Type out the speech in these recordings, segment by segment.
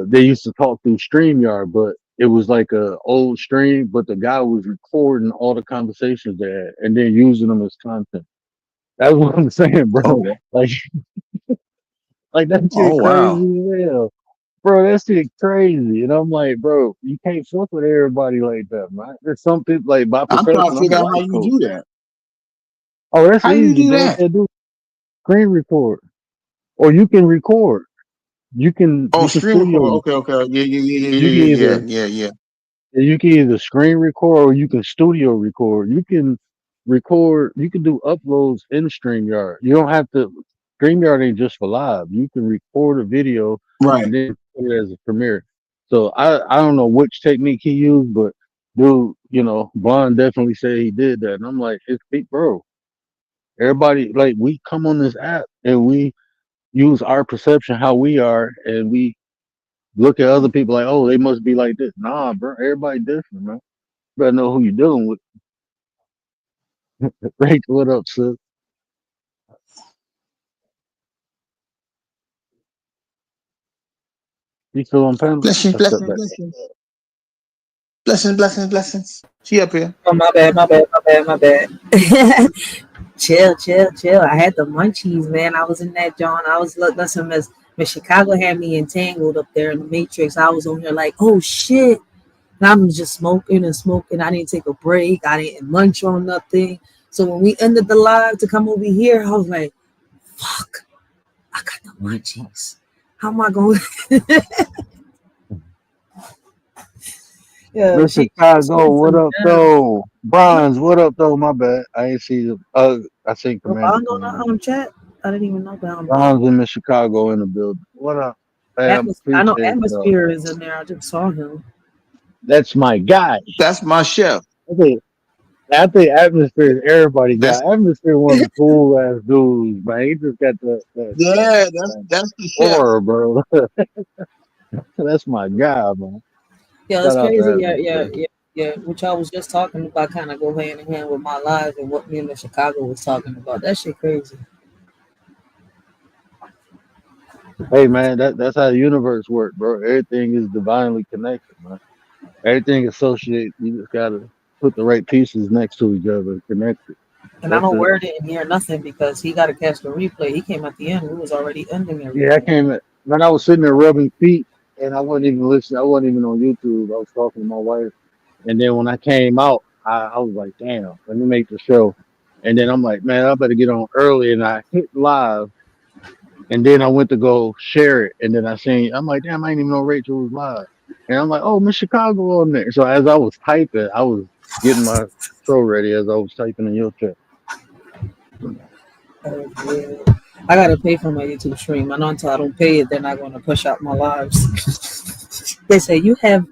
they used to talk through StreamYard, but it was like a old stream, but the guy was recording all the conversations they had and then using them as content. That's what I'm saying, bro. Okay. Like, like that Oh shit crazy wow. as hell. Bro, that shit crazy. And I'm like, bro, you can't fuck with everybody like that, man. There's some people like by I'm trying profession, to I'm a figure out how life you coach. do that. Oh, that's How you easy, do bro. that? They do screen record. Or you can record. You can Oh, you can stream studio record. record. Okay, okay. Yeah, yeah, yeah, yeah, You can yeah, yeah, either yeah, yeah. you can either screen record or you can studio record. You can record, you can do uploads in StreamYard. You don't have to StreamYard ain't just for live. You can record a video Right. and then put it as a premiere. So I don't know which technique he used, but dude, Blonde definitely said he did that. And I'm like, it's big bro. Everybody like we come on this app and we use our perception how we are and we look at other people like, oh, they must be like this. Nah, bro, everybody different, man. Better know who you're dealing with. Rachel, what up, sis? You still on panel? Blessings, I stepped blessings, back. blessings, blessings, blessings, blessings. She up here. Oh, my bad, my bad, my bad, my bad. Chill, chill, chill. I had the munchies, man. I was in that John. I was listen, Miss Chicago had me entangled up there in the Matrix. I was on here like, oh shit. And I'm just smoking and smoking. I didn't take a break. I didn't munch on nothing. So when we ended the live to come over here, I was like, fuck, I got the munchies. How am I going? Yeah, Miss she Chicago, spent what some up, time. though? Bronze, what up, though? My bad. I ain't see the. I seen Oh, Commander I'm come on in. the chat. I didn't even know that. Bronze and Miss Chicago in the building. What up? Hey, I I know appreciate it, though. Atmosphere is in there. I just saw him. That's my guy. That's my chef. I think Atmosphere is everybody That's guy. Atmosphere one of the cool ass dudes, man. He just got yeah. That's that that's the chef. aura, bro. That's my guy, man. Yeah, that's Shout out to crazy. Yeah, yeah, Atmosphere. yeah, yeah. Which I was just talking about kind of go hand in hand with my life and what me and the Chicago was talking about. That shit crazy. Hey, man, that's how the universe works, bro. Everything is divinely connected, man. Everything associated. You just gotta put the right pieces next to each other, connect it. And I That's don't it. word it in here nothing because he got to catch the replay. He came at the end. We was already ending Yeah, I everything. came when I was sitting there rubbing feet, and I wasn't even listening. I wasn't even on YouTube. I was talking to my wife, and then when I came out, I was like, "Damn, let me make the show." And then I'm like, "Man, I better get on early." And I hit live, and then I went to go share it, and then I seen. I'm like, "Damn, I didn't even know Rachel was live." And I'm like, "Oh, Miss Chicago on there." So as I was typing, I was getting my show ready as I was typing in your chat. Yeah. I got to pay for my YouTube stream. I know until I don't pay it, they're not going to push out my lives. They say you have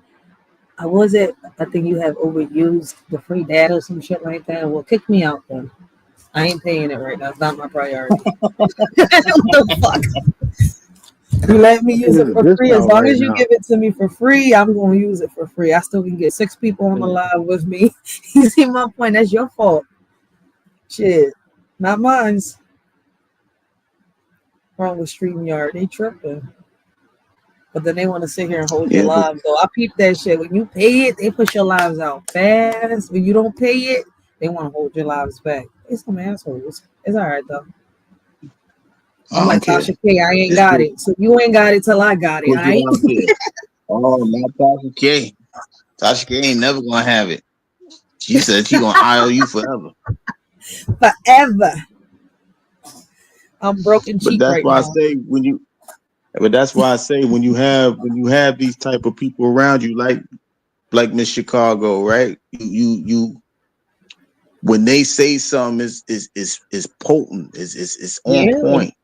was it? I think you have overused the free data or some shit like that. Well, kick me out then. I ain't paying it right now. It's not my priority. What the fuck? You let me I'm use it getting a for free. As discount long right as you now. give it to me for free, I'm going to use it for free. I still can get 6 people on the live with me. You see my point? That's your fault. Shit. Not mine's. Wrong with StreamYard. They tripping. But then they want to sit here and hold your Yeah, but lives. So I peep that shit. When you pay it, they push your lives out fast. When you don't pay it, they want to hold your lives back. It's some assholes. It's all right though. I'm I like don't care. Tasha K. I ain't It's got good. it. So you ain't got it till I got it. Put All it right. out there. Oh, not Tasha K. Tasha K ain't never gonna have it. She said she gonna IO you forever. Forever. I'm broken But cheap that's right why I now. say when you. But that's why I say when you have these type of people around you, like Miss Chicago, right? You when they say something is potent, is on Yeah. point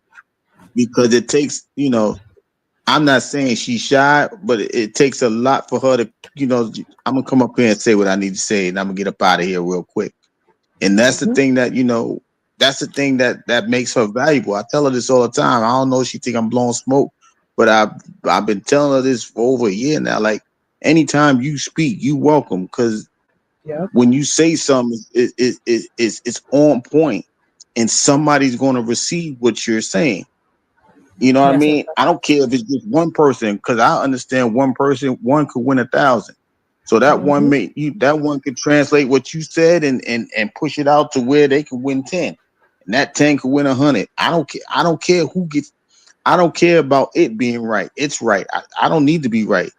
because it takes I'm not saying she's shy, but it takes a lot for her to I'm gonna come up here and say what I need to say, and I'm gonna get up out of here real quick. And that's the Mm-hmm. thing that's the thing that makes her valuable. I tell her this all the time. I don't know if she think I'm blowing smoke, but I've been telling her this for over a year now. Like anytime you speak, you welcome because Yep. when you say something, it's on point, and somebody's going to receive what you're saying. You know what I That's a mean? I don't care if it's just one person, because I understand one person, one could win 1,000. So that one that one could translate what you said and push it out to where they can win 10. And that 10 could win 100. I don't care. I don't care who gets, I don't care about it being right. It's right. I don't need to be right.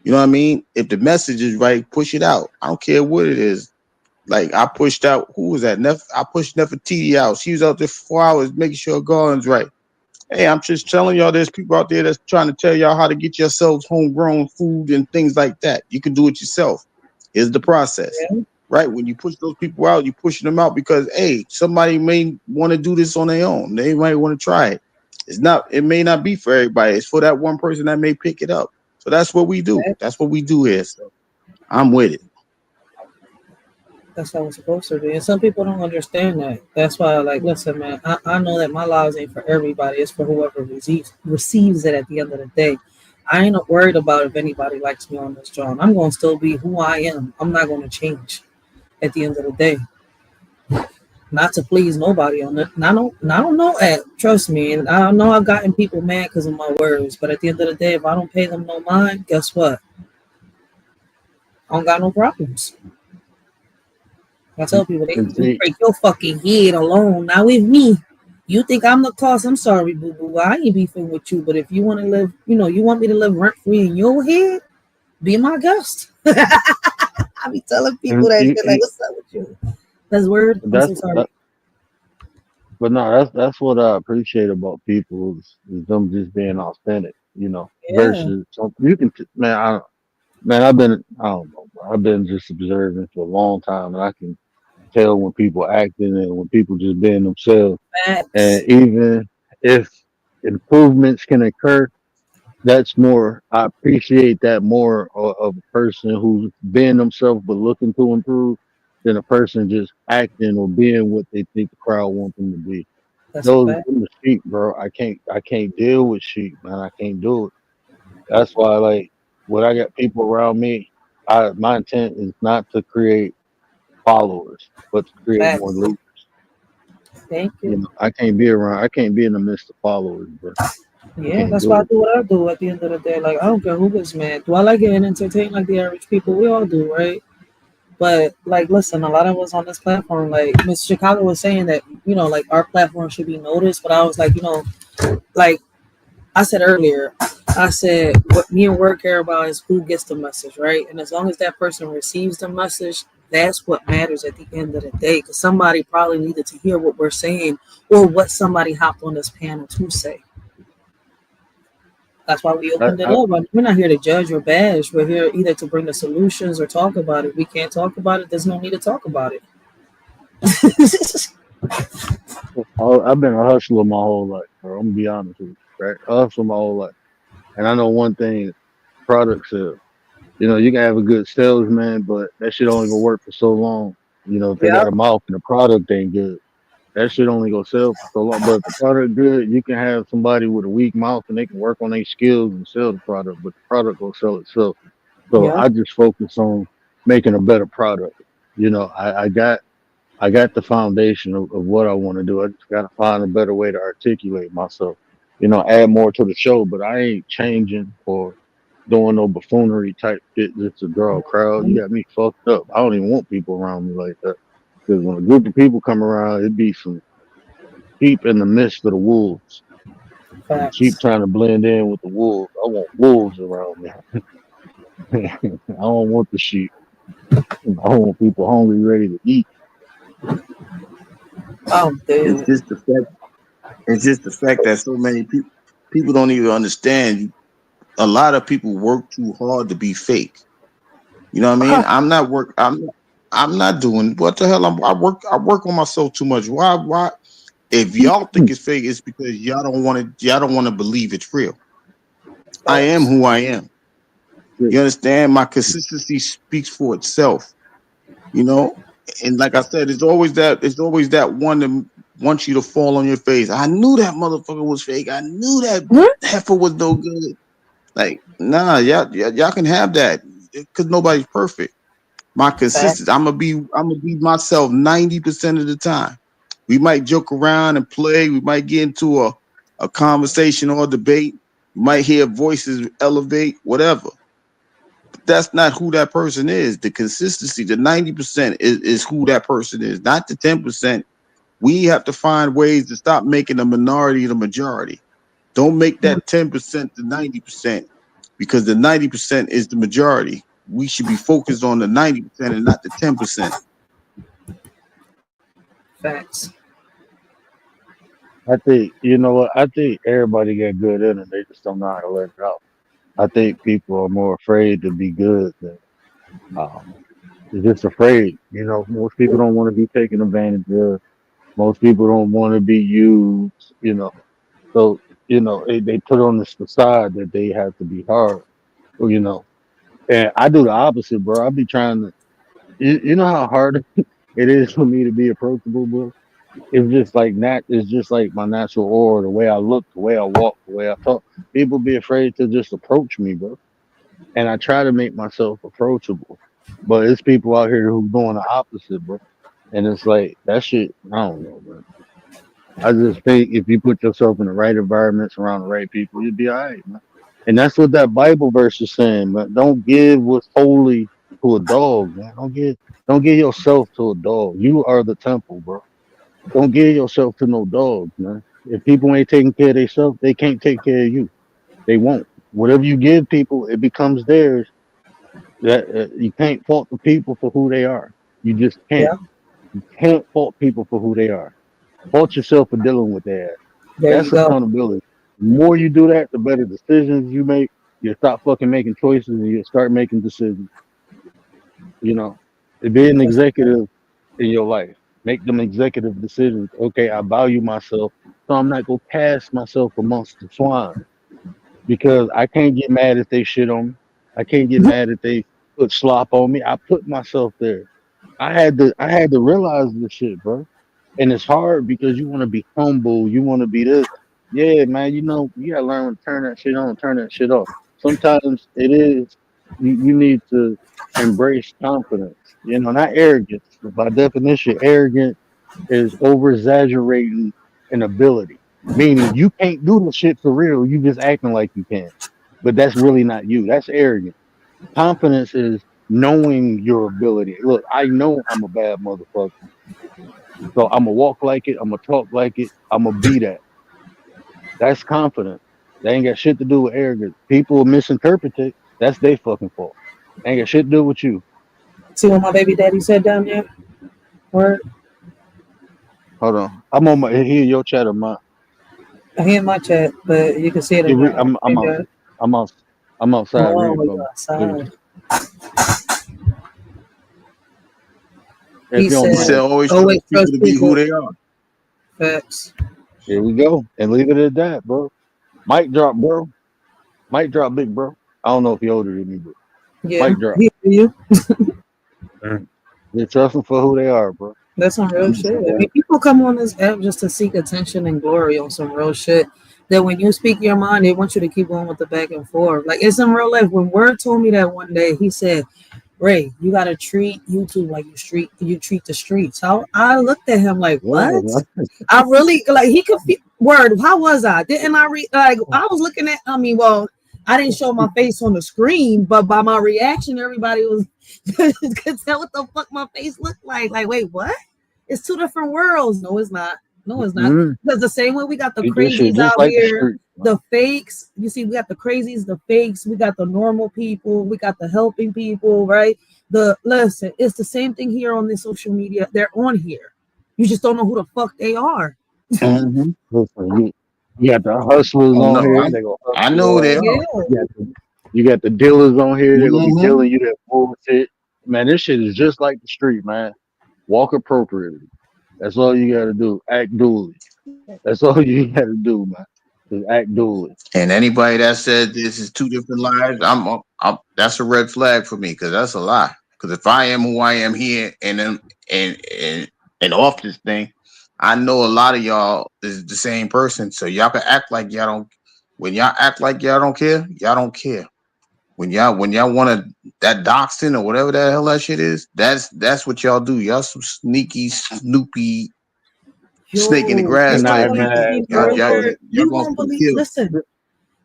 You know what I mean? If the message is right, push it out. I don't care what it is. Like I pushed out, who was that? I pushed Nefertiti out. She was out there for 4 hours making sure her garden's right. Hey, I'm just telling y'all, there's people out there that's trying to tell y'all how to get yourselves homegrown food and things like that. You can do it yourself. Here's the process, right? When you push those people out, you're pushing them out because, hey, somebody may want to do this on their own. They might want to try it. It may not be for everybody. It's for that one person that may pick it up. So that's what we do. That's what we do here. So I'm with it. That's how it's supposed to be. And some people don't understand that. That's why, like, listen, man, I know that my lives ain't for everybody. It's for whoever receives it at the end of the day. I ain't worried about if anybody likes me on this job. I'm going to still be who I am. I'm not going to change at the end of the day. Not to please nobody on it. And I don't know that. Trust me. And I know I've gotten people mad because of my words. But at the end of the day, if I don't pay them no mind, guess what? I don't got no problems. I tell people they break your fucking head alone. Not with me. You think I'm the cause? I'm sorry, boo boo. I ain't beefing with you. But if you want to live, you want me to live rent free in your head, be my guest. I be telling people that shit like, what's up with you? That's weird. I'm so sorry. But no, that's what I appreciate about people is them just being authentic. Versus you can I've been I don't know. I've been just observing for a long time, and I can tell when people acting and when people just being themselves. Facts. And even if improvements can occur, that's more. I appreciate that more of a person who's being themselves but looking to improve than a person just acting or being what they think the crowd wants them to be. That's Those a fact. are the sheep, bro. I can't deal with sheep, man. I can't do it. That's why, like, when I got people around me, my intent is not to create followers, but to create Facts. more leaders. Thank you. I can't be in the midst of followers, bro. Yeah, that's why I do what I do at the end of the day. Like, I don't care who gets mad. Do I like getting entertained like the average people? We all do, right? But, like, listen, a lot of us on this platform, like Miss Chicago was saying that, like our platform should be noticed. But I was like, like I said earlier, I said what me and Word care about is who gets the message, right? And as long as that person receives the message, that's what matters at the end of the day. Because somebody probably needed to hear what we're saying or what somebody hopped on this panel to say. That's why we opened it up. We're not here to judge or bash. We're here either to bring the solutions or talk about it. We can't talk about it. There's no need to talk about it. I've been a hustler my whole life, bro. I'm gonna be honest with you, right? I hustle my whole life, and I know one thing: product sales. You can have a good salesman, but that shit only gonna work for so long. If they got a mouth and the product ain't good, that shit only gonna sell for so long. But if the product good, you can have somebody with a weak mouth and they can work on their skills and sell the product, but the product will sell itself. So I just focus on making a better product. I got the foundation of what I want to do. I just got to find a better way to articulate myself. Add more to the show, but I ain't changing or doing no buffoonery type shit just to draw a crowd. You got me fucked up. I don't even want people around me like that. Because when a group of people come around, it'd be some sheep in the midst of the wolves. Sheep trying to blend in with the wolves. I want wolves around me. I don't want the sheep. I want people hungry, ready to eat. Oh, dude. It's just the fact that so many people don't even understand. A lot of people work too hard to be fake. You know what I mean? I'm not doing what the hell. I work on myself too much. Why? If y'all think it's fake, it's because y'all don't want to believe it's real. I am who I am. You understand? My consistency speaks for itself. And like I said, it's always that one that wants you to fall on your face. I knew that motherfucker was fake. I knew that heifer was no good. Like, nah, y'all can have that because nobody's perfect. My consistency, I'm gonna be myself 90% of the time. We might joke around and play. We might get into a conversation or debate. You might hear voices elevate, whatever. But that's not who that person is. The consistency, the 90% is who that person is, not the 10%. We have to find ways to stop making the minority the majority. Don't make that 10% the 90%, because the 90% is the majority. We should be focused on the 90% and not the 10%. Facts. I think, you know what? I think everybody got good in it. They just don't know how to let it out. I think people are more afraid to be good than um, they're just afraid. You know, most people don't want to be taken advantage of. Most people don't want to be used. You know, so they put on this facade that they have to be hard. Or, and I do the opposite, bro. I be trying to. You know how hard it is for me to be approachable, bro. It's just like it's just like my natural aura, the way I look, the way I walk, the way I talk. People be afraid to just approach me, bro. And I try to make myself approachable. But it's people out here who doing the opposite, bro. And it's like that shit, I don't know, bro. I just think if you put yourself in the right environments around the right people, you'd be all right, man. And that's what that Bible verse is saying, man. Don't give what's holy to a dog, man. Don't give yourself to a dog. You are the temple, bro. Don't give yourself to no dogs, man. If people ain't taking care of themselves, they can't take care of you. They won't. Whatever you give people, it becomes theirs. That you can't fault the people for who they are. You just can't. Yeah. You can't fault people for who they are. Fault yourself for dealing with that. There you That's go. accountability. The more you do that, the better decisions you make. You stop fucking making choices and you start making decisions. You know, to be an executive in your life, make them executive decisions. Okay, I value myself, so I'm not gonna cast myself amongst the swine because I can't get mad if they shit on me. I can't get mad if they put slop on me. I put myself there. I had to realize this shit, bro. And it's hard because you want to be humble, you want to be this. Yeah, man, you gotta learn when to turn that shit on, turn that shit off. Sometimes it is you need to embrace confidence, not arrogance. By definition, arrogant is over exaggerating an ability. Meaning you can't do the shit for real, you just acting like you can. But that's really not you. That's arrogant. Confidence is knowing your ability. Look, I know I'm a bad motherfucker. So I'm gonna walk like it. I'm gonna talk like it. I'm gonna be that. That's confidence. They ain't got shit to do with arrogance. People misinterpret it. That's their fucking fault. Ain't got shit to do with you. See what my baby daddy said down there? Word. Hold on. I'm on my hear your chat or mine. I hear my chat, but you can see it in your. I'm out. I'm out. I'm outside Oh, reading, you're bro. outside. If He you don't He said, said mind. always always trust people trust to be who people. they are. Facts. Here we go. And leave it at that, bro. Mic drop, bro. Mic drop, big bro. I don't know if you're older than me, but Yeah. mic drop. He hear you. You trust them for who they are, bro. That's some real shit. I mean, people come on this app just to seek attention and glory on some real shit. That when you speak your mind, they want you to keep going with the back and forth. Like it's in real life. When Word told me that one day, he said, "Ray, you gotta treat YouTube like you treat the streets." I looked at him like, Yeah, "What?" man. I really like he could Word. How was I? Didn't I read? Like I was looking at. I mean, well, I didn't show my face on the screen, but by my reaction, everybody was could tell what the fuck my face looked like. Like, wait, what? It's two different worlds. No, it's not. No, it's not. Mhm. Because the same way we got the This shit crazies just out like the here, street. the fakes. You see, we got the crazies, the fakes. We got the normal people. We got the helping people, right? Listen, it's the same thing here on this social media. They're on here. You just don't know who the fuck they are. Mm-hmm. Listen, you got the hustlers Oh on no, here. They gonna I hustle know who they your ass. are. Yeah. You got the dealers on here. They're gonna be Mm-hmm. dealing you that bullshit. Man, this shit is just like the street, man. Walk appropriately. That's all you gotta do. Act duly. That's all you gotta do, man. Just act duly. And anybody that said this is two different lives, that's a red flag for me because that's a lie. Because if I am who I am here and off this thing, I know a lot of y'all is the same person. So y'all can act like y'all don't. When y'all act like y'all don't care, y'all don't care. When y'all want that doxing or whatever the hell that shit is, that's what y'all do. Y'all some sneaky, snoopy Snake in the Yo, grass you And know I type what I haven't people. had seen contact. earlier? Y'all You going won't for the believe. kill. Listen,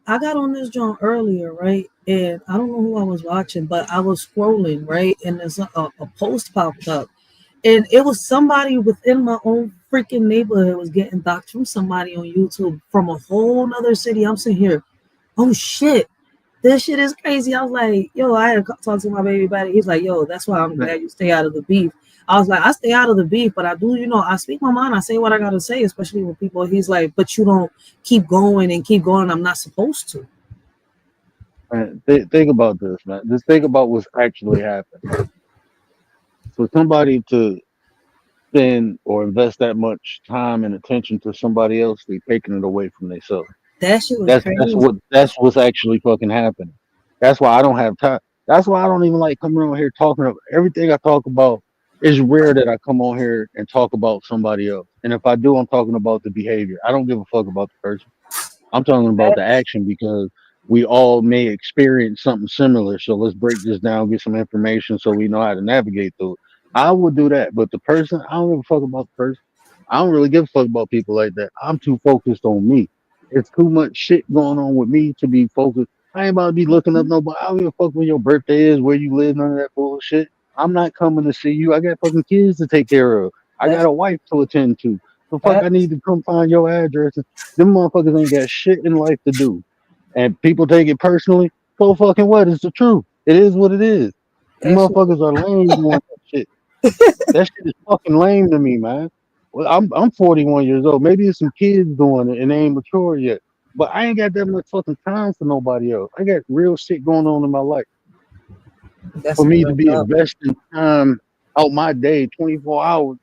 I got on this joint earlier, right? And I don't know who I was watching, but I was scrolling, right? And there's a post popped up. And it was somebody within my own freaking neighborhood was getting doxxed from somebody on YouTube from a whole nother city. I'm sitting here, oh shit, this shit is crazy. I was like, yo, I had to talk to my baby about it. He's like, yo, that's why I'm glad you stay out of the beef. I was like, I stay out of the beef, but I do, I speak my mind. I say what I gotta say, especially with people. He's like, but you don't keep going and keep going. I'm not supposed to. Man, think about this, man. Just think about what's actually happened. For somebody to spend or invest that much time and attention to somebody else, they're taking it away from themselves. That shit was That's crazy. what's actually fucking happening. That's why I don't have time. That's why I don't even like coming on here talking about everything I talk about. It's rare that I come on here and talk about somebody else. And if I do, I'm talking about the behavior. I don't give a fuck about the person. I'm talking about the action because we all may experience something similar. So let's break this down, get some information so we know how to navigate through it. I would do that, but the person, I don't give a fuck about the person. I don't really give a fuck about people like that. I'm too focused on me. It's too much shit going on with me to be focused. I ain't about to be looking up nobody. I don't give a fuck when your birthday is, where you live, none of that bullshit. I'm not coming to see you. I got fucking kids to take care of. I got That's a wife to attend to. The fuck I facts. need to come find your address. Them motherfuckers ain't got shit in life to do. And people take it personally. So fucking what? It's the truth. It is what it is. You That shit. motherfuckers are lame doing that shit. That shit is fucking lame to me, man. Well, I'm 41 years old. Maybe it's some kids doing it and they ain't mature yet. But I ain't got that much fucking time for nobody else. I got real shit going on in my life. That's For some me to real be talk. investing time out my day, 24 hours,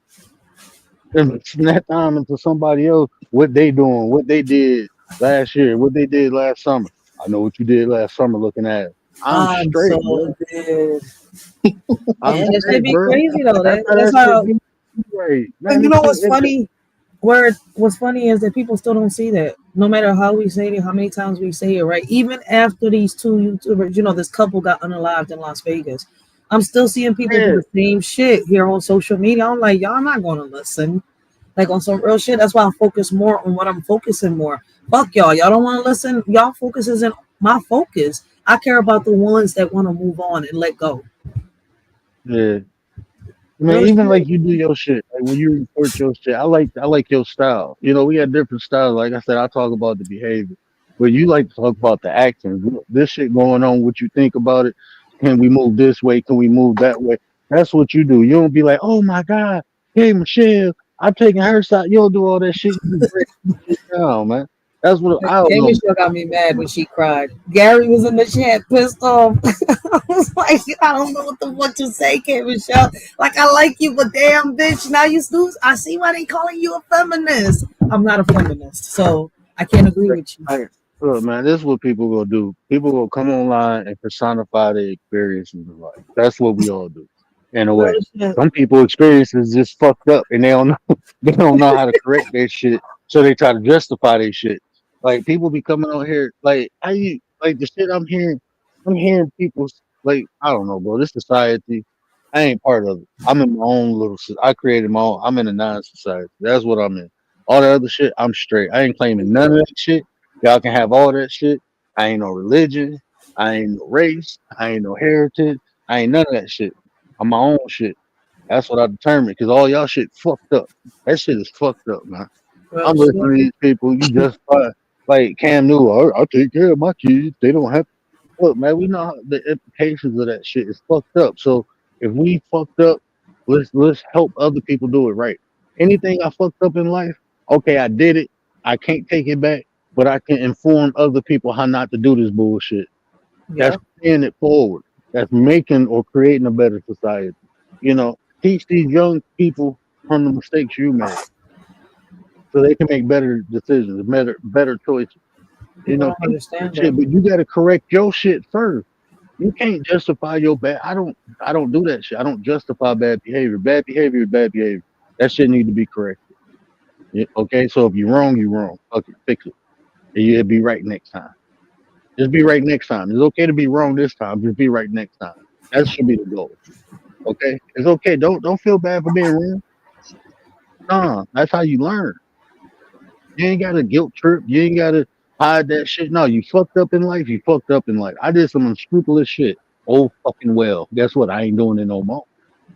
and putting that time into somebody else, what they doing, what they did last year, what they did last summer. I know what you did last summer looking at it. I'm I'm so straight, bro. dead. I'm Man, that should straight, be bro. crazy though. That's how That's that shit how. be. Right. And Man, you this know shit, what's funny? What's funny is that people still don't see that. No matter how we say it, how many times we say it, right? Even after these two YouTubers, this couple got unalived in Las Vegas, I'm still seeing people do yeah, the same shit here on social media. I'm like, y'all not gonna listen. Like on some real shit. That's why I focus more on what I'm focusing more. Fuck y'all. Y'all don't want to listen. Y'all focus isn't my focus. I care about the ones that want to move on and let go. yeah. I mean, Real even like shit. you do your shit, like when you report your shit, I like your style. We got different styles. Like I said, I talk about the behavior, but you like to talk about the actions. This shit going on, what you think about it? Can we move this way? Can we move that way? That's what you do. You don't be like, oh my god, hey Michelle, I'm taking her side. You don't do all that shit. You just break shit down, man. That's what I don't K know. Michelle got me mad when she cried. Gary was in the chat pissed off. I was like, I don't know what the fuck to say, K Michelle. Like, I like you, but damn, bitch, now you snooze. I see why they calling you a feminist. I'm not a feminist, so I can't agree with you. I, look, man, this is what people gonna do. People gonna come online and personify their experiences in life. That's what we all do, in a way. Real shit. Some people experiences just fucked up and they don't know they don't know how to correct their shit, so they try to justify their shit. Like people be coming on here like how you like the shit I'm hearing. I'm hearing people like I don't know, bro. This society, I ain't part of it. I'm in my own little. I created my own. I'm in a non-society. That's what I'm in. All the other shit, I'm straight. I ain't claiming none of that shit. Y'all can have all that shit. I ain't no religion. I ain't no race. I ain't no heritage. I ain't none of that shit. I'm my own shit. That's what I determined. Cause all y'all shit fucked up. That shit is fucked up, man. Real I'm shit. listening to these people. You just like Cam Newell. I take care of my kids. They don't have. Look, man. We know how the implications of that shit is fucked up. So if we fucked up, let's help other people do it right. Anything I fucked up in life, okay, I did it. I can't take it back, but I can inform other people how not to do this bullshit. That's Yeah. paying it forward. That's making or creating a better society. Teach these young people from the mistakes you made so they can make better decisions, better choices. People don't Teach them understand shit, that. but you got to correct your shit first. You can't justify your bad. I don't do that shit. I don't justify bad behavior. Bad behavior is bad behavior. That shit need to be corrected. Yeah, okay, so if you're wrong, you're wrong. Okay, fix it. And you'll be right next time. Just be right next time. It's okay to be wrong this time. Just be right next time. That should be the goal. Okay, it's okay. Don't feel bad for being wrong. Nah, that's how you learn. You ain't got a guilt trip. You ain't got to hide that shit. No, you fucked up in life. You fucked up in life. I did some unscrupulous shit. Oh fucking well. Guess what? I ain't doing it no more.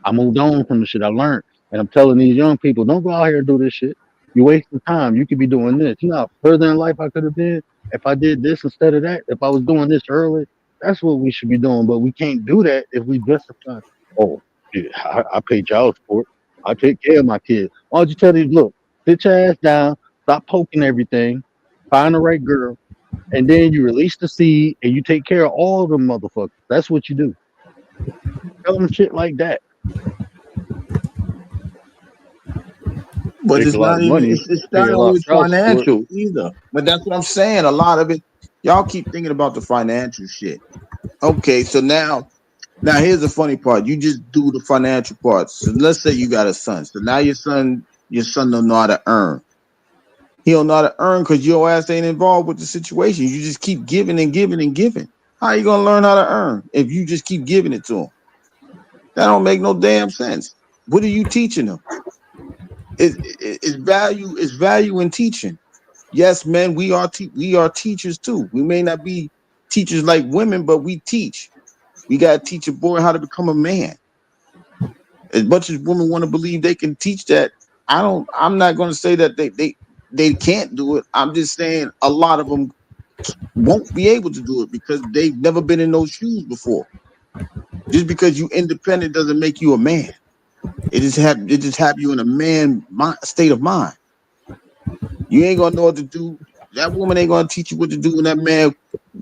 I moved on from the shit I learned. And I'm telling these young people, don't go out here and do this shit. You wasting time. You could be doing this. You know how further in life I could have been if I did this instead of that. If I was doing this early, that's what we should be doing. But we can't do that if we justify, oh, yeah, I pay child support. I take care of my kids. Why don't you tell these, look, sit your ass down, stop poking everything, find the right girl, and then you release the seed and you take care of all the motherfuckers. That's what you do. Tell them shit like that. But Make a it's lot not of even money, it's pay not a lot of always child support. financial either. But that's what I'm saying. A lot of it, y'all keep thinking about the financial shit. Okay, so now here's the funny part. You just do the financial part. So let's say you got a son. So now your son don't know how to earn. He don't know how to earn because your ass ain't involved with the situation. You just keep giving and giving and giving. How you gonna learn how to earn if you just keep giving it to him? That don't make no damn sense. What are you teaching them? It's value in teaching. Yes, men, we are teachers too. We may not be teachers like women, but we teach. We gotta teach a boy how to become a man. As much as women want to believe they can teach that, I'm not gonna say that they can't do it. I'm just saying a lot of them won't be able to do it because they've never been in those shoes before. Just because you independent doesn't make you a man. It just have you in a state of mind. You ain't gonna know what to do. That woman ain't gonna teach you what to do when that man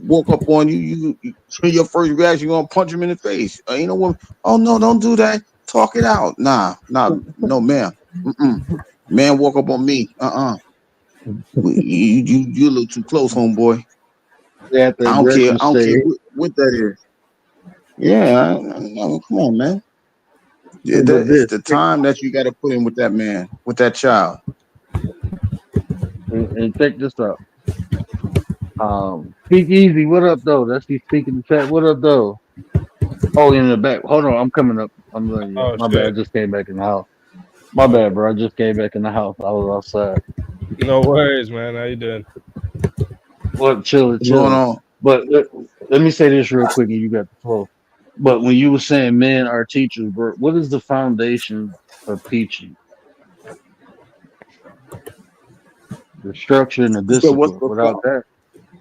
woke up on you. Your first reaction, you gonna punch him in the face. Ain't no woman. Oh no, don't do that. Talk it out. Nah, no, ma'am. Mm-mm. Man woke up on me. You a little too close, homeboy. They at the I don't care. aggression I don't care stage. what that is. Yeah, no, come on, man. Yeah, But it's this, the time that you got to put in with that man, with that child. and check this out. Speak easy. What up, though? That's he speaking the chat. What up, though? Oh, in the back. Hold on. I'm coming up. I'm letting you. Oh My bad. I shit. just came back in the house. My bad, Okay. bro. I just came back in the house. I was outside. No worries, man. How you doing? What? Chilling, What's going chilling. on? But let me say this real quick, and you got the flow. But when you were saying men are teachers, bro, what is the foundation of teaching? The structure and the So what's discipline. the Without that,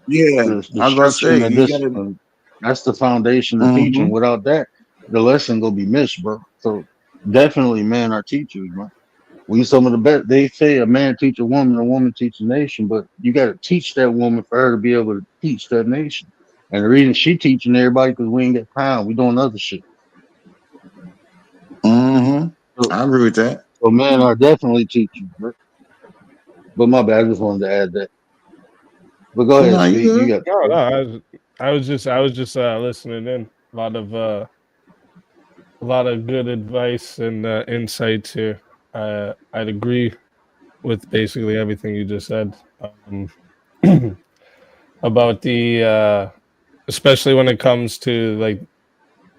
Yeah, the I was gonna structure say and the you gotta. discipline, that's the foundation of Mm-hmm. teaching. Without that, the lesson gonna be missed, bro. So definitely, men are teachers, man. We some of the best. They say a man teach a woman teach a nation, but you got to teach that woman for her to be able to teach that nation. And the reason she teaching everybody because we ain't got time. We doing other shit. Mm-hmm. So, I agree with that. so men are definitely teachers, bro. But my bad, I just wanted to add that. But go ahead, No, you speak. You good. got the No, no. floor. I was just listening in. A lot of good advice and insights here. I'd agree with basically everything you just said about especially when it comes to like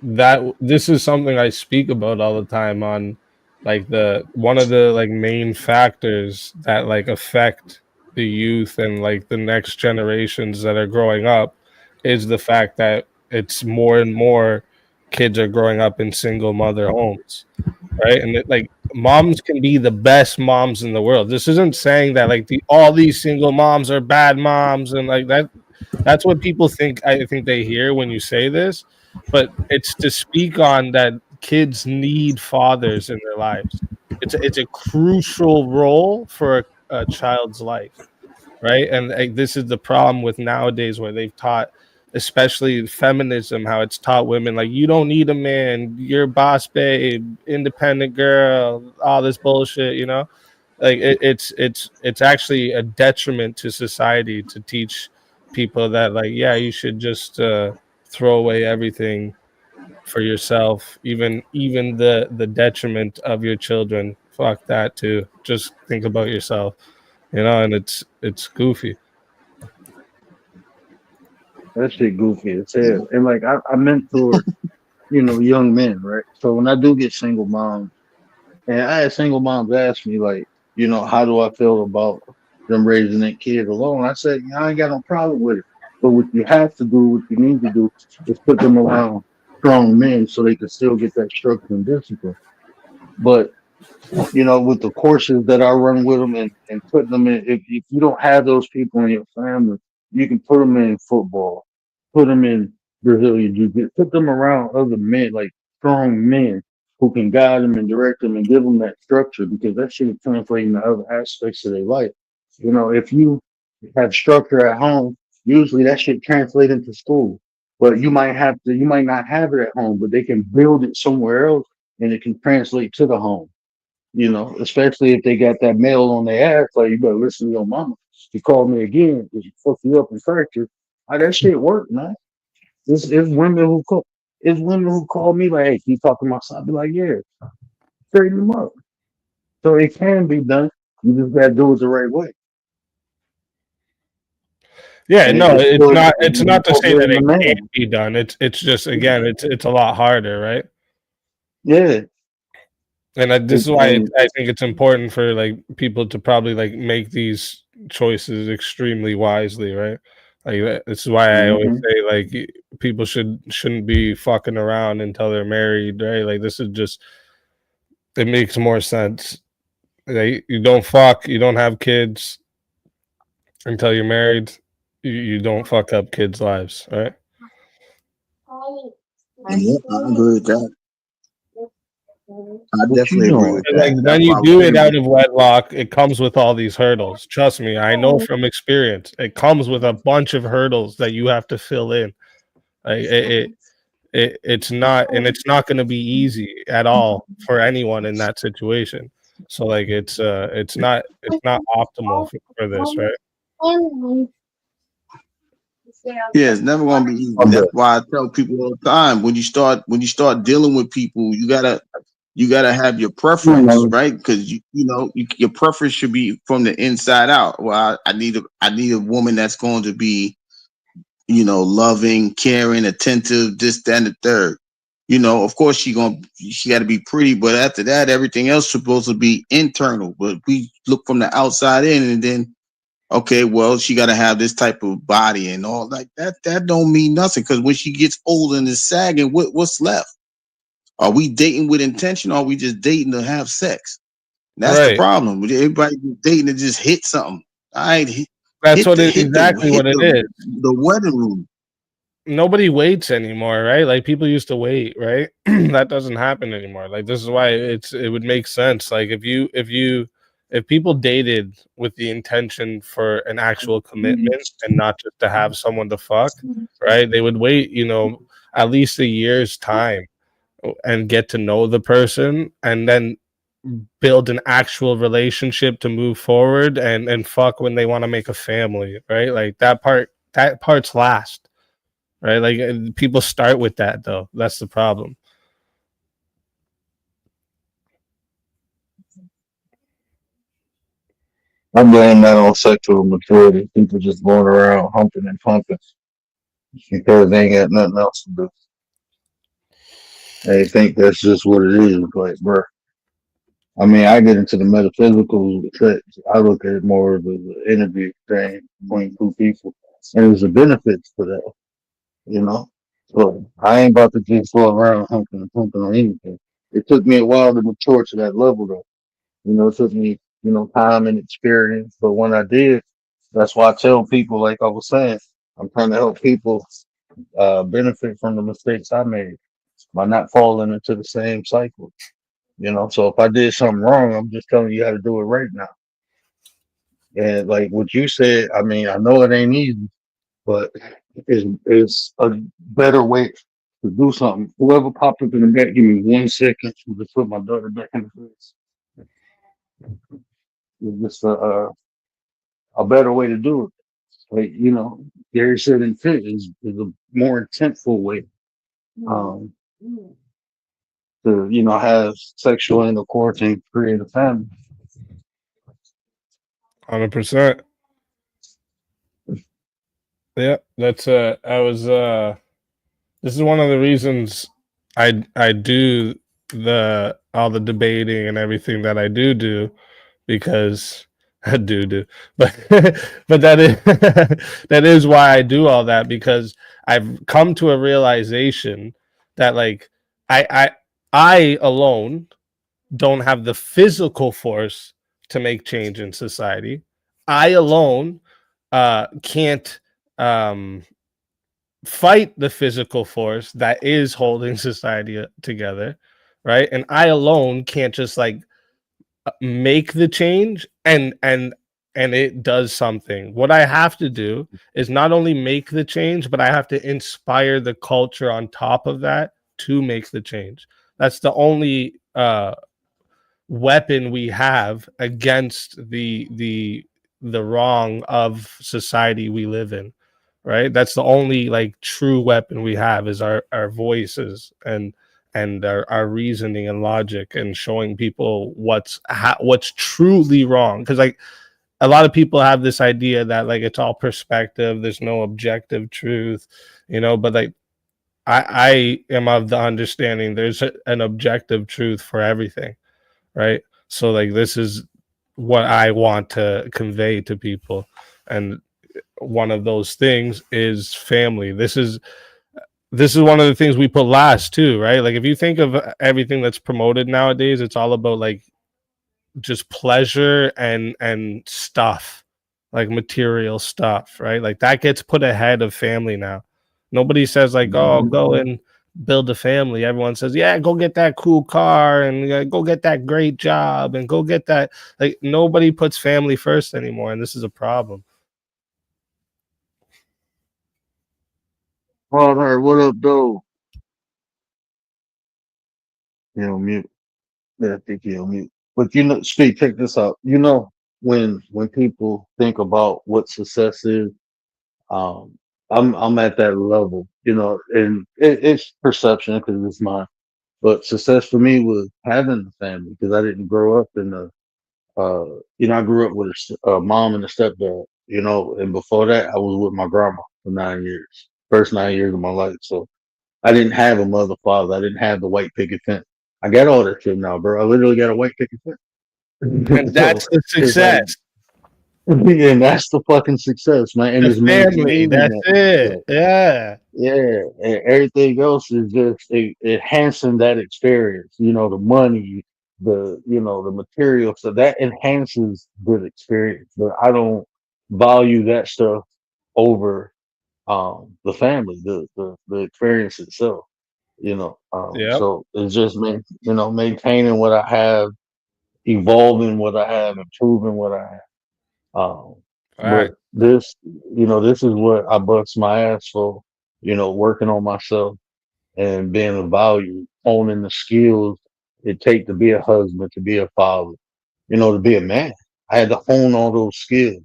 that. This is something I speak about all the time on like the one of the like main factors that like affect the youth and like the next generations that are growing up is the fact that it's more and more kids are growing up in single mother homes, right? And like moms can be the best moms in the world. This isn't saying that like all these single moms are bad moms and like that. That's what people think. I think they hear when you say this, but it's to speak on that kids need fathers in their lives. It's a crucial role for a child's life, right? And like, this is the problem with nowadays where they've taught, especially feminism, how it's taught women like you don't need a man, you're a boss babe, independent girl, all this bullshit, like it's actually a detriment to society to teach people that like yeah you should just throw away everything for yourself, even the detriment of your children. Fuck that too, just think about yourself, and it's goofy. That shit goofy as hell. And like I mentor, young men, right? So when I do get single moms, and I had single moms ask me like, how do I feel about them raising that kid alone. I said, I ain't got no problem with it. But what you have to do, what you need to do, is put them around strong men so they can still get that structure and discipline. But with the courses that I run with them and putting them in, if you don't have those people in your family, you can put them in football, put them in Brazilian Jiu-Jitsu, put them around other men, like strong men who can guide them and direct them and give them that structure because that shit translates into other aspects of their life. If you have structure at home, usually that shit translates into school. But you might not have it at home, but they can build it somewhere else and it can translate to the home. Especially if they got that male on their ass, like you better listen to your mama. She called me again because she fucked you up and hurt you. How that shit work, man? It's women who call me like, hey, can you talk to my son? I be like, yeah, straighten them up. So it can be done. You just gotta do it the right way. Yeah, And no, it's it's still not. It's not to say that incorporating the it man. can't be done. It's just again, it's a lot harder, right? Yeah. And this is why And I think it's important for like people to probably like make these choices extremely wisely, right? Like this is why I always mhm. say like people shouldn't be fucking around until they're married, right? Like this is just it makes more sense. Like, you don't fuck, you don't have kids until you're married. You don't fuck up kids' lives, right? Yeah, I agree with that. I What you definitely agree doing? with And, like that. when That's you why I was do it saying, out of wedlock, it comes with all these hurdles. Trust me, I know from experience. It comes with a bunch of hurdles that you have to fill in. Like it's not, and it's not going to be easy at all for anyone in that situation. So like it's not optimal for this, right? yeah, it's never gonna be easy. I'm That's good. why I tell people all the time when you start dealing with people, you gotta have your preference, right? Because your preference should be from the inside out. Well, I need a woman that's going to be, loving, caring, attentive, this, that, and the third. Of course she got to be pretty, but after that, everything else supposed to be internal. But we look from the outside in, and then okay, well, she got to have this type of body and all like that. That don't mean nothing because when she gets older and is sagging, what's left? Are we dating with intention, or are we just dating to have sex? That's the Right. problem. Everybody dating to just hit something. All right, That's what exactly what it is. the wedding room. Nobody waits anymore, right? Like people used to wait, right? That doesn't happen anymore. Like this is why it would make sense. Like if people dated with the intention for an actual commitment and not just to have someone to fuck, right? They would wait, at least a year's time and get to know the person and then build an actual relationship to move forward and fuck when they want to make a family, right? Like that part's last. Right, like people start with that though. That's the problem. I blame that on sexual maturity. People just going around humping and pumping because they ain't got nothing else to do. They think that's just what it is. Like, bro. I mean, I get into the metaphysical. I look at it more as an energy exchange between two people, and there's a benefits to that. You know, so I ain't about to just go around humping and pumping on anything. It took me a while to mature to that level, though. It took me, time and experience. But when I did, that's why I tell people, like I was saying, I'm trying to help people benefit from the mistakes I made by not falling into the same cycle. So if I did something wrong, I'm just telling you how to do it right now. And like what you said, I mean, I know it ain't easy, but it's a better way to do something. Whoever popped up in the back, give me 1 second to just put my daughter back in the face. It's just a better way to do it. Like, Gary said intent is a more intentful way um to, have sexual intercourse and create a family. 100%. Yeah, that's I was this is one of the reasons I do all the debating and everything that I do because I do, but but that is that is why I do all that, because I've come to a realization that like I I alone don't have the physical force to make change in society. I alone can't fight the physical force that is holding society together, right? And I alone can't just like make the change and it does something. What I have to do is not only make the change, but I have to inspire the culture on top of that to make the change. That's the only weapon we have against the wrong of society we live in, right? That's the only like true weapon we have, is our voices and our reasoning and logic, and showing people what's truly wrong. Because like a lot of people have this idea that like it's all perspective, there's no objective truth, but like I am of the understanding there's an objective truth for everything, right? So like this is what I want to convey to people, and one of those things is family. This is one of the things we put last too, right? Like if you think of everything that's promoted nowadays, it's all about like just pleasure and stuff, like material stuff, right? Like that gets put ahead of family now. Nobody says like, oh, go and build a family. Everyone says, yeah, go get that cool car and go get that great job and go get that. Like nobody puts family first anymore, and this is a problem. Father, what up, though? Mute. Yeah, I think he'll mute. But Steve, check this out. When people think about what success is, um, I'm at that level, and it's perception because it's mine. But success for me was having a family, because I didn't grow up in I grew up with a mom and a stepdad, and before that, I was with my grandma for 9 years, first 9 years of my life. So I didn't have a mother, father. I didn't have the white picket fence. I got all that shit now, bro. I literally got a white picket And fence. So that's the it's like, success. and that's the fucking success, man. And The it's family. maintaining That's that it. success. Yeah. Yeah, and everything else is just enhancing that experience. The money, the material, so that enhances good experience. But I don't value that stuff over the family, the experience itself. Yep. So it's just maintaining what I have, evolving what I have, improving what I have. Um, but Fact. this is what I bust my ass for, working on myself and being of value, honing the skills it take to be a husband, to be a father, to be a man. I had to hone all those skills,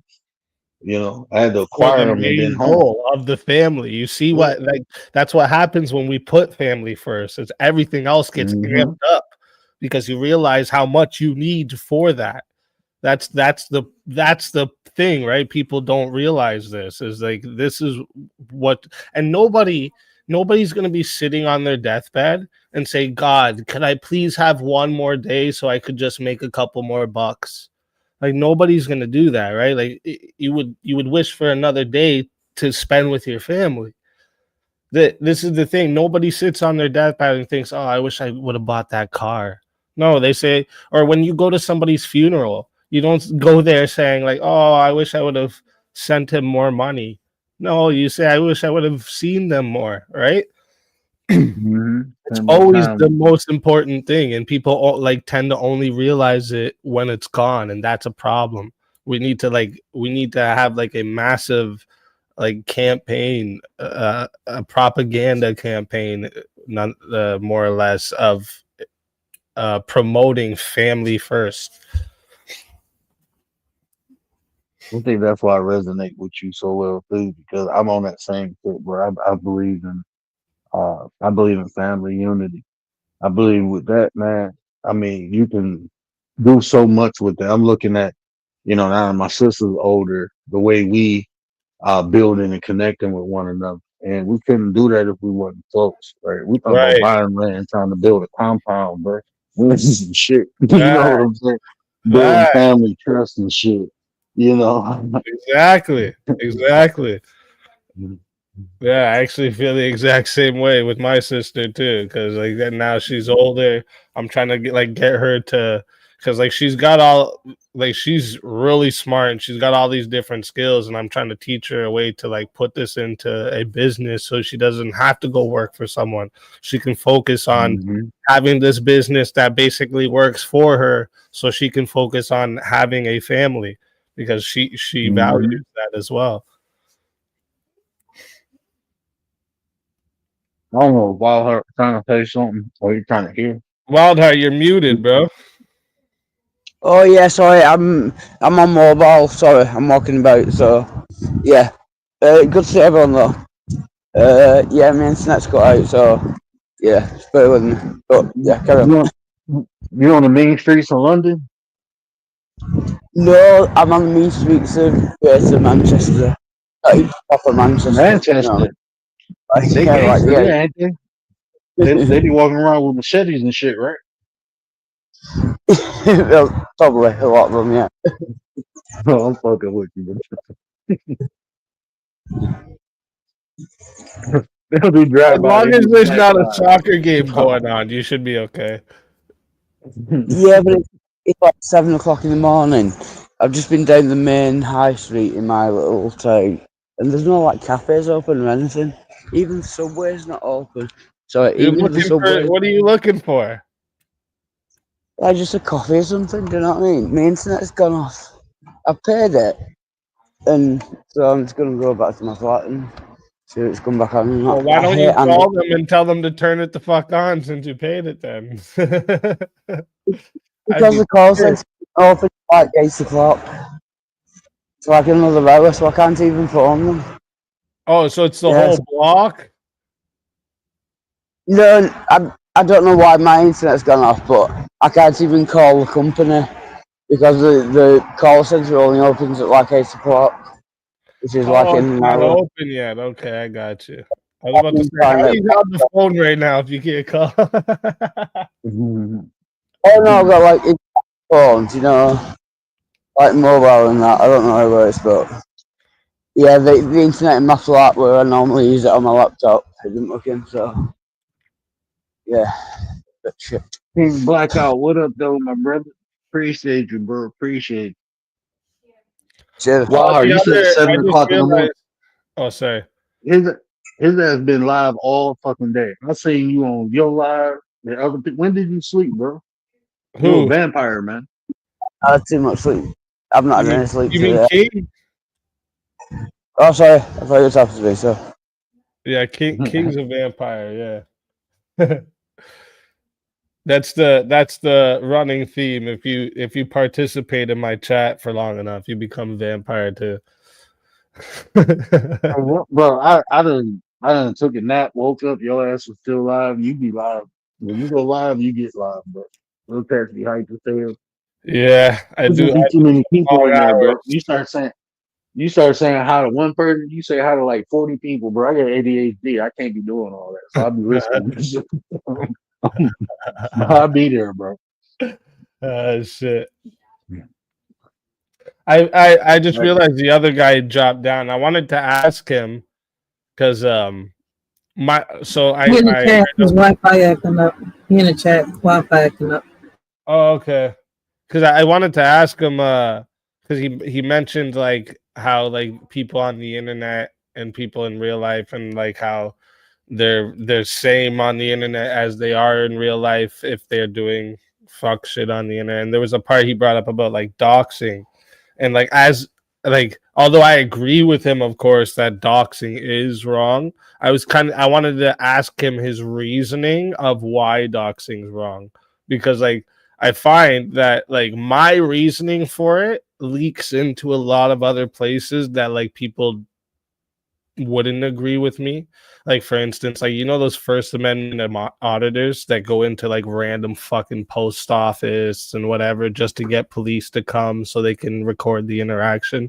I had to For acquire the them and then main hone goal of the family. You see them. what like that's what happens when we put family first. Is everything else gets Hmm. amped up because you realize how much you need for that. That's the thing, right? People don't realize this is like this is what, and nobody's going to be sitting on their deathbed and say, God, can I please have one more day so I could just make a couple more bucks? Like nobody's going to do that, right? Like you would wish for another day to spend with your family. This is the thing. Nobody sits on their deathbed and thinks, "Oh, I wish I would have bought that car." No, they say, or when you go to somebody's funeral, you don't go there saying like, "Oh, I wish I would have sent him more money." No, you say, "I wish I would have seen them more." Right? Hmm. It's Spend more always time the with them. most important thing, and people like tend to only realize it when it's gone, and that's a problem. We need to have like a massive like campaign, a propaganda campaign, none more or less, of promoting family first. I think that's why I resonate with you so well too, because I'm on that same tip where I believe in family unity. I believe with that, man. I mean, you can do so much with that. I'm looking at, now my sister's older, the way we are building and connecting with one another. And we couldn't do that if we wasn't close, right? We talking about Right. buying land, trying to build a compound, bro. This is some shit. You know Right. what I'm saying? Building Right. family trust and shit. You know. Exactly. Yeah, I actually feel the exact same way with my sister too, because like now she's older. I'm trying to get her to, because like she's got all, like she's really smart and she's got all these different skills, and I'm trying to teach her a way to like put this into a business so she doesn't have to go work for someone. She can focus on Mhm. having this business that basically works for her, so she can focus on having a family because she Mhm. values that as well. I don't know why her trying to say something or you trying to hear. Wildheart, you're muted, bro. Oh yeah, sorry, I'm on mobile. Sorry, I'm walking about. So yeah, good to see everyone though. Yeah, my internet's got out, so yeah, just bear with me. But yeah, carry on. You you on the main streets of London? No, I'm on the mean streets of Greater Manchester, like proper Manchester. You know, Manchester. like They yeah, like gangster yeah. there, ain't they? They be walking around with machetes and shit, right? Well, probably a lot of them. Yeah. Oh, I'm fucking with you. They'll be As driving by. long They as be there's not flashing a lights. soccer game going on, you should be okay. Yeah, but it's like 7 o'clock in the morning. I've just been down the main high street in my little town, and there's no like cafes open or anything. Even the subway's not open. So You're even if the looking for subway, what are you looking for? like just a coffee or something. Do you know what I mean? My internet's gone off. I paid it, and so I'm just gonna go back to my flat and see if it's come back on. or Well, not. why I don't hate you Android call them and tell them to turn it the fuck on since you paid it then? I'd because be the call pissed. centre open at like 8 o'clock. It's like another hour, so I can't even phone them. Oh, so it's the Yeah, whole block? no, I don't know why my internet's gone off, but I can't even call the company because the call centre only opens at like 8 o'clock, which is like Oh, it's in an not hour. open yet. Okay, I got you. I was about to You say, how find are out. you on the phone right now if you can't call? Oh no, I've got like phones, like mobile and that. I don't know how it works, but yeah, the internet in my flat where I normally use it on my laptop isn't working, so yeah, but shit. King Blackout, what up, though, my brother? Appreciate you, bro. Appreciate Cheers. you. Oh, Wow, the you said other, I 7 just o'clock in the morning. realized. Oh, sorry. His his ass been live all fucking day. I seen you on your live. The other when did you sleep, bro? You a Who? vampire, man. I had too much sleep. I've not You had mean any sleep you mean today. King? Oh, sorry, I thought you were talking to me. So Yeah, King's a vampire. Yeah. That's the running theme. If you participate in my chat for long enough, you become a vampire too. Bro, I done took a nap, woke up, your ass was still live. You be live. When you go live, you get live, bro. Those cats be hyped as hell. Yeah, I There's do. just I be too many do people long in there, bro. hours. You start saying hi to one person, you say hi to like 40 people, bro. I got ADHD. I can't be doing all that. So I'll be listening. I'll be there, bro. Shit. I just Like, realized the other guy dropped down. I wanted to ask him because my so He in the I chat. His Wi-Fi acting up. He in the chat. Wi-Fi acting up. oh okay, because I wanted to ask him because he mentioned like how like people on the internet and people in real life and like how they're same on the internet as they are in real life if they're doing fuck shit on the internet. And there was a part he brought up about like doxing and like as like although I agree with him of course that doxing is wrong, I wanted to ask him his reasoning of why doxing is wrong because like I find that like my reasoning for it leaks into a lot of other places that like people wouldn't agree with me. Like for instance, like those First Amendment auditors that go into like random fucking post office and whatever just to get police to come so they can record the interaction.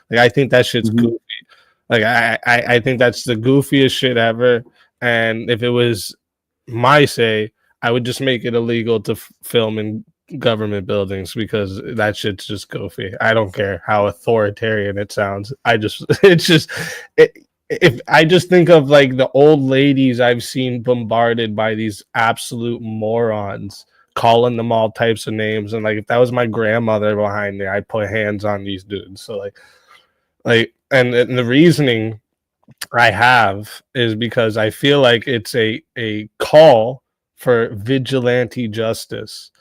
Like I think that shit's mhm. goofy. Like I think that's the goofiest shit ever. And if it was my say, I would just make it illegal to film in government buildings because that shit's just goofy. I don't care how authoritarian it sounds. It's just, if I just think of like the old ladies I've seen bombarded by these absolute morons, calling them all types of names, and like if that was my grandmother behind me, I'd put hands on these dudes. So and the reasoning I have is because I feel like it's a call for vigilante justice.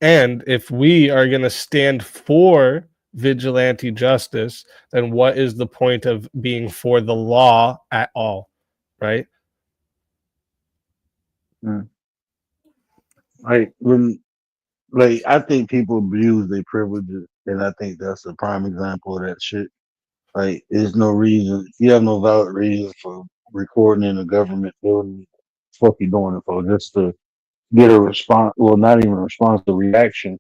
And if we are going to stand for vigilante justice, then what is the point of being for the law at all? Right? I think people abuse their privileges, and I think that's a prime example of that shit. Like, there's no reason. You have no valid reason for recording in a government building. Fuck you doing it for? Just to get a response. Well, not even a response, a reaction,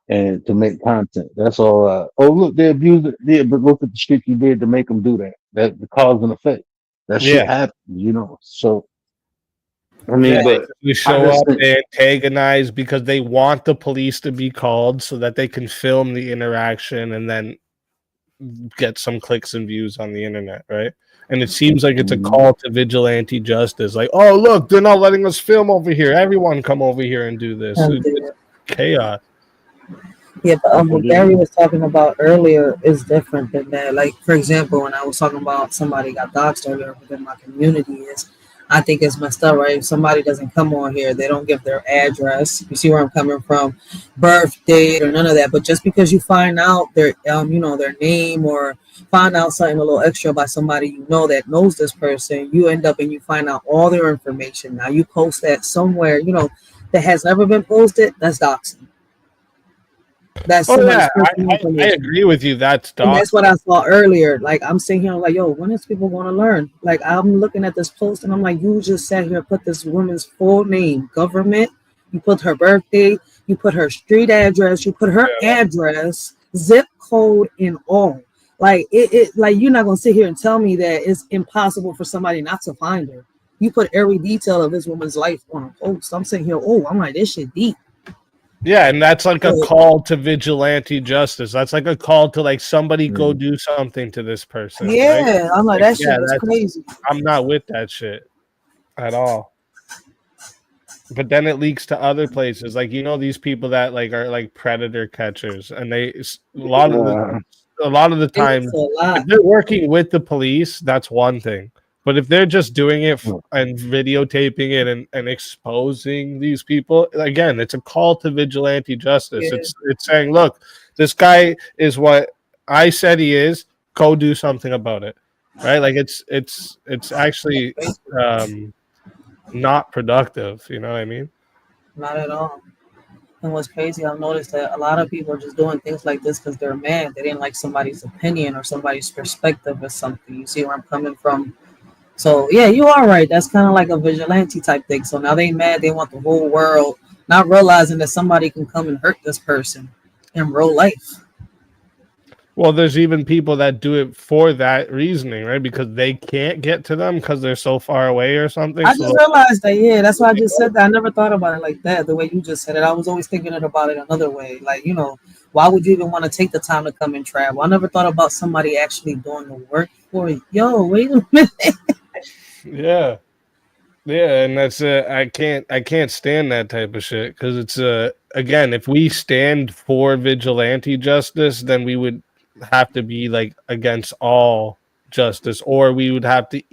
and to make content. That's all. Oh, look, they abused it. Yeah, but look at the shit you did to make them do that. That the cause and effect. That shit happens, So, I mean, but we show up, they antagonize because they want the police to be called so that they can film the interaction and then get some clicks and views on the internet, right? And it seems like it's a call to vigilante justice. Like, oh, look, they're not letting us film over here. Everyone come over here and do this. It's chaos. Yeah, but what Gary was talking about earlier is different than that. Like, for example, when I was talking about somebody got doxxed earlier within my community, I think it's messed up, right? If somebody doesn't come on here, they don't give their address. You see where I'm coming from? Birth date or none of that. But just because you find out their, their name or find out something a little extra by somebody you know that knows this person, you end up and you find out all their information. Now you post that somewhere, that has never been posted. That's doxing. That's I agree with you. That's what I saw earlier. Like, I'm sitting here, I'm like, yo, when is people going to learn? Like, I'm looking at this post and I'm like, you just sat here and put this woman's full name, government, you put her birthday, you put her street address, you put her address, zip code, and all. Like, like, you're not gonna sit here and tell me that it's impossible for somebody not to find her. You put every detail of this woman's life on a post. I'm sitting here, I'm like, this shit deep. Yeah, and that's like a call to vigilante justice. That's like a call to like somebody go do something to this person. Yeah, right? I'm like, that shit is crazy. I'm not with that shit at all. But then it leaks to other places, like these people that like are like predator catchers, and they a lot of the time if they're working with the police, that's one thing. But if they're just doing it and videotaping it and exposing these people, again, it's a call to vigilante justice. Yeah. It's saying, look, this guy is what I said he is. Go do something about it, right? Like it's actually not productive. You know what I mean? Not at all. And what's crazy, I've noticed that a lot of people are just doing things like this because they're mad. They didn't like somebody's opinion or somebody's perspective or something. You see where I'm coming from? So, yeah, you are right. That's kind of like a vigilante type thing. So now they mad. They want the whole world, not realizing that somebody can come and hurt this person in real life. Well, there's even people that do it for that reasoning, right? Because they can't get to them because they're so far away or something. I just realized that, yeah. That's why I just said that. I never thought about it like that, the way you just said it. I was always thinking about it another way. Like, why would you even want to take the time to come and travel? I never thought about somebody actually doing the work for you. Yo, wait a minute. Yeah, and that's I can't stand that type of shit because it's again, if we stand for vigilante justice, then we would have to be like against all justice, or we would have to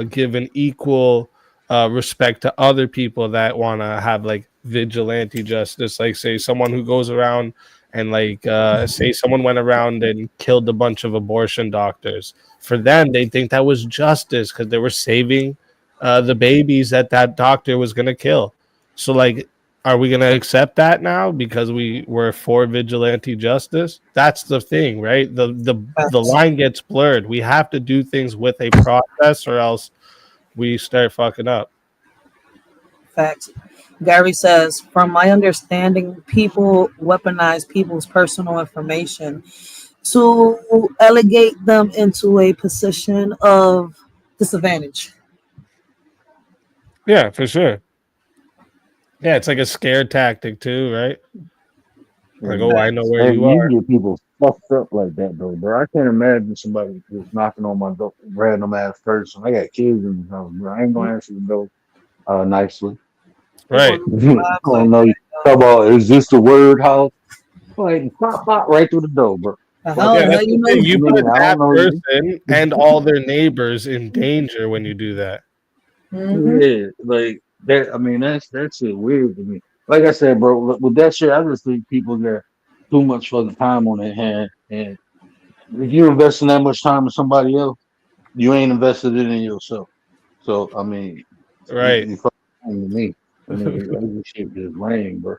give an equal respect to other people that want to have like vigilante justice. Like, say someone who goes around and like say someone went around and killed a bunch of abortion doctors. For them, they think that was justice because they were saving the babies that doctor was going to kill. So, like, are we going to accept that now because we were for vigilante justice? That's the thing, right? The line gets blurred. We have to do things with a process or else we start fucking up. Facts. Gary says, from my understanding, people weaponize people's personal information to elevate them into a position of disadvantage. Yeah, for sure. Yeah, it's like a scare tactic too, right? Like, oh, I know where And you you are. can get people fucked up like that though, bro. I can't imagine somebody just knocking on my door, random ass person. I got kids in the house, bro. I ain't gonna answer the door nicely. Right. I don't know. Talk about is this the word house? Like pop, pop right through the door, bro. How Yeah, the hell that's you the know? thing. You I mean, put I don't that know you. person and all their neighbors in danger when you do that. Mm-hmm. Yeah, like that. I mean, that's shit weird to me. Like I said, bro, with that shit, I just think people got too much fucking time on their hand, and if you investing that much time in somebody else, you ain't invested it in yourself. So I mean, Right. you fucking to me. I mean, that shit just lame, bro. I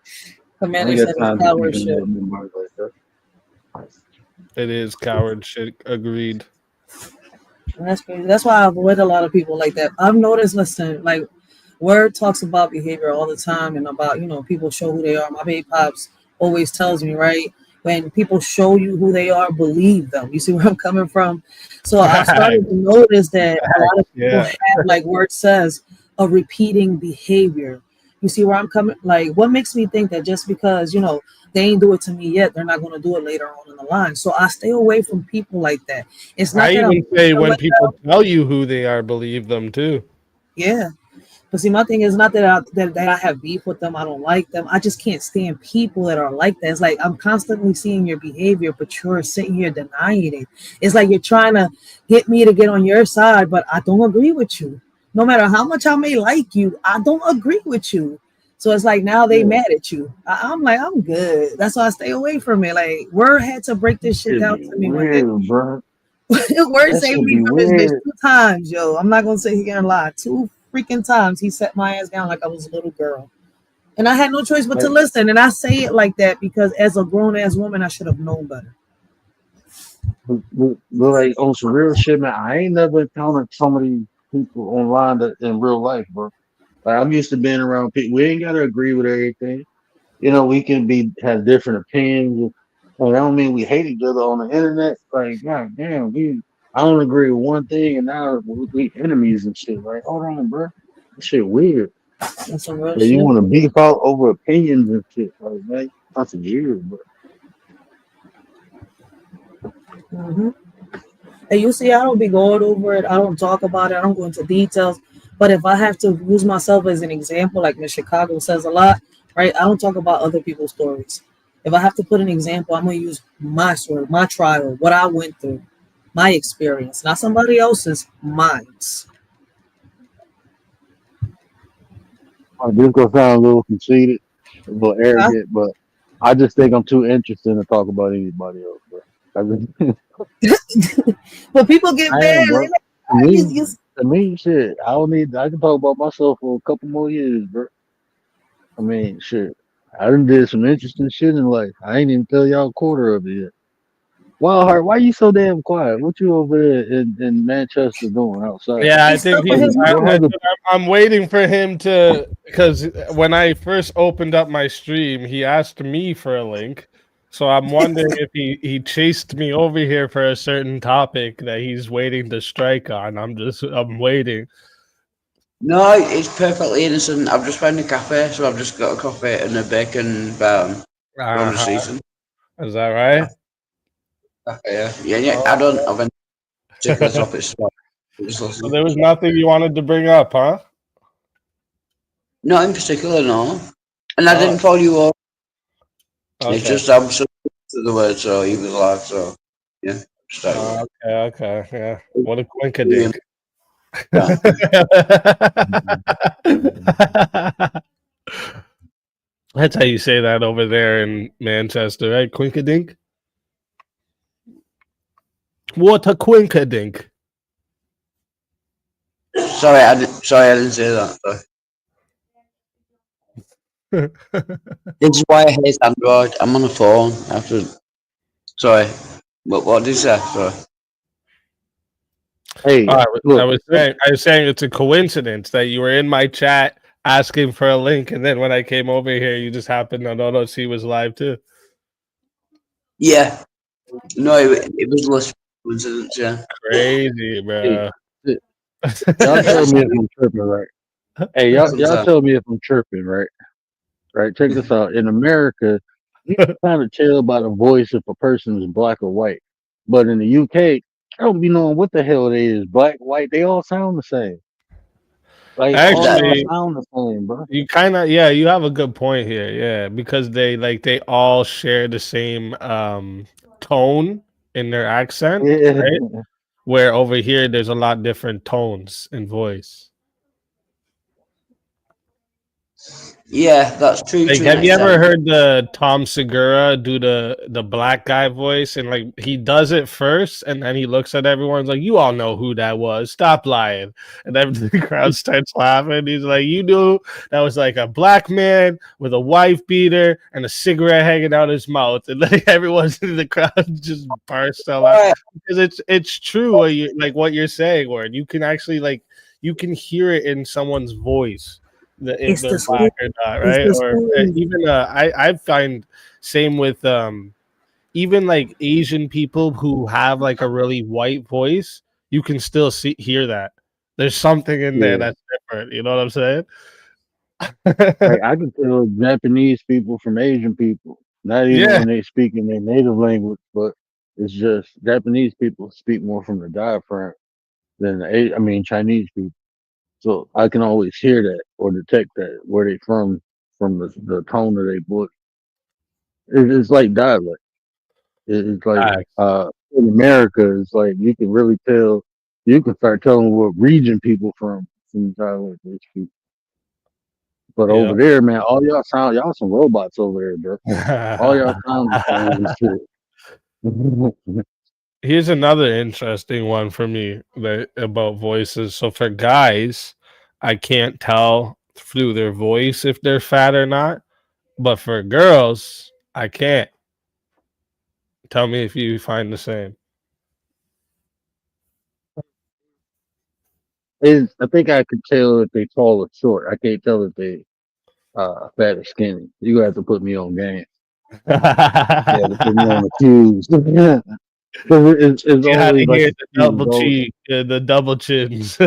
Commander ain't said got it's time to be coward doing shit. that nobody like that. It is coward shit. Agreed. And that's crazy. That's why I avoid a lot of people like that. I've noticed, listen, like Word talks about behavior all the time and about, people show who they are. My baby pops always tells me, right? When people show you who they are, believe them. You see where I'm coming from? So I've started to notice that a lot of people Yeah. have, like Word says, a repeating behavior. You see where I'm coming? Like, what makes me think that just because, they ain't do it to me yet, they're not going to do it later on in the line. So I stay away from people like that. It's not I that I'm even say when like, people tell you who they are, believe them too. yeah. But see, my thing is not that that I have beef with them. I don't like them. I just can't stand people that are like that. It's like I'm constantly seeing your behavior, but you're sitting here denying it. It's like you're trying to get me to get on your side, but I don't agree with you. No matter how much I may like you, I don't agree with you. So it's like now they Yeah, mad at you. I'm like, I'm good. That's why I stay away from it. Like, Word had to break this shit should down be to me one day. weird, bro. Word That saved should me be from this bitch weird. 2 times, yo. I'm not gonna sit here and lie. 2 freaking times he set my ass down like I was a little girl. And I had no choice but to Like, listen. And I say it like that because as a grown ass woman, I should have known better. like on some real shit, man. I ain't never encountered so many people online that in real life, bro. Like I'm used to being around people. We ain't gotta agree with everything. We can have different opinions. And I don't mean we hate each other on the internet. Like, god damn, I don't agree with one thing, and now we enemies and shit. Like, hold on, bro. That shit weird. That's some real Like, you shit. want to beef out over opinions and shit. Like, man, that's weird, bro. Mm-hmm. And you see, I don't be going over it. I don't talk about it. I don't go into details. But if I have to use myself as an example, like Miss Chicago says a lot, right? I don't talk about other people's stories. If I have to put an example, I'm going to use my story, my trial, what I went through, my experience, not somebody else's, mine's. This gonna sound a little conceited, a little Huh? arrogant, but I just think I'm too interested to talk about anybody else, bro. I, just, But people get I mad. am, bro. They like, To "Ah, me, to me, shit. I don't need. I can talk about myself for a couple more years, bro. I mean, shit. I done did some interesting shit in life. I ain't even tell y'all a quarter of it yet. Wildheart, why you so damn quiet? What you over there in Manchester doing outside? Yeah, I he's think stuck with he's. his Go mom. have I'm waiting for him to, because when I first opened up my stream, he asked me for a link. So I'm wondering if he chased me over here for a certain topic that he's waiting to strike on. I'm waiting. No, it's perfectly innocent. I've just found a cafe, so I've just got a coffee and a bacon from the Uh-huh. season. Is that right? Yeah. I don't have any particular topics. So just So listen. there was nothing you wanted to bring up, huh? Not in particular, no. And I Oh, didn't follow you all. It's okay. just I'm so to the word, so he was live, so yeah. Started Okay. Yeah. What a with quinkadink. yeah. That's how you say that over there in Manchester, right? Quinkadink? What a quinkadink. Sorry, I didn't say that. Sorry. This is why I hate Android. I'm on a phone. Sorry. What did you say? Sorry. Hey, I look. was saying it's a coincidence that you were in my chat asking for a link, and then when I came over here, you just happened to notice he was live too. Yeah. No, it was less coincidence, yeah. Crazy, Hey, bro. y'all tell me if I'm tripping, right? Hey, y'all Sometimes. tell me if I'm tripping, right? Right. Check this out. In America, You can kind of tell by the voice if a person is black or white. But in the UK, I don't be knowing what the hell they is. Black, white, they all sound the same. Like all That y'all Actually, sound the same, bro. you kind of yeah, you have a good point here. Yeah, because they all share the same tone in their accent, Yeah. right? Where over here there's a lot different tones in voice. yeah, that's true Like, to an have you ever extent. heard the Tom Segura do the black guy voice? And like he does it first, and then he looks at everyone's like, "You all know who that was. Stop lying." And then the crowd starts laughing. He's like, "You knew that was like a black man with a wife beater and a cigarette hanging out his mouth." And like everyone's in the crowd just bursts out laughing because it's true what you're saying, Warren. You can actually you can hear it in someone's voice if It's they're the school. black or not, It's right? the Or school. even I find same with even like Asian people who have like a really white voice, you can still hear that. There's something in there Yeah. that's different. You know what I'm saying? Like I can tell Japanese people from Asian people, not even Yeah. when they speak in their native language, but it's just Japanese people speak more from the diaphragm than I mean Chinese people. So I can always hear that or detect that where they from the tone of their voice. It's like dialect. It's like Facts. in America, it's like you can really tell. You can start telling what region people from the dialect they speak. But Yeah. over there, man, all y'all some robots over there, bro. All y'all sound the same and shit. Here's another interesting one for me about voices. So for guys, I can't tell through their voice if they're fat or not. But for girls, I can't. Tell me if you find the same. I think I could tell if they tall or short. I can't tell if they fat or skinny. You have to put me on game. You have to put me on the cues. 'Cause it's You had always to like hear a the cue. double cheek, the double chins.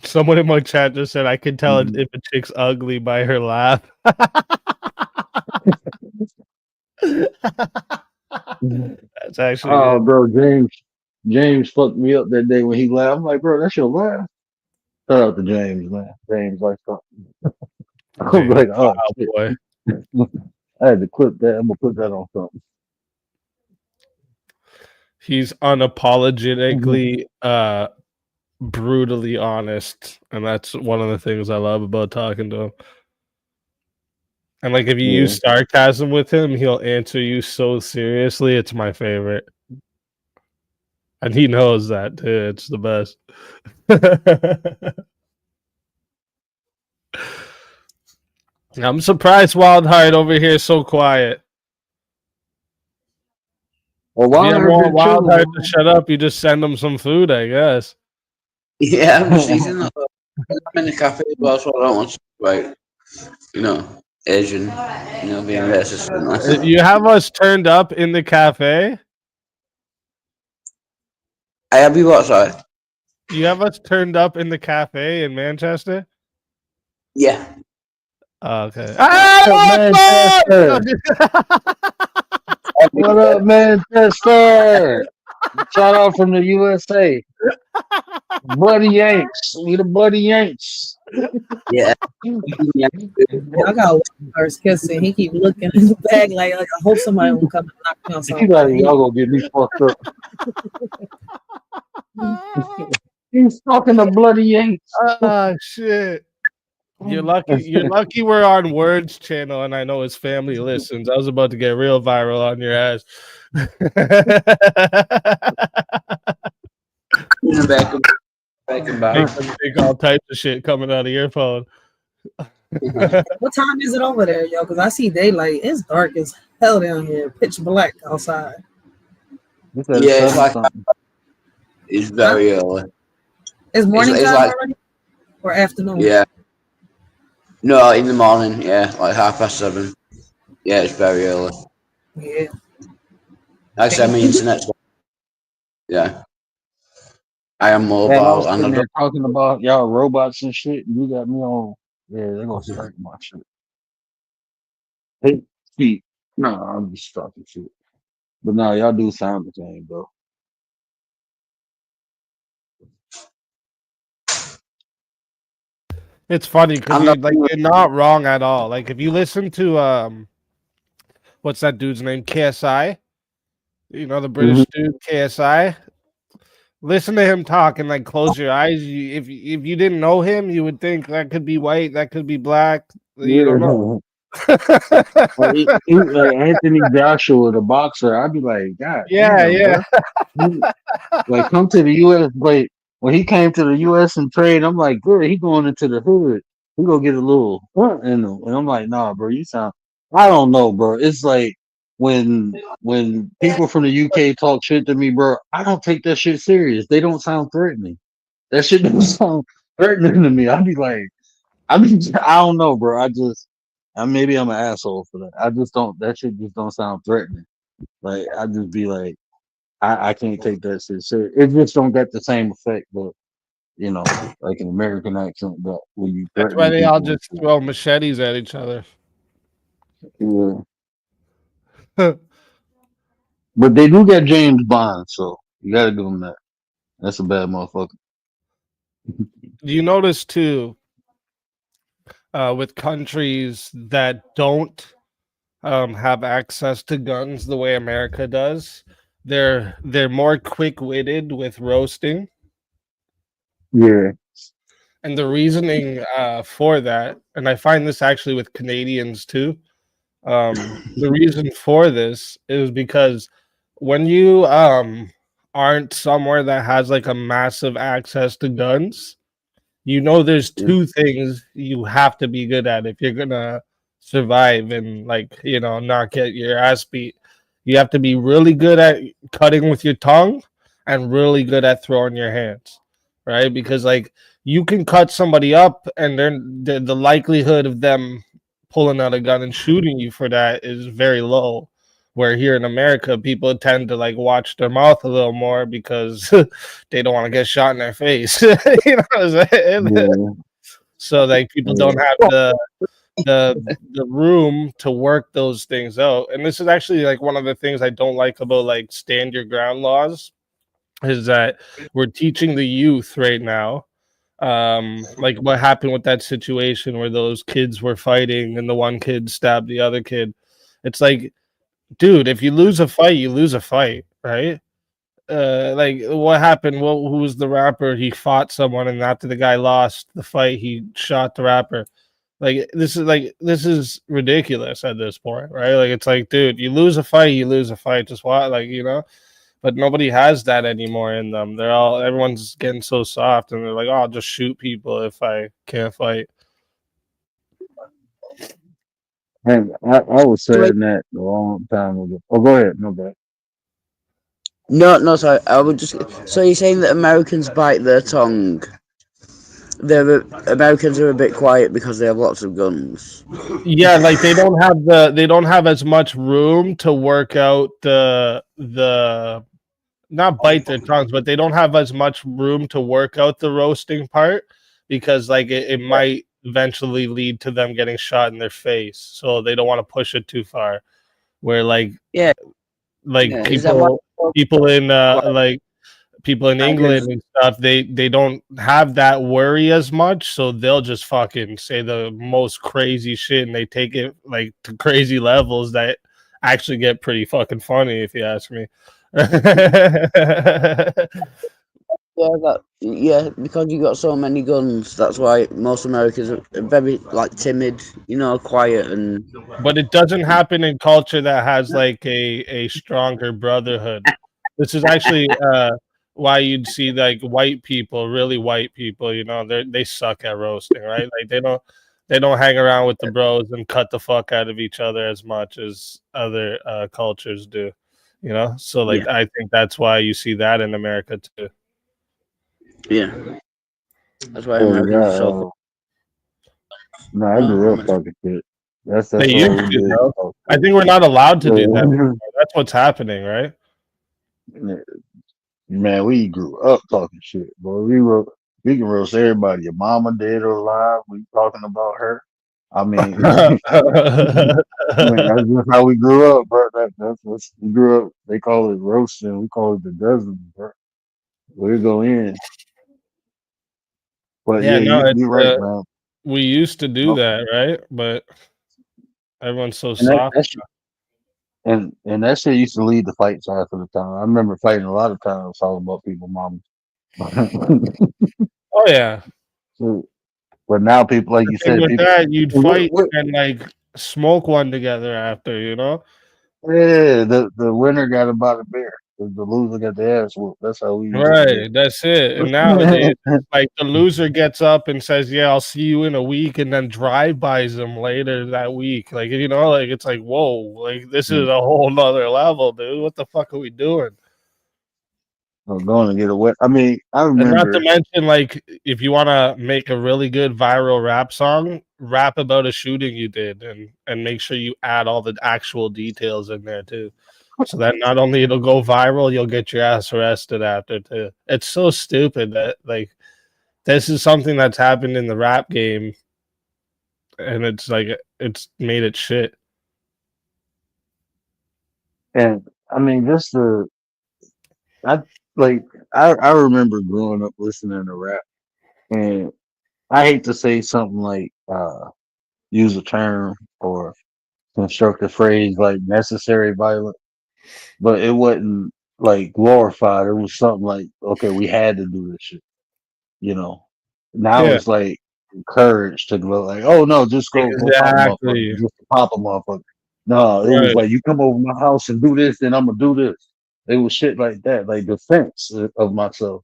Someone in my chat just said I can tell if a chick's ugly by her laugh. That's actually Oh, good. bro, James fucked me up that day when he laughed. I'm like, bro, that's your laugh. Shout out to James, man. James like something. I was James, like, oh wow, shit. boy. I had to clip that. I'm gonna put that on something. He's unapologetically brutally honest, and that's one of the things I love about talking to him. And like if you Yeah. use sarcasm with him, he'll answer you so seriously. It's my favorite. And he knows that too. It's the best. I'm surprised Wildheart over here is so quiet. Well, If you while don't I've want been chilling, Wildheart to man. shut up, you just send him some food, I guess. Yeah, I'm just eating that. I'm in the cafe as well, so I don't want to like, Asian, being racist and that. You have us turned up in the cafe. I have you what, sorry? You have us turned up in the cafe in Manchester. Yeah. Okay. Manchester? What up, Manchester? Shout out from the USA. Buddy Yanks. We the Buddy Yanks. Yeah. I got first kissing. He keep looking in the bag like I hope somebody will come and knock me on You something. guys, y'all gonna get me fucked up. He's talking to Bloody Yanks. Oh shit. You're lucky we're on Words channel and I know his family listens. I was about to get real viral on your ass. Back. Make all types of shit coming out of your phone. What time is it over there, yo? Because I see daylight. It's dark as hell down here. Pitch black outside. Yeah, it's like it's very early. It's morning It's time like already? Or afternoon? yeah. No, in the morning, yeah, like 7:30. Yeah, it's very early. Yeah. Like I said, my internet's yeah. I am Man, I was mobile and I sitting there don't talking about y'all robots and shit, and you got me on Yeah, they're gonna strike my shit. Hey, Pete. No, I'm just talking shit. But no, y'all do sound the same, bro. It's funny because And you're not wrong at all. Like if you listen to what's that dude's name? KSI. You know the Hmm. British dude KSI. Listen to him talk and like close your eyes. If you didn't know him, you would think that could be white, that could be black. You don't know. Yeah. Like Anthony Joshua, the boxer, I'd be like, God Yeah, damn, yeah. bro. Like, come to the U.S. Like, when he came to the U.S. and trade, I'm like, good. He going into the hood. He gonna get a little in him. And I'm like, nah, bro. You sound. I don't know, bro. It's like when people from the UK talk shit to me, bro. I don't take that shit serious. They don't sound threatening. That shit don't sound threatening to me. I'd be like, I don't know, bro. Maybe I'm an asshole for that. I just don't. That shit just don't sound threatening. Like I just be like. I can't take that shit serious. It just don't get the same effect, but like an American accent, but when you That's why threatening they all people, just throw machetes at each other. yeah. But they do get James Bond, so you gotta give them that. That's a bad motherfucker. You notice too, with countries that don't have access to guns the way America does, they're more quick-witted with roasting. Yeah, And the reasoning for that, and I find this actually with Canadians too. The reason for this is because when you aren't somewhere that has like a massive access to guns, there's yeah, two things you have to be good at if you're gonna survive and not get your ass beat. You have to be really good at cutting with your tongue and really good at throwing your hands, right? Because like you can cut somebody up and the likelihood of them pulling out a gun and shooting you for that is very low. Where here in America, people tend to like watch their mouth a little more because they don't want to get shot in their face. You know what I'm saying? yeah, So like people don't have the room to work those things out. And this is actually like one of the things I don't like about like stand your ground laws is that we're teaching the youth right now like what happened with that situation where those kids were fighting and the one kid stabbed the other kid. It's like, dude, if you lose a fight, you lose a fight, right? Like what happened? Well, who was the rapper? He fought someone, and after the guy lost the fight, he shot the rapper. This is ridiculous at this point, right? Like it's like, dude, you lose a fight, you lose a fight. Just what, but nobody has that anymore in them. Everyone's getting so soft, and they're like, "Oh, I'll just shoot people if I can't fight." and I was saying that a long time ago. Oh, go ahead, no bad. no, sorry. I would just. So you're saying that Americans bite their tongue? Americans are a bit quiet because they have lots of guns. Yeah, like they don't have as much room to work out the not bite their tongues, but they don't have as much room to work out the roasting part because like it might eventually lead to them getting shot in their face. So they don't want to push it too far. Where Yeah, like yeah. Is that why? people in Like, like people in England Americans- and stuff, they don't have that worry as much, so they'll just fucking say the most crazy shit and they take it like to crazy levels that actually get pretty fucking funny if you ask me. yeah, because you got so many guns. That's why most Americans are very like timid, quiet and. But it doesn't happen in culture that has like a stronger brotherhood. This is actually why you'd see like white people, really white people, they suck at roasting, right? Like they don't hang around with the bros and cut the fuck out of each other as much as other cultures do, So like Yeah. I think that's why you see that in America too. Yeah, that's why Oh Americans are so. yeah, no, I grew up talking shit. That's They all used we to, did. though. Talk I shit. think we're not allowed to do that. That's what's happening, right? Man, we grew up talking shit, boy. We were we can roast everybody. Your mama dead or alive. We talking about her. I mean, man, that's just how we grew up, bro. That's what we grew up. They call it roasting. We call it the dozen, bro. We go in. But Yeah, yeah, no, you're it's right, man. we used to do Oh, that, right? But everyone's so and that, soft. that shit, and that shit used to lead to fights half of the time. I remember fighting a lot of times talking about people, mama. Oh yeah. So, but now people, like The you thing said, with people. that, you'd What, fight what, and like smoke one together after, you know? yeah, the winner got about a beer. The loser got the ass whooped. That's how we used to do Right, that's it. And nowadays, it. like the loser gets up and says, "Yeah, I'll see you in a week," and then drive-bys them later that week. Like, you know, like it's like, whoa, like this is a whole nother level, dude. What the fuck are we doing? I'm going to get a wet. I mean, I And not to remember. mention, like, if you want to make a really good viral rap song, rap about a shooting you did, and make sure you add all the actual details in there too, so that not only it'll go viral, you'll get your ass arrested after too. It's so stupid that like this is something that's happened in the rap game, and it's like it's made it shit. And I mean, just the I like I remember growing up listening to rap, and I hate to say something like use a term or construct a phrase like necessary violence, but it wasn't like glorified. It was something like, okay, we had to do this shit, you know. Now Yeah, it's like encouraged to go like, oh no, just go pop a motherfucker, exactly. just pop a motherfucker. No, it was Right. like you come over my house and do this, then I'm gonna do this. It was shit like that, like defense of myself.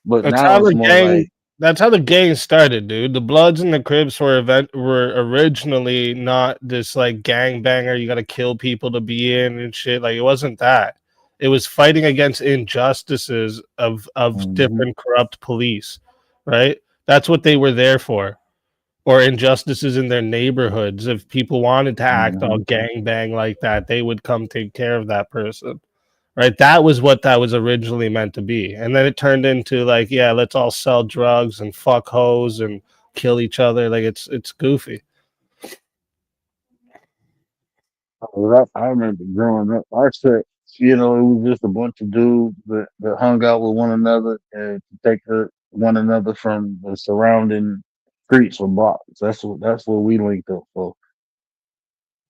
But That's now how it's the more gang. like, That's how the gang started, dude. The Bloods and the Crips were originally not this like gang banger. You got to kill people to be in and shit. Like it wasn't that. It was fighting against injustices of mhm, different corrupt police, right? That's what they were there for. Or injustices in their neighborhoods. If people wanted to act all mhm. gang bang like that, they would come take care of that person, right? That was what that was originally meant to be. And then it turned into like, yeah, let's all sell drugs and fuck hoes and kill each other. Like it's goofy. I remember growing up. Our shit, it was just a bunch of dudes that hung out with one another and to take one another from the surrounding streets or blocks. That's what we linked up for.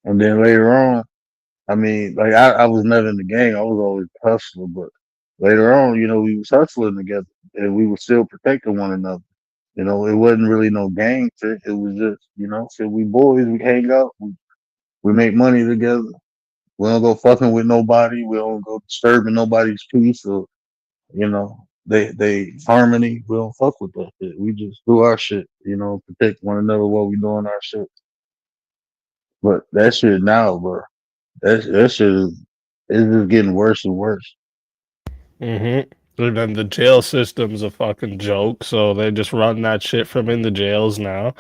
And then later on, I mean, like I was never in the gang. I was always a hustler, but later on, we was hustling together and we were still protecting one another. It wasn't really no gang shit. It was just, so we boys, we hang out, we make money together. We don't go fucking with nobody. We don't go disturbing nobody's peace or, they harmony. We don't fuck with that shit. We just do our shit, protect one another while we doing our shit. But that shit now, bro, that shit is just getting worse and worse. And then the jail system's a fucking joke, so they just run that shit from in the jails now.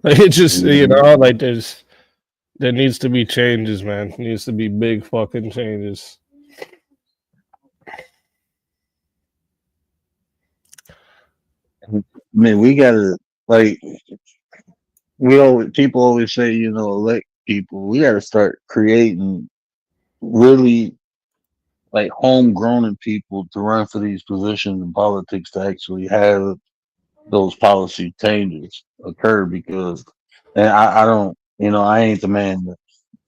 Like it just Mhm. like there needs to be changes, man. Needs to be big fucking changes. Man, we gotta like people always say, elect people. We gotta start creating really like homegrown people to run for these positions in politics to actually have those policy changes occur because and I don't I ain't the man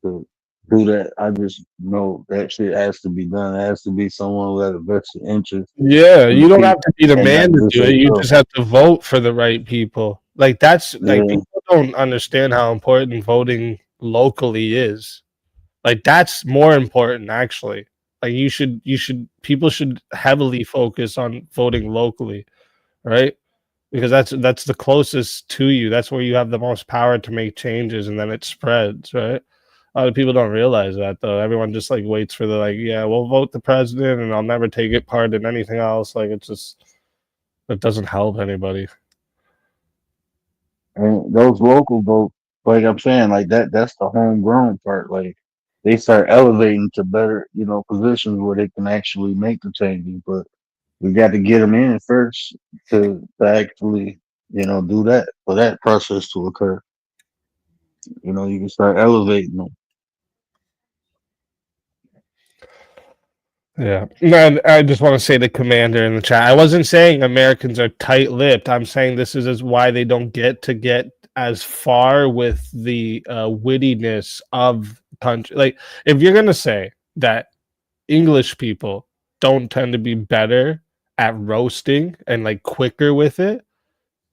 to do that. I just know that shit has to be done. It has to be someone who has a vested interest Yeah, in you the don't have people to be the and not man to just do it. You themselves. just have to vote for the right people. Like that's like Yeah. people don't understand how important voting locally is. Like that's more important actually. Like you should people should heavily focus on voting locally, right? Because that's the closest to you. That's where you have the most power to make changes and then it spreads, right? A lot of people don't realize that though. Everyone just like waits for the like, yeah, we'll vote the president and I'll never take it part in anything else. Like it's just it doesn't help anybody. And those local votes, like I'm saying, like that's the homegrown part. Like they start elevating to better, positions where they can actually make the changes. But we got to get them in first to actually, do that for that process to occur. You can start elevating them. Yeah. And I just want to say to Commander in the chat, I wasn't saying Americans are tight-lipped. I'm saying this is why they don't get as far with the wittiness of country. Like, if you're gonna say that English people don't tend to be better at roasting and like quicker with it,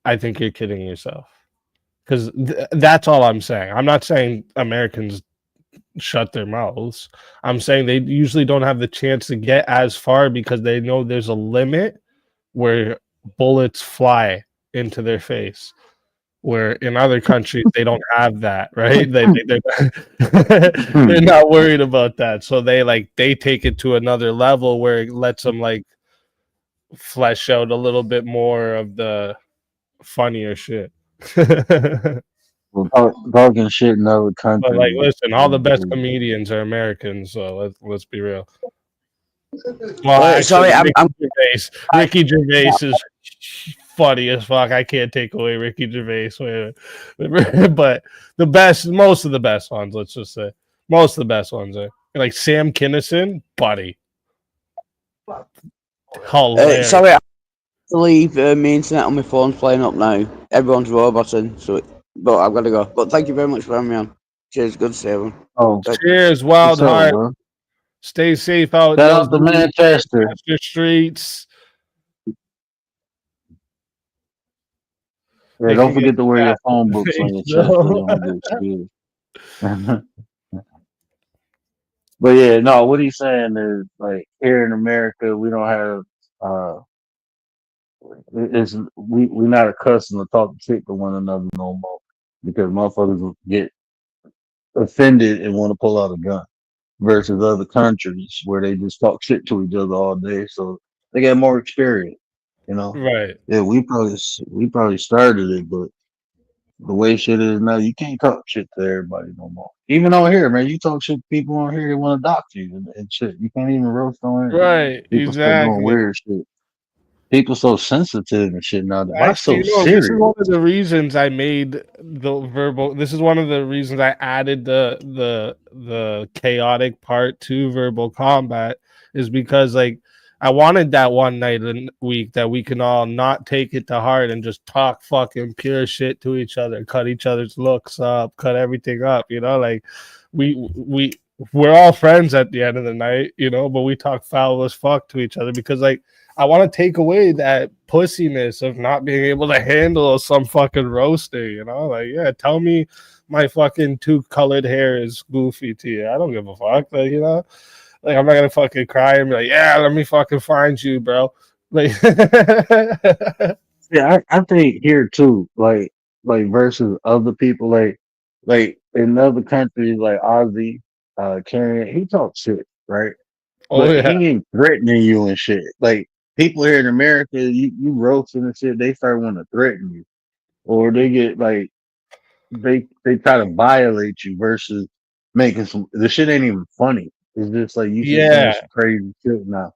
I think you're kidding yourself. Because that's all I'm saying. I'm not saying Americans shut their mouths. I'm saying they usually don't have the chance to get as far because they know there's a limit where bullets fly into their face. Where in other countries they don't have that, right? They're not worried about that, so they take it to another level where it lets them like flesh out a little bit more of the funnier shit. Well, talking shit in other But like, countries. listen, all the best comedians are Americans, so let's be real. Well, actually, Sorry, Ricky Gervais is funny as fuck. I can't take away Ricky Gervais, but most of the best ones, let's just say, most of the best ones are like Sam Kinison, buddy. Hilarious. sorry, I have to leave. My internet on my phone's playing up now. Everyone's roboting, but I've got to go. But thank you very much for having me on. Cheers, good to see everyone. Oh, Cheers, Wild what's up, Heart. bro? Stay safe out Shout out to Manchester. streets. Yeah, They don't can forget get to wear your that. phone books on your chest so you don't get scared. But yeah, no, what he's saying is like here in America we don't have we're not accustomed to talking shit to one another no more because motherfuckers will get offended and want to pull out a gun versus other countries where they just talk shit to each other all day, so they got more experience, you know. Right. Yeah, we probably started it, but the way shit is now, you can't talk shit to everybody no more. Even on here, man, you talk shit to people on here, they want to dox you and shit. You can't even roast on here. Right. People start doing Exactly. weird shit. People so sensitive and shit now. Why so Actually, this is serious? one of the reasons I made the verbal. This is one of the reasons I added the chaotic part to verbal combat is because like I wanted that one night a week that we can all not take it to heart and just talk fucking pure shit to each other, cut each other's looks up, cut everything up. Like we're all friends at the end of the night, but we talk foul as fuck to each other because like. I want to take away that pussiness of not being able to handle some fucking roasting, Like, yeah, tell me my fucking two colored hair is goofy to you. I don't give a fuck, like, like I'm not gonna fucking cry and be like, yeah, let me fucking find you, bro. Like, Yeah, I think here too, like versus other people, like in other countries, like Ozzy, Karen, he talks shit, right? oh But yeah, he ain't threatening you and shit. Like people here in America, you roasting and shit, they start wanting to threaten you, or they get like they try to violate you versus making the shit ain't even funny. It's just like you just doing yeah, some crazy shit now.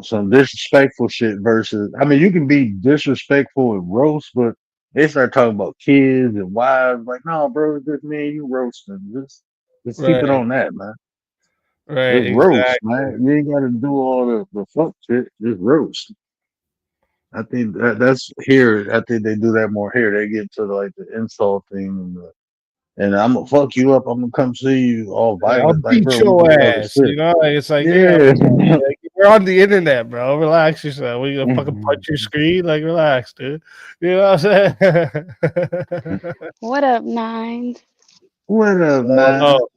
Some disrespectful shit versus. I mean, you can be disrespectful and roast, but they start talking about kids and wives. Like, no, bro, it's just me and you roasting. Just keep it right, on that, man. right, Just roast, exactly. man. You ain't got to do all the fuck shit. Just roast. I think that's here. I think they do that more here. They get to like the insulting and I'm gonna fuck you up. I'm gonna come see you all I'll violent. Like, beat bro, we your just talking ass. shit. Like, it's like, yeah, Yeah. like, we're on the internet, bro. Relax yourself. We gonna fucking punch your screen. Like, relax, dude. You know what I'm saying? What up, Nines? What up, man? Oh,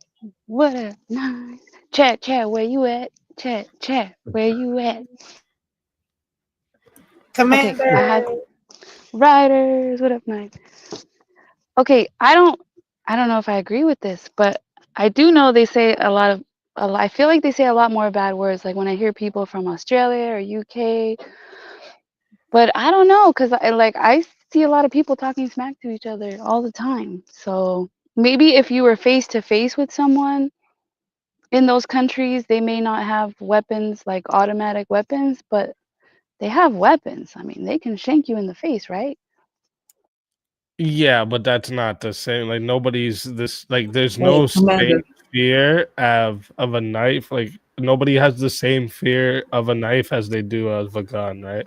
What up, Nines? Chat, where you at? Chat, where you at? Okay, I had Commander. riders. What up, Nines? Okay, I don't know if I agree with this, but I do know they say I feel like they say a lot more bad words. Like when I hear people from Australia or UK, but I don't know because I see a lot of people talking smack to each other all the time. So maybe if you were face to face with someone in those countries, they may not have weapons like automatic weapons, but they have weapons. I mean, they can shank you in the face, right? Yeah, but that's not the same. Like nobody's this like there's Wait, no Commander. same fear of a knife. Like nobody has the same fear of a knife as they do of a gun, right?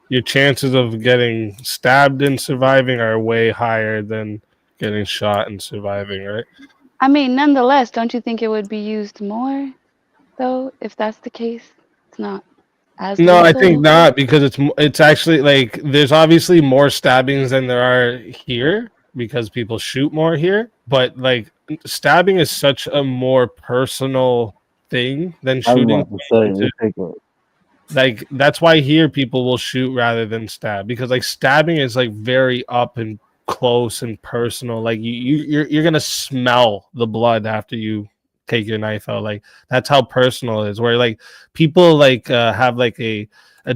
Your chances of getting stabbed and surviving are way higher than getting shot and surviving, right? I mean, nonetheless, don't you think it would be used more, though, if that's the case? It's not as No, I think lethal. not because it's actually like there's obviously more stabbings than there are here because people shoot more here, but like stabbing is such a more personal thing than I was shooting. about to say, it take a, Like that's why here people will shoot rather than stab because like stabbing is like very up and close and personal. Like you're gonna smell the blood after you take your knife out. Like that's how personal it is. Where like people like have like a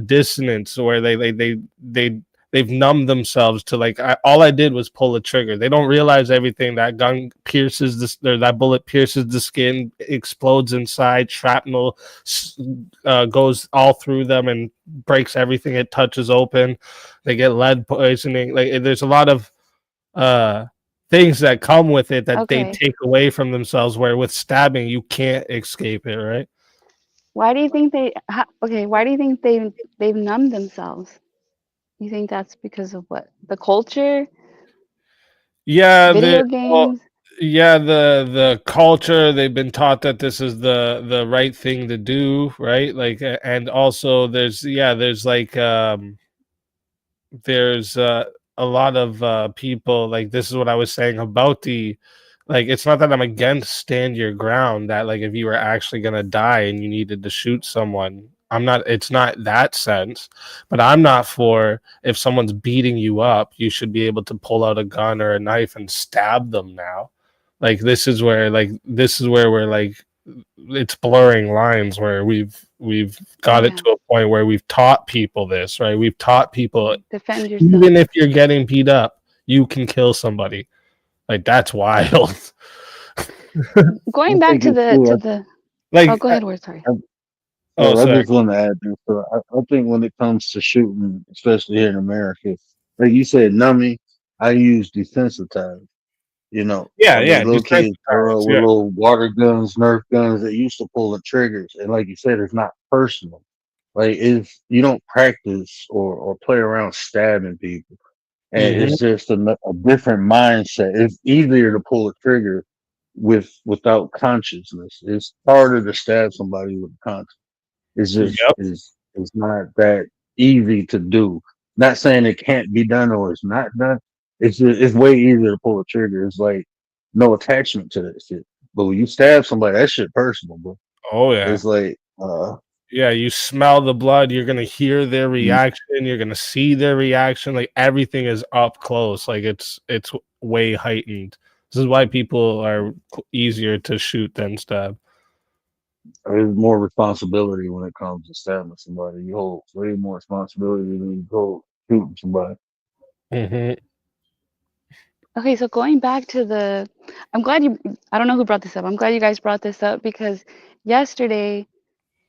dissonance where they've numbed themselves to like all I did was pull the trigger. They don't realize everything that gun pierces this or that bullet pierces the skin, explodes inside, shrapnel goes all through them and breaks everything it touches open. They get lead poisoning. Like there's a lot of things that come with it that they Okay. take away from themselves. Where with stabbing, you can't escape it, right? Why do you think okay, why do you think they've numbed themselves? You think that's because of what? The culture, Yeah, video well, games? yeah, the culture, they've been taught that this is the right thing to do, right? Like and also there's like there's a lot of people like this is what I was saying about the like it's not that I'm against stand your ground that like if you were actually gonna die and you needed to shoot someone, I'm not it's not that sense, but I'm not for if someone's beating you up, you should be able to pull out a gun or a knife and stab them now. Like this is where we're like it's blurring lines where we've got it Yeah. to a point where we've taught people this, right? We've taught people Defend yourself. even if you're getting beat up, you can kill somebody. Like that's wild. Going I back think to it's the cool. to the Like oh, go ahead, word, sorry. oh I sorry. just want to add this. I think when it comes to shooting, especially here in America, like you said, numbing, I use desensitized. You know, Yeah, I mean, yeah, little kids grow desensitized, up with yeah. little water guns, Nerf guns that used to pull the triggers, and like you said, it's not personal. Like if you don't practice or play around stabbing people, and Mm-hmm. it's just a different mindset. It's easier to pull a trigger without consciousness. It's harder to stab somebody with conscience. It's just Yep. it's not that easy to do. Not saying it can't be done or it's not done. It's just it's way easier to pull a trigger. It's like no attachment to that shit. But when you stab somebody, that shit personal, bro. Oh yeah. It's like Yeah, you smell the blood, you're gonna hear their mm, reaction, you're gonna see their reaction, like everything is up close, like it's way heightened. This is why people are easier to shoot than stab. there's more responsibility when it comes to stabbing somebody. You hold way more responsibility than you hold shooting somebody. Mm-hmm. Okay, so going back to I'm glad I don't know who brought this up. I'm glad you guys brought this up because yesterday,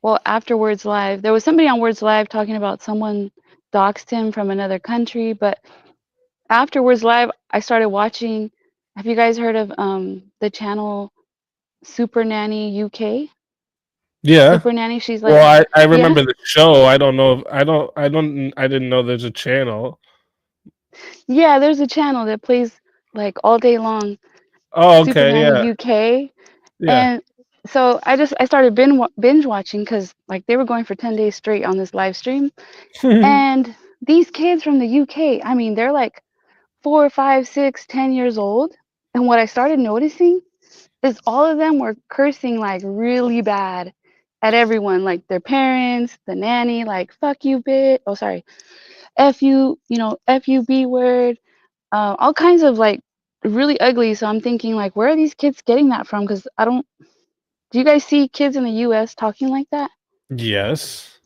well, after Words Live, there was somebody on Words Live talking about someone doxed him from another country, but after Words Live, I started watching. Have you guys heard of the channel Super Nanny UK? Yeah. Super Nanny, she's like, Well, I yeah, remember the show. I don't know if I didn't know there's a channel. yeah, there's a channel that plays like all day long, Oh, Super okay, yeah. Nanny UK. Yeah. And so I started binge watching because like they were going for 10 days straight on this live stream. And these kids from the UK, I mean, they're like 4, 5, 6, 10 years old. And what I started noticing is all of them were cursing like really bad at everyone, like their parents, the nanny, like fuck you, bitch. Oh, sorry, F you, F you, B word, all kinds of like really ugly. So I'm thinking like, where are these kids getting that from? Because do you guys see kids in the US talking like that? Yes.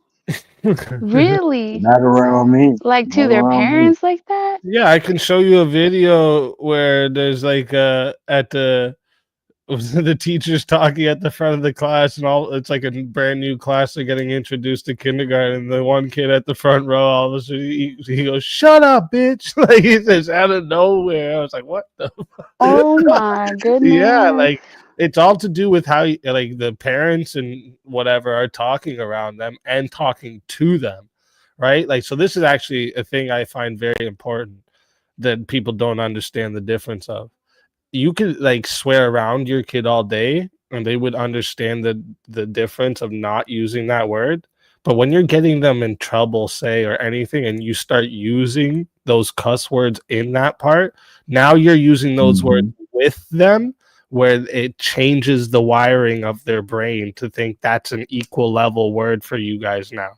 Really? Not around me. Like Not to their around me. parents like that? Yeah, I can show you a video where there's like at the the teacher's talking at the front of the class, and all it's like a brand new class. They're getting introduced to kindergarten. And the one kid at the front row, all of a sudden, he goes, "Shut up, bitch!" Like he says out of nowhere. I was like, "What the?" Oh my goodness. Yeah, like it's all to do with how like the parents and whatever are talking around them and talking to them, right? Like, so this is actually a thing I find very important that people don't understand the difference of. You could like swear around your kid all day and they would understand the difference of not using that word. But when you're getting them in trouble, say, or anything, and you start using those cuss words in that part, now you're using those words with them, where it changes the wiring of their brain to think that's an equal level word for you guys now.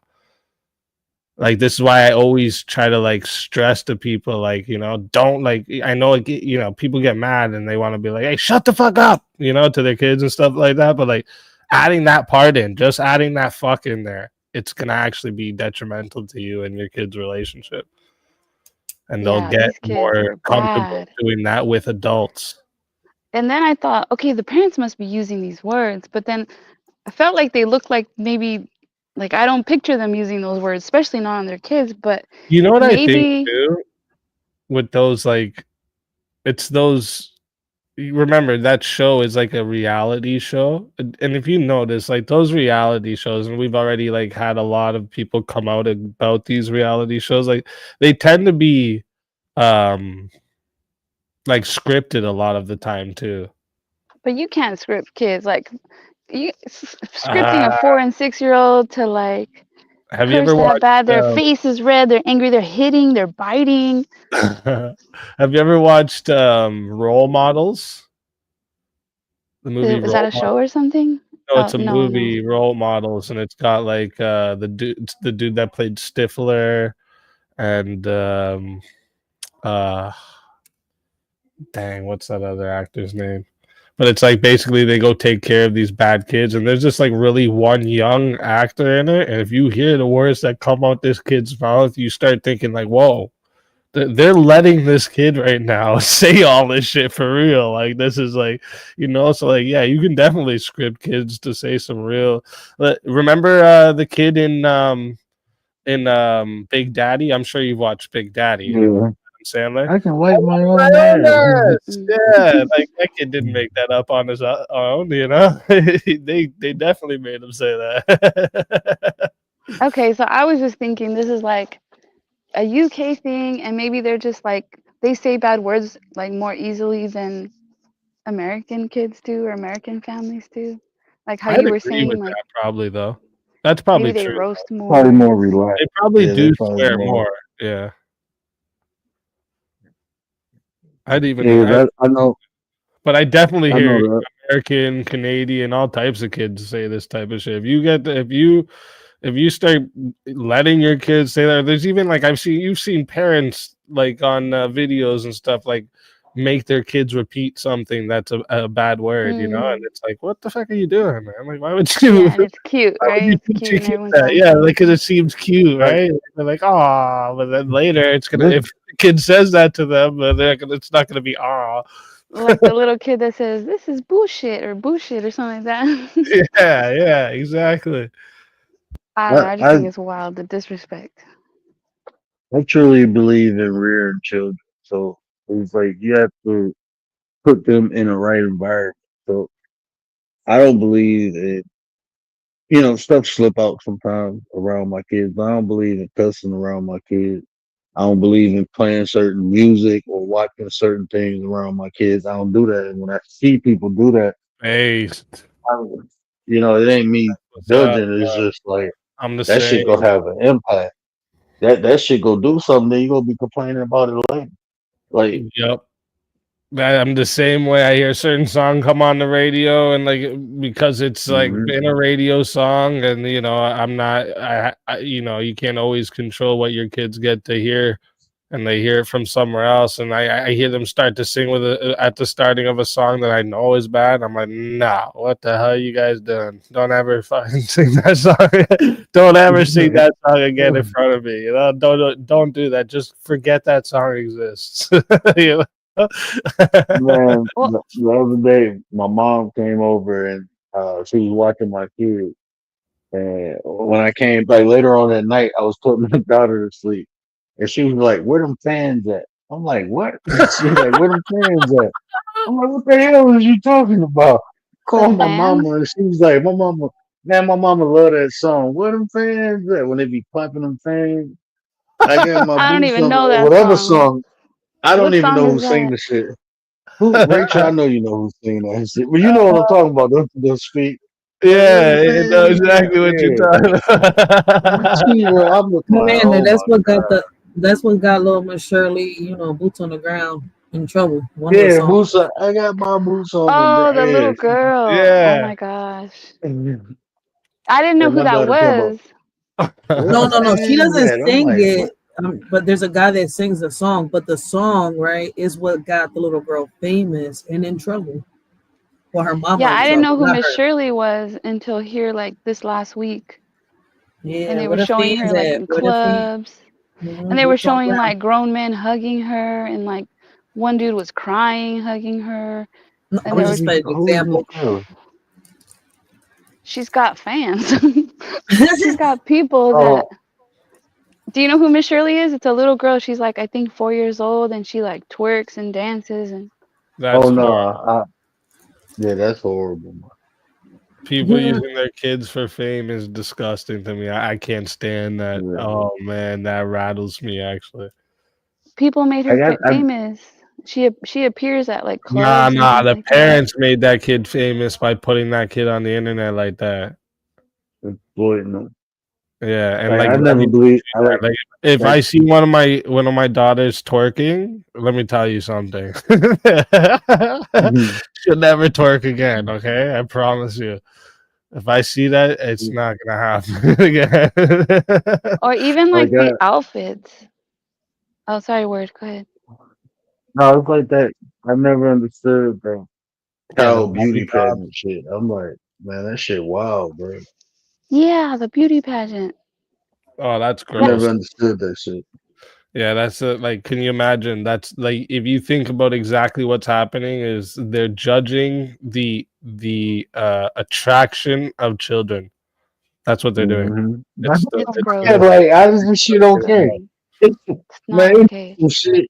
Like, this is why I always try to like stress to people, like, you know, don't like, I know, like, you know, people get mad and they want to be like, hey, shut the fuck up, you know, to their kids and stuff like that. But like adding that part in, just adding that fuck in there, it's going to actually be detrimental to you and your kids' relationship. And they'll Yeah, get these kids more are comfortable bad. doing that with adults. And then I thought, okay, the parents must be using these words, but then I felt like they looked like maybe, like, I don't picture them using those words, especially not on their kids, but You know what I think maybe, too? With those, like, it's those. You remember that show is like a reality show, and if you notice, like those reality shows, and we've already like had a lot of people come out about these reality shows, like they tend to be um like scripted a lot of the time too. but you can't script kids. Like, scripting a Uh, 4 and 6-year-old to like have you curse ever that watched? bad. Their face is red. They're angry. They're hitting. They're biting. Have you ever watched Role Models? The movie Is that Role a Models. show or something? No, it's Oh, a no. movie, Role Models, and it's got like the dude that played Stifler and uh dang, what's that other actor's name? But it's like basically they go take care of these bad kids, and there's just like really one young actor in it. And if you hear the words that come out this kid's mouth, you start thinking like, whoa, they're letting this kid right now say all this shit for real. Like, this is like, you know, so like, yeah, you can definitely script kids to say some real. Remember the kid in Big Daddy? I'm sure you've watched Big Daddy. Yeah. Sandler. I can wipe my My own own ass. ass. Yeah, like that kid didn't make that up on his own, you know. they definitely made him say that. Okay, so I was just thinking this is like a UK thing, and maybe they're just like, they say bad words like more easily than American kids do or American families do. Like how I'd you were agree saying, with like that probably though. That's maybe probably they true. roast Probably more. more relaxed. They probably Yeah, do they're probably swear more. more. Yeah. I'd even, Yeah, that I know. but I definitely I hear know that. American, Canadian, all types of kids say this type of shit. If you get if you start letting your kids say that, there's even like you've seen parents like on videos and stuff like make their kids repeat something that's a bad word, you know, and it's like, what the fuck are you doing, man? Like, why would you? Yeah, and it's cute, Why would right? you It's teach cute your and kids everyone's that? laughing. Yeah, like, because it seems cute, Like, right? They're like, ah, but then later it's gonna, this, if the kid says that to them, it's not gonna be ah. Like the little kid that says, "This is bullshit" or "bullshit" or something like that. Yeah, exactly. I don't know. I just I think it's wild, the disrespect. I truly believe in rearing children. So it's like you have to put them in the right environment. So I don't believe that, stuff slip out sometimes around my kids, but I don't believe in cussing around my kids. I don't believe in playing certain music or watching certain things around my kids. I don't do that. And when I see people do that, Hey, I, it ain't me what's up? judging. It's just like I'm the that same. shit gonna have an impact. That shit go do something. Then you gonna be complaining about it later. Like, Yep. I'm the same way. I hear a certain song come on the radio, and like because it's like mhm. been a radio song, and I'm not. You can't always control what your kids get to hear, and they hear it from somewhere else. And I hear them start to sing with it at the starting of a song that I know is bad. I'm like, nah, what the hell are you guys doing? Don't ever fucking sing that song. Don't ever sing that song again in front of me. Don't do that. Just forget that song exists. You know? Man, Well, the other day, my mom came over and she was watching my kid. And when I came back later on that night, I was putting my daughter to sleep. And she was like, "Where them fans at?" I'm like, "What?" She was like, "Where them fans at?" I'm like, "What the hell was you talking about?" the Called my fans. mama and she was like, "My mama, man, my mama love that song. Where them fans at?" When they be clapping them fans. I got my I don't boots even on know or that whatever song. song. I don't What even song know is who sang that? the shit. Who Rachel, I know you know who's singing that shit. But you know what I'm talking about, those feet. Like where them Yeah, I know fans exactly at? what you're Yeah. talking about. I'm looking like, Man, oh my god. that's what got little Miss Shirley, boots on the ground in trouble. One of the Yeah, songs. boots on. I got my boots on the Oh, the little ground. girl. Oh Yeah. my gosh. And I didn't know who my that daughter talking about was. where No, them no, no. She fans doesn't at? I'm sing like, what? it. But there's a guy that sings the song. But the song, right, is what got the little girl famous and in trouble. Well, her Yeah, mama in I didn't know trouble, who not Miss her. Shirley was until here like this last week. And Yeah, they where were the showing her fans like at? in Where the fans? clubs. And they were Boots on the showing ground. like grown men hugging her and like one dude was crying hugging her. No, I And was there were just an Who's this example. girl? she's got fans. She's got people that Oh, do you know who Miss Shirley is? It's a little girl. She's like I think 4 years old and she like twerks and dances and oh That's no. horrible. Yeah, that's horrible. People using their kids for fame is disgusting to me. I can't stand that. Yeah. Oh man, that rattles me actually. people made I her got. famous. She appears at like Nah, clubs and nah. things The like that. parents made that kid famous by putting that kid on the internet like that. Exploiting them. Yeah, and Like like I let never me believe. I that. Like if like I see one of my daughters twerking, let me tell you something. She'll never twerk again, okay? I promise you. If I see that, it's not gonna happen again. Or even like like that. the outfits. Oh, sorry, word. Go ahead. No, it's like that. I never understood the Yeah, the child Barbie beauty doll. pageant shit. I'm like, man, that shit wild, bro. Yeah, the beauty pageant. Oh, that's I never gross. understood that shit. Yeah, that's like, can you imagine? That's like, if you think about exactly what's happening, is they're judging the attraction of children. That's what they're doing. That's It's the what It's it's I'm saying. gross. the Like, how is this shit okay? Mm-mm. It's, It's man, not it's okay. some shit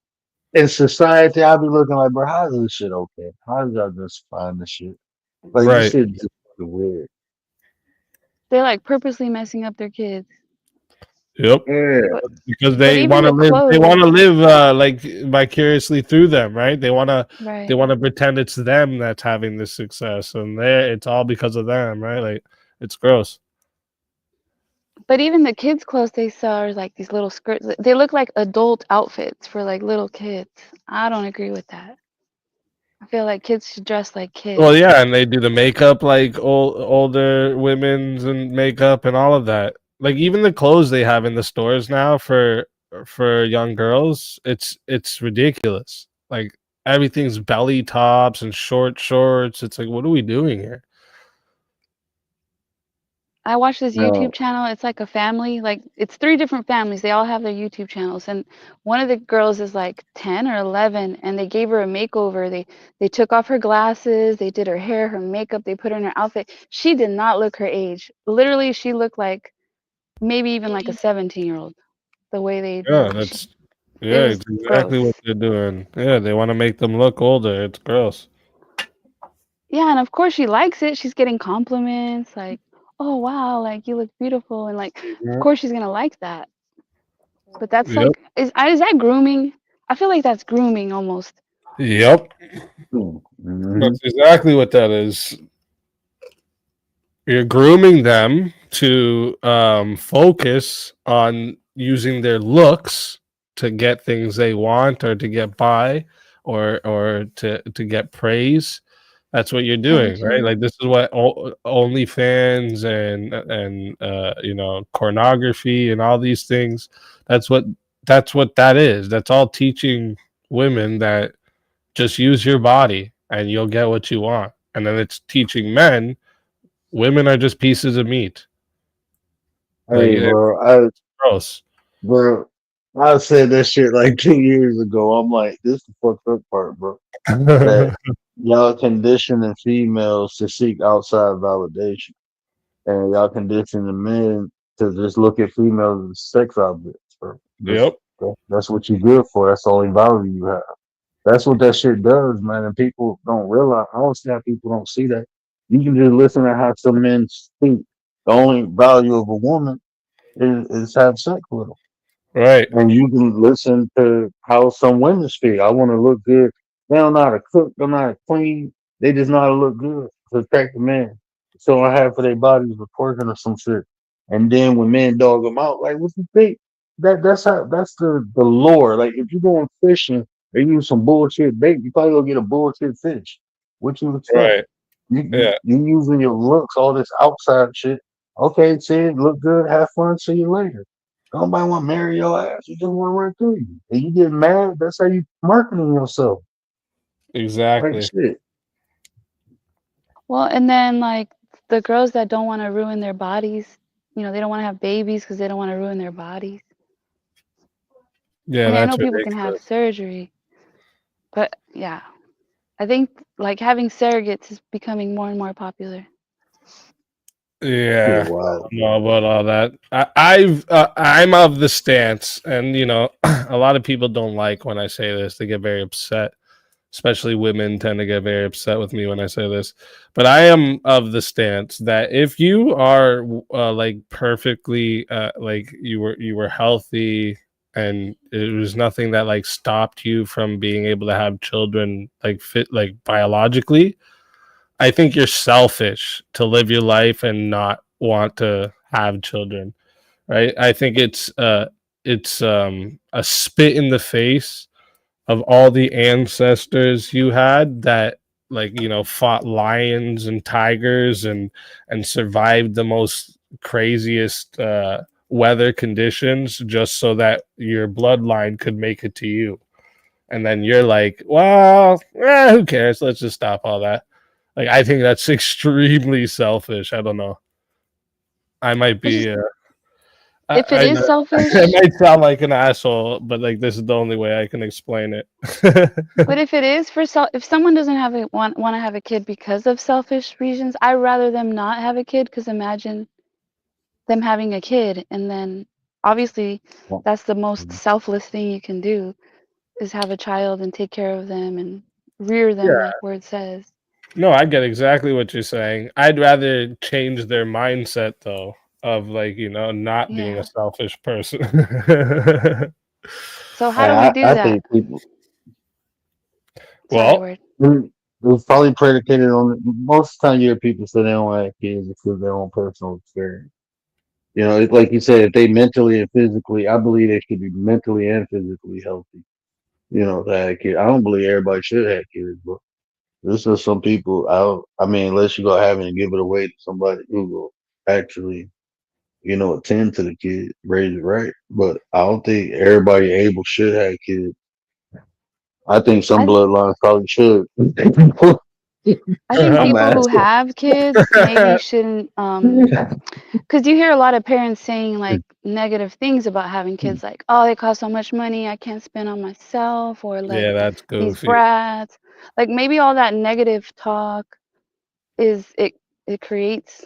in society. I'll be looking like, bro, how is this shit okay? How is y'all just find this shit? Like, this right. shit just fucking weird. They're like purposely messing up their kids. Yep. Yeah. But Because but they even want to the live. They clothes, want to live like vicariously through them, right? They want to. They right? want to pretend it's them that's having this success, and it's all because of them, right? Like it's gross. But even the kids' clothes they sell are like these little skirts. They look like adult outfits for like little kids. I don't agree with that. I feel like kids should dress like Well, kids. yeah, and they do the makeup like older women's and makeup and all of that. Like even the clothes they have in the stores now for young girls, it's ridiculous. Like everything's belly tops and short shorts. It's like, what are we doing here? I watch this No. YouTube channel. It's like a family, like it's three different families. They all have their YouTube channels, and one of the girls is like 10 or 11, and they gave her a makeover. They took off her glasses, they did her hair, her makeup, they put her in her outfit. She did not look her age. Literally, she looked like maybe even like a 17-year-old. The way Yeah, it yeah, was it's exactly gross. what they're doing. Yeah, they want to make them look older. It's gross. Yeah, and of course she likes it. She's getting compliments like, "Oh wow, like you look beautiful," and like, of course she's gonna like that. But that's Yep. like, is that grooming? I feel like that's grooming almost. Yep. Mm-hmm. That's exactly what that is. You're grooming them to focus on using their looks to get things they want or to get by or to get praise. That's what you're doing, right? Like Attention. this is what OnlyFans and pornography and all these things. That's what that is. That's all teaching women that just use your body and you'll get what you want. And then it's teaching men women are just pieces of meat. Like Hey, it's bro, gross. bro, I said that shit like 2 years ago. I'm like, this is the fucked up part, bro. That y'all conditioning females to seek outside validation, and y'all conditioning men to just look at females as sex objects, bro. Yep. That's what you're good for. That's the only value you have. That's what that shit does, man. And people don't realize. I don't see how people don't see that. You can just listen to how some men think. The only value of a woman is have sex with them. Right. And you can listen to how some women speak. I want to look good. They don't know how to cook. They don't know how to clean. They just know how to look good to attract the man. So I have for their bodies with portion or some shit. And then when men dog them out, like what you think? That's the lore. Like if you're going fishing, they use some bullshit bait. You probably gonna get a bullshit fish. What you expect? Right. Yeah. You using your looks, all this outside shit. Okay, see it, look good, have fun, see you later. Nobody want to marry your ass. You just want to run through you. And you get mad, that's how you marketing yourself. Like Exactly. shit. Well, and then like the girls that don't want to ruin their bodies, they don't want to have babies because they don't want to ruin their bodies. Yeah, I mean, I know that's people can have ridiculous. surgery, but yeah, I think like having surrogates is becoming more and more popular. Yeah, I Wow. don't know about all that. I'm of the stance, and a lot of people don't like when I say this. They get very upset. Especially women tend to get very upset with me when I say this. But I am of the stance that if you are like perfectly like you were healthy and it was nothing that like stopped you from being able to have children like fit like biologically, I think you're selfish to live your life and not want to have children, right? I think it's a spit in the face of all the ancestors you had that like fought lions and tigers and survived the most craziest weather conditions just so that your bloodline could make it to you. And then you're like, well, who cares, let's just stop all that. Like, I think that's extremely selfish. I don't know. I might be. If it I is know selfish, it might sound like an asshole, but like this is the only way I can explain it. but if it is if someone doesn't have want to have a kid because of selfish reasons, I'd rather them not have a kid because imagine them having a kid and then obviously that's the most selfless thing you can do is have a child and take care of them and rear them Yeah. like word says. No, I get exactly what you're saying. I'd rather change their mindset though, of like, not being Yeah. a selfish person. So how do we do I that? think people Sorry, Well, word. it was probably predicated on most of the time you hear people say they don't want to have kids because their own personal experience. It's like you said, if they mentally and physically, I believe they should be mentally and physically healthy. To have kids. I don't believe everybody should have kids, but there's just some people. I mean, unless you go have it and give it away to somebody who will actually, attend to the kid, raise it right. But I don't think everybody able should have kids. I think some I bloodlines probably should. I think I'm people who asking. have kids maybe shouldn't because you hear a lot of parents saying like negative things about having kids like, oh, they cost so much money, I can't spend on myself, or like yeah, that's these goofy. brats. Like maybe all that negative talk is it creates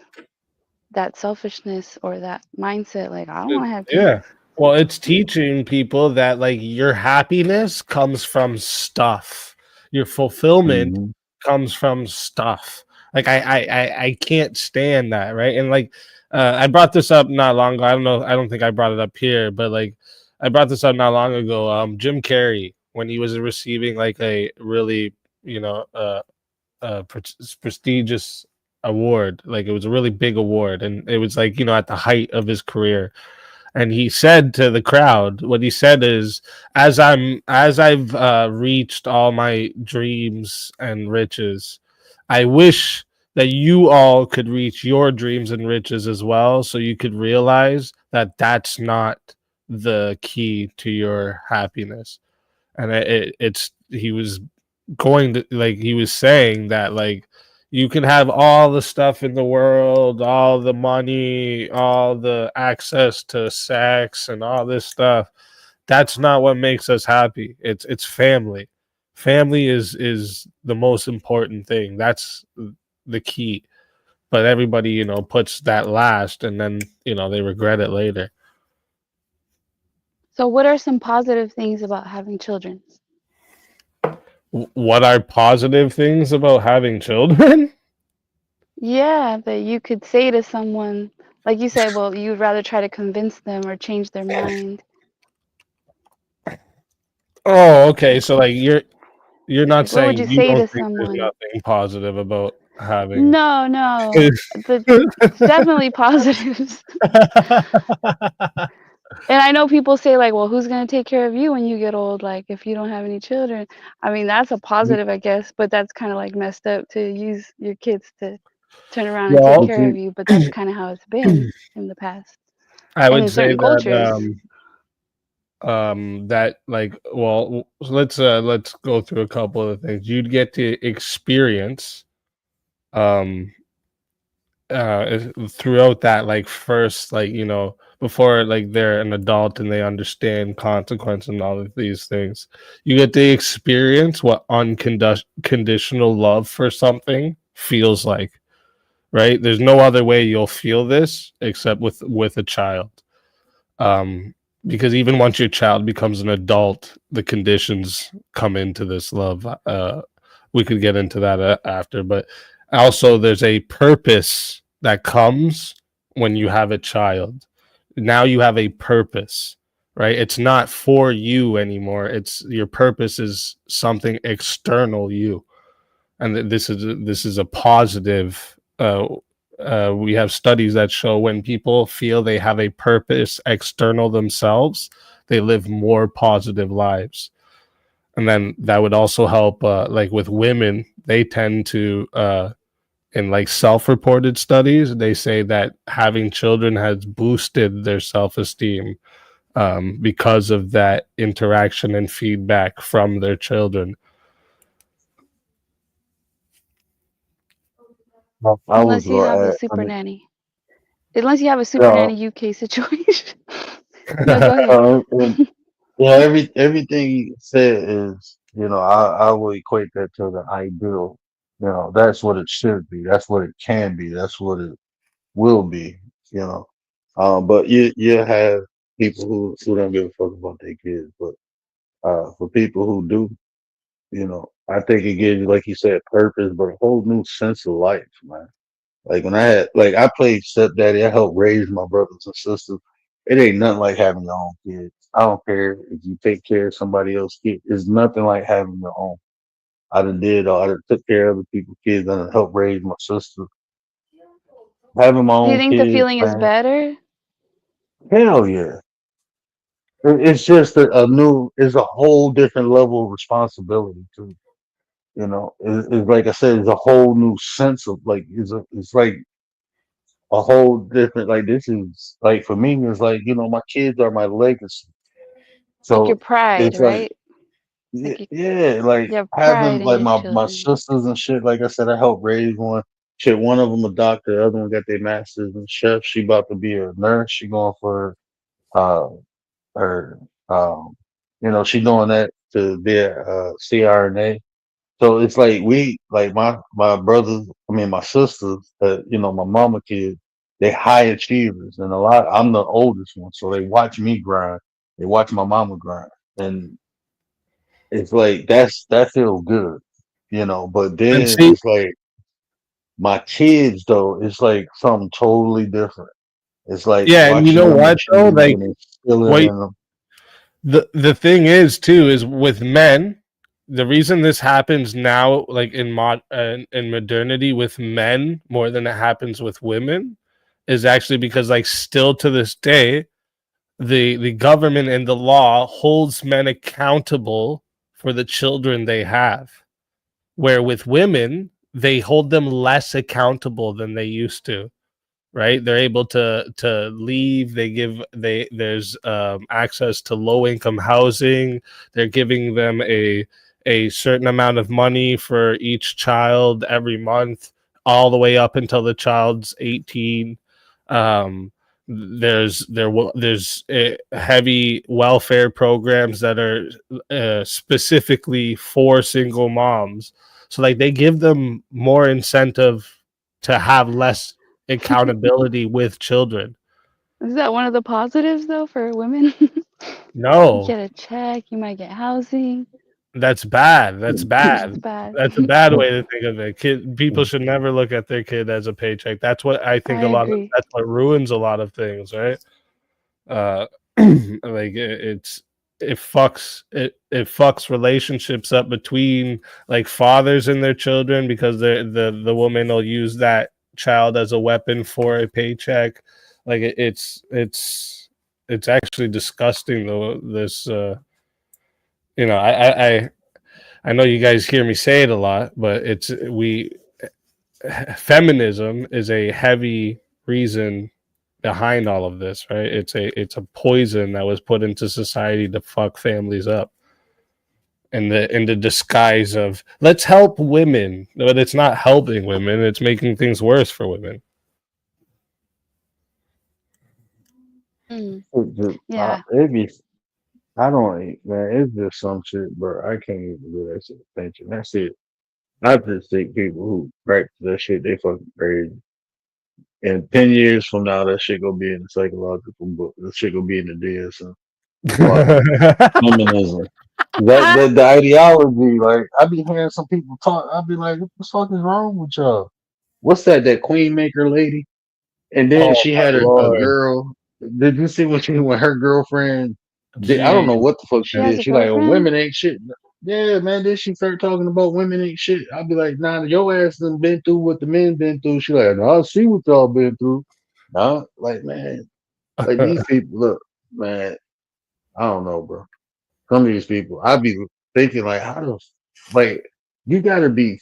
that selfishness or that mindset like I don't want to have Yeah. kids. Well, it's teaching people that like your happiness comes from stuff. Your fulfillment Mhm. comes from stuff. Like I can't stand that, right? And like I brought this up not long ago. I don't think I brought it up here, but like I brought this up not long ago. Jim Carrey, when he was receiving like a really, prestigious award, like it was a really big award, and it was like, at the height of his career. And he said to the crowd, what he said is, as I've reached all my dreams and riches, I wish that you all could reach your dreams and riches as well, so you could realize that that's not the key to your happiness. And it's he was going to, like, he was saying that like you can have all the stuff in the world, all the money, all the access to sex and all this stuff. that's not what makes us happy. It's family. Family is the most important thing. That's the key. But everybody, puts that last, and then they regret it later. So, what are some positive things about having children? What are positive things about having children? Yeah, that you could say to someone, like you said, well, you'd rather try to convince them or change their mind. Oh, okay. So like you're not Like, what would saying you you say don't to think there's someone? nothing positive about having. No, no, it's definitely positives. And I know people say like, well, who's going to take care of you when you get old? Like, if you don't have any children. I mean, that's a positive, I guess, but that's kind of like messed up to use your kids to turn around and take Well, But care you, of you. But that's kind of how it's been in the past I and would in say certain cultures. that like, well, let's go through a couple of things. You'd get to experience um throughout that, like, first, like, before, like, they're an adult and they understand consequence and all of these things, you get to experience what unconditional love for something feels like, right? There's no other way you'll feel this except with a child. um because even once your child becomes an adult, the conditions come into this love. We could get into that after, but also there's a purpose that comes when you have a child. Now you have a purpose, right? It's not for you anymore. It's your purpose is something external you, and this is a positive. We have studies that show when people feel they have a purpose external themselves, they live more positive lives. And then that would also help, like with women, they tend to, in like self-reported studies, they say that having children has boosted their self-esteem, because of that interaction and feedback from their children. I was Unless you have a gonna add, super nanny. Unless you have a super yeah, nanny UK situation. No, go ahead. and, yeah, everything you said is, I will equate that to the ideal. That's what it should be. That's what it can be. That's what it will be. You know, but you have people who don't give a fuck about their kids, but for people who do, I think it gives you, like you said, purpose, but a whole new sense of life, man. Like when I played stepdaddy, I helped raise my brothers and sisters. It ain't nothing like having your own kids. I don't care if you take care of somebody else's kid. It's nothing like having your own. I done did all. I done took care of other people's kids. I done helped raise my sister. Having my Do you own think the kids, feeling is man. better? Hell yeah. It's just it's a whole different level of responsibility too. It's like I said, it's a whole new sense of like, it's like a whole different, like, this is like, for me, it's like, my kids are my legacy. Like your So pride, it's like, right? yeah, Like yeah, like you have pride having in like your my children. sisters and shit. Like I said, I helped raise one. Shit, one of them a doctor, the other one got their masters in chef. She about to be a nurse. She going for uh her she doing that to be a CRNA. So it's like like my brothers, I mean my sisters, my mama kids, they high achievers, and I'm the oldest one, so they watch me grind. They watch my mama grind, and it's like that feels good, But And then see, it's like my kids though, it's like something totally different. It's like yeah, and you watching know them what though, achieve like, and instilling what in them. the thing is too is with men, the reason this happens now, like in modernity with men more than it happens with women, is actually because, like, still to this day, the government and the law holds men accountable for the children they have, where with women they hold them less accountable than they used to, right? They're able to leave. There's access to low income housing. They're giving them a certain amount of money for each child every month, all the way up until the child's 18. um there's heavy welfare programs that are specifically for single moms. So like they give them more incentive to have less accountability with children. Is that one of the positives though for women? You No, get a check, you might get housing. that's bad. That's It's bad. bad. That's a bad way to think of it. People should never look at their kid as a paycheck. That's what I think I agree. that's what ruins a lot of things, right? Like it fucks relationships up between like fathers and their children because the woman will use that child as a weapon for a paycheck. Like it's actually disgusting though. This I know you guys hear me say it a lot, but feminism is a heavy reason behind all of this, right? It's a poison that was put into society to fuck families up in the disguise of let's help women, but it's not helping women, it's making things worse for women. Mm, It just, yeah. it be, I don't, man, it's just some shit, bro. I can't even do that shit. Thinking that's it. I just think people who practice that shit, they fucking crazy. And 10 years from now, that shit gonna be in the psychological book. That shit gonna be in the DSM. Feminism. That the ideology, like I be hearing some people talk, I be like, what the fuck is wrong with y'all? What's that Queen Maker lady? And then Oh she my had a lord. girl. Did you see what she when her girlfriend did? I don't Gee. know what the fuck She she has did. a She like, oh, girlfriend? women ain't shit. Yeah, man. Then she started talking about women ain't shit. I'll be like, nah, your ass done been through what the men been through. She like, no, I see what y'all been through. No, like, man, like these people, look, man, I don't know, bro. Some of these people, I be thinking like, how the like you gotta be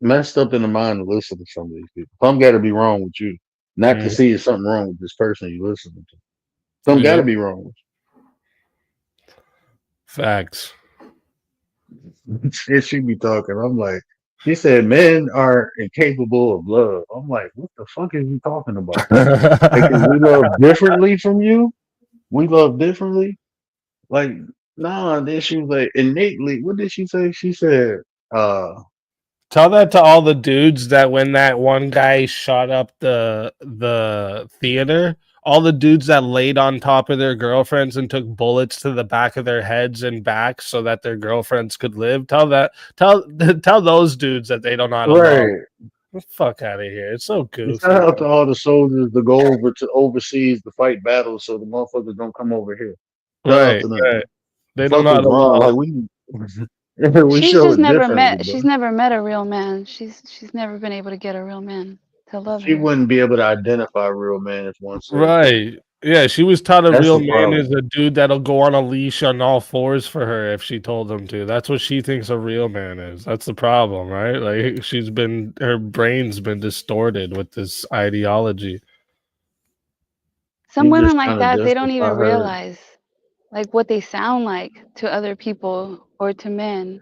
messed up in the mind to listen to some of these people. Some gotta be wrong with you. Not to Mm, see it's something wrong with this person you listening to. Some yeah, gotta be wrong with facts. you. Shit she be talking. I'm like, she said men are incapable of love. I'm like, what the fuck is you talking about? Like, 'cause we love differently from you? We love differently? Like, nah, and then she was like, innately, what did she say? She said, Tell that to all the dudes that when that one guy shot up the theater, all the dudes that laid on top of their girlfriends and took bullets to the back of their heads and back so that their girlfriends could live. Tell those dudes that they don't know how to love. right. Get the fuck out of here. It's so And shout goofy, out to man. all the soldiers to go over to overseas to fight battles so the motherfuckers don't come over here. Shout out Right, to them. right. The They don't fuck know how is to wrong? love. Like we show it differently, bro. She's never met a real man. She's never been able to get a real man to love She her. wouldn't be able to identify real man if one said so. Right. Yeah, she was taught a That's real the man problem. is a dude that'll go on a leash on all fours for her if she told him to. That's what she thinks a real man is. That's the problem, right? Like her brain's been distorted with this ideology. Some She women just like trying to that, they don't justify even her. realize like what they sound like to other people or to men.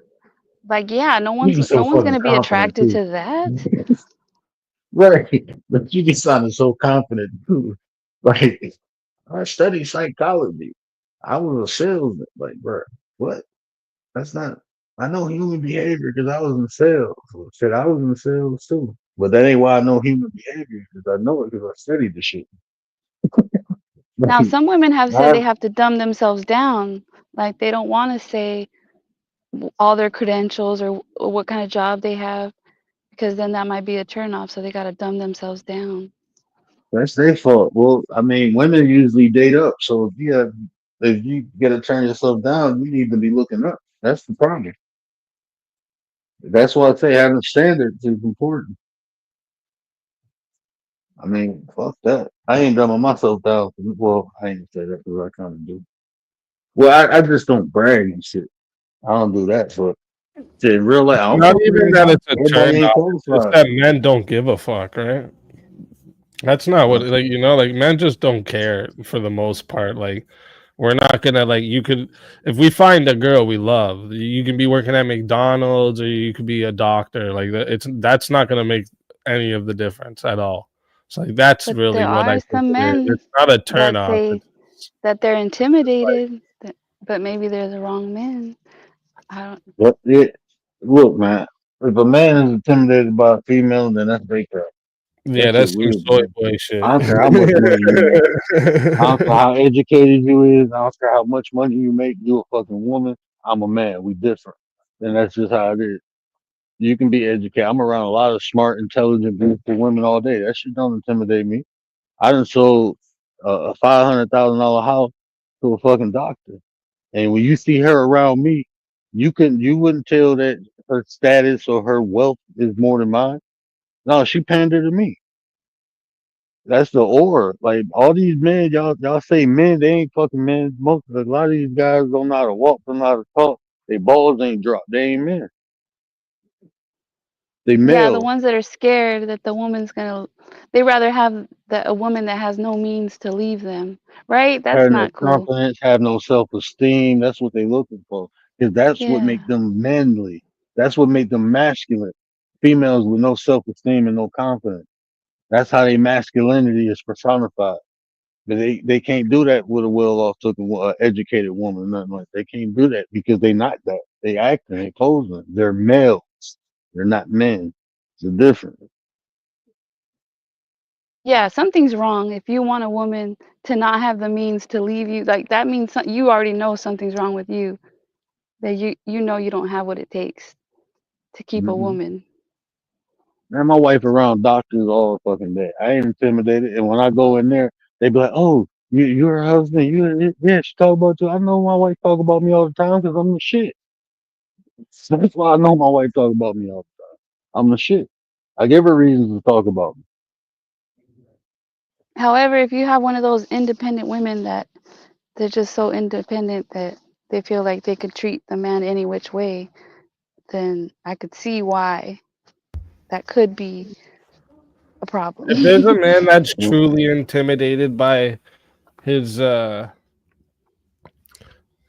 Like, yeah, She's no so one's fucking gonna be confident attracted too. to that. Right. But she be sounding so confident too. Like I study psychology. I was a salesman. Like, bro, what? That's not. I know human behavior because I was in sales. So, shit, I was in sales too. But that ain't why I know human behavior because I know it because I studied the shit. Now, Like, some women have said I, they have to dumb themselves down. Like they don't want to say all their credentials or what kind of job they have because then that might be a turnoff. So they got to dumb themselves down. that's their fault. Well, I mean, women usually date up. So if you gotta turn yourself down, you need to be looking up. That's the problem. That's why I say having standards is important. I mean, fuck that. I ain't dumbing myself down. Well, I ain't say that because I kind of do. Well, I just don't brag and shit. I don't do that. But shit, in real life, I don't Not fuck with even that everybody. it's a Everybody turn ain't off. It's just qualified. that men don't give a fuck, right? That's not what like men just don't care for the most part. Like we're not gonna like you could if we find a girl we love, you can be working at McDonald's or you could be a doctor. Like that's not gonna make any of the difference at all. So like that's But really there what I are think some it is. men It's not a turn that off. say that they're intimidated, but maybe they're the wrong men. I don't. But look, man, if a man is intimidated by a female, then that's their crap. Yeah, That shit that's some weird, soy man. boy I shit. don't care how much money you make. I don't care how educated you is. I don't care how much money you make. You a fucking woman. I'm a man. We different. And that's just how it is. You can be educated. I'm around a lot of smart, intelligent, beautiful women all day. That shit don't intimidate me. I done sold a $500,000 house to a fucking doctor. And when you see her around me, you wouldn't tell that her status or her wealth is more than mine. No, she pandered to me. That's the aura. Like all these men, y'all say men, they ain't fucking men. A lot of these guys don't know how to walk, don't know how to talk. They balls ain't dropped. They ain't men. They Yeah, the male. ones that are scared that the woman's gonna, they rather have a woman that has no means to leave them, right? That's Have no not cool. confidence, have no self esteem. That's what they looking for. Because that's what Yeah. make them manly. That's what make them masculine. Females with no self esteem and no confidence. That's how their masculinity is personified. But they can't do that with a well off taken educated woman, nothing like they can't do that because they not that. They acting, they posing. They're males. They're not men. It's different. Yeah, something's wrong if you want a woman to not have the means to leave you. Like that means you already know something's wrong with you. That you know you don't have what it takes to keep a Hmm. woman. Man, my wife around doctors all fucking day. I ain't intimidated. And when I go in there, they be like, "Oh, you're her husband. Yeah, she talk about you. I know my wife talk about me all the time because I'm the shit. That's why I know my wife talk about me all the time. I'm the shit. I give her reasons to talk about me. However, if you have one of those independent women that they're just so independent that they feel like they could treat the man any which way, then I could see why that could be a If there's a problem. man that's truly intimidated by his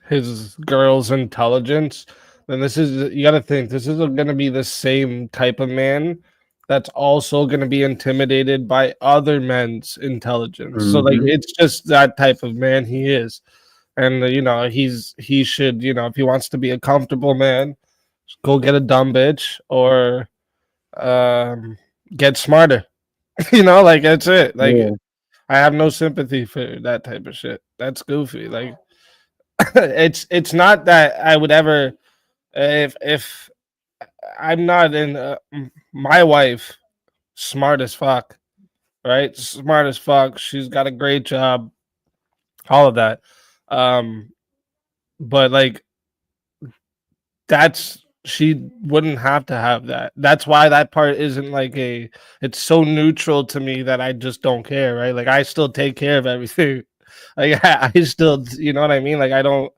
his girl's intelligence, then this is you got to think this is going to be the same type of man that's also going to be intimidated by other men's intelligence. So like Hmm. it's just that type of man he is. And you know, he should, you know, if he wants to be a comfortable man, go get a dumb bitch or um get smarter. You know, like that's it. Like Yeah. I have no sympathy for that type of shit. That's goofy. Like it's not that I would ever if I'm not in my wife smart as fuck, right? Smart as fuck. She's got a great job, all of that. Um but like that's she wouldn't have to have that. That's why that part isn't like a it's so neutral to me that I just don't care, right? Like I still take care of everything. Like I still, you know what I mean? Like I don't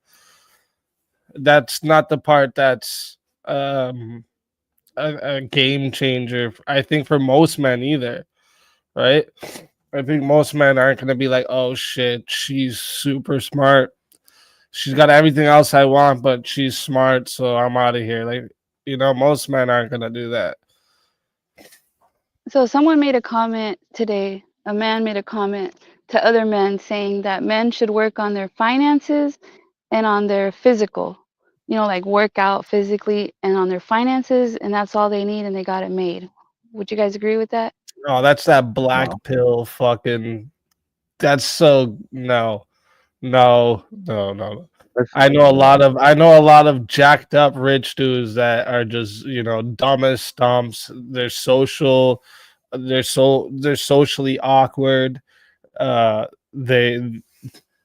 that's not the part that's um a game changer. I think for most men either, right? I think most men aren't going to be like, "Oh shit, she's super smart. She's got everything else I want, but she's smart, so I'm out of here." Like, you know, most men aren't going to do that. So someone made a comment today, a man made a comment to other men saying that men should work on their finances and on their physical, like work out physically and on their finances, and that's all they need and they got it made. Would you guys agree with that? Oh, that's that black No. pill fucking that's so no. No, no, no. That's I know a lot of jacked up rich dudes that are just, you know, dumb as stumps. They're socially awkward. Uh they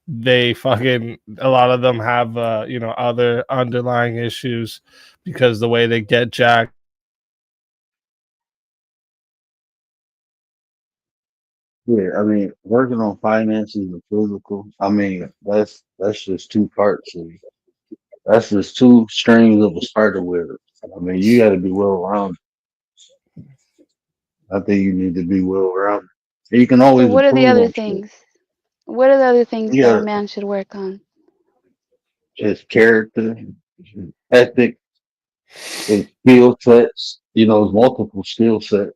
they fucking a lot of them have you know, other underlying issues because the way they get jacked. yeah. I mean, working on finances and physical. I mean, that's just two parts. That's just two strings of a spider web. I mean, you got to be well rounded. I think you need to be well rounded. You can So always what are the improve other on shit. things? What are the other things that a Yeah, man should work on? just character, ethic, and skill sets. You know, multiple skill sets.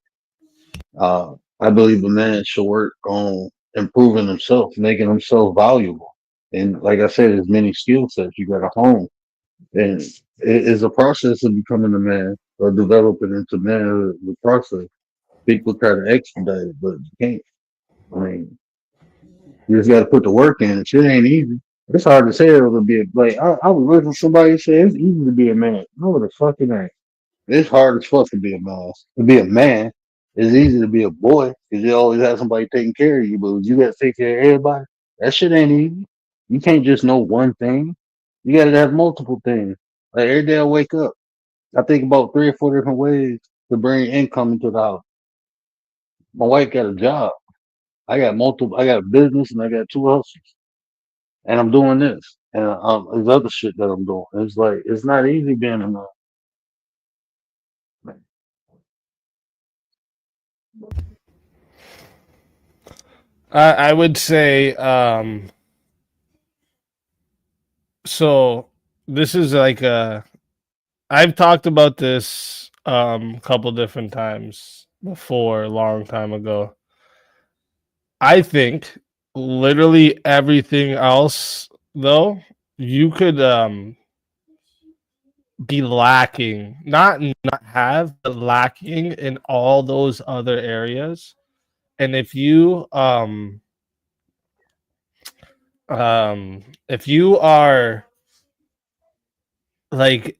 I believe a man should work on improving himself, making himself valuable. And like I said, there's many skill sets you got to hone. And it is a process of becoming a man or developing into man. The process. People try to expedite it, but you can't. I mean, you just got to put the work in. Shit ain't easy. It's hard to say to be like. I was listening to somebody say it's easy to be a man. No, the fuck it ain't. It's hard as fuck to be a man. To be a man, it's easy to be a boy because you always have somebody taking care of you. But you got to take care of everybody. That shit ain't easy. You can't just know one thing. You got to have multiple things. Like every day I wake up, I think about 3 or 4 different ways to bring income into the house. My wife got a job. I got multiple. I got a business and I got 2 hustles, and I'm doing this. And there's other shit that I'm doing. It's like it's not easy being a man. I would say so this is like I've talked about this a couple different times before, a long time ago. I think literally everything else though, you could be lacking, not have, but lacking in all those other areas. And if you are like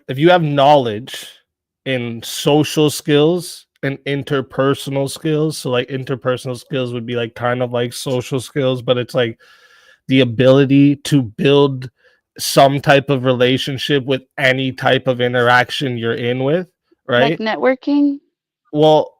if you have knowledge in social skills and interpersonal skills, so like interpersonal skills would be like kind of like social skills, but it's like the ability to build some type of relationship with any type of interaction you're in with, Like right? networking. Well,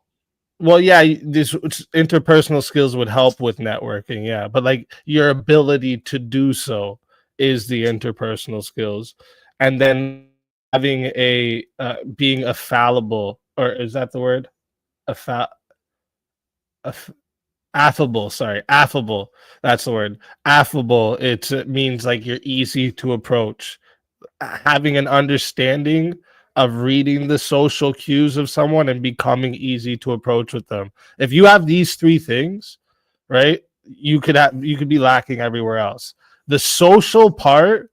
yeah, this interpersonal skills would help with networking, yeah, but like your ability to do so is the interpersonal skills, and then having a being a fallible, or is that the word? A fa- a f- Affable, sorry, affable. That's the word. Affable. It means like you're easy to approach. Having an understanding of reading the social cues of someone and becoming easy to approach with them. If you have these three things, right, you could be lacking everywhere else. The social part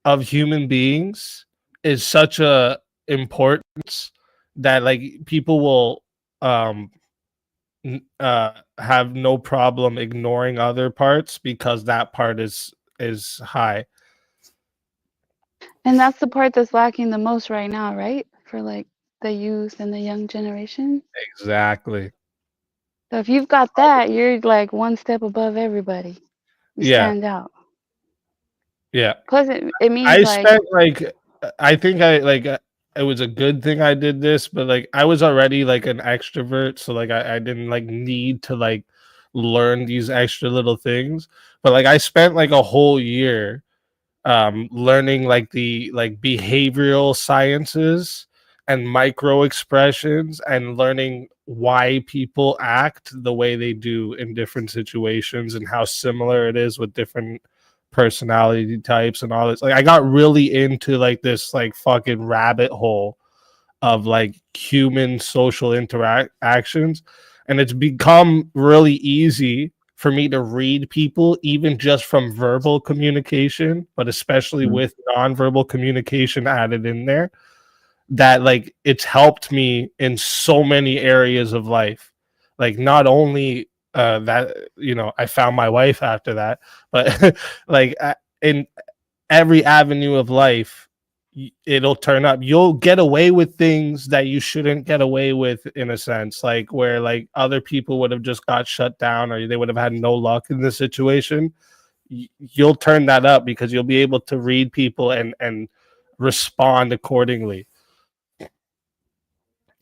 of human beings is such a importance that like people will um have no problem ignoring other parts because that part is high. And that's the part that's lacking the most right now, right? For like the youth and the young generation. Exactly. So if you've got that, you're like one step above everybody. You Yeah. stand out. Yeah. Plus, it means I like, spent like I think I like it was a good thing I did this, but like I was already like an extrovert, so like I didn't like need to like learn these extra little things. But like I spent like a whole year learning like the like behavioral sciences and micro expressions and learning why people act the way they do in different situations and how similar it is with different personality types and all this. Like I got really into like this like fucking rabbit hole of like human social interactions, and it's become really easy for me to read people even just from verbal communication, but especially Mhm. with nonverbal communication added in there, that like it's helped me in so many areas of life. Like not only that, you know, I found my wife after that, but like in every avenue of life, it'll turn up. You'll get away with things that you shouldn't get away with, in a sense, like where like other people would have just got shut down or they would have had no luck in the situation. You'll turn that up because you'll be able to read people and respond accordingly.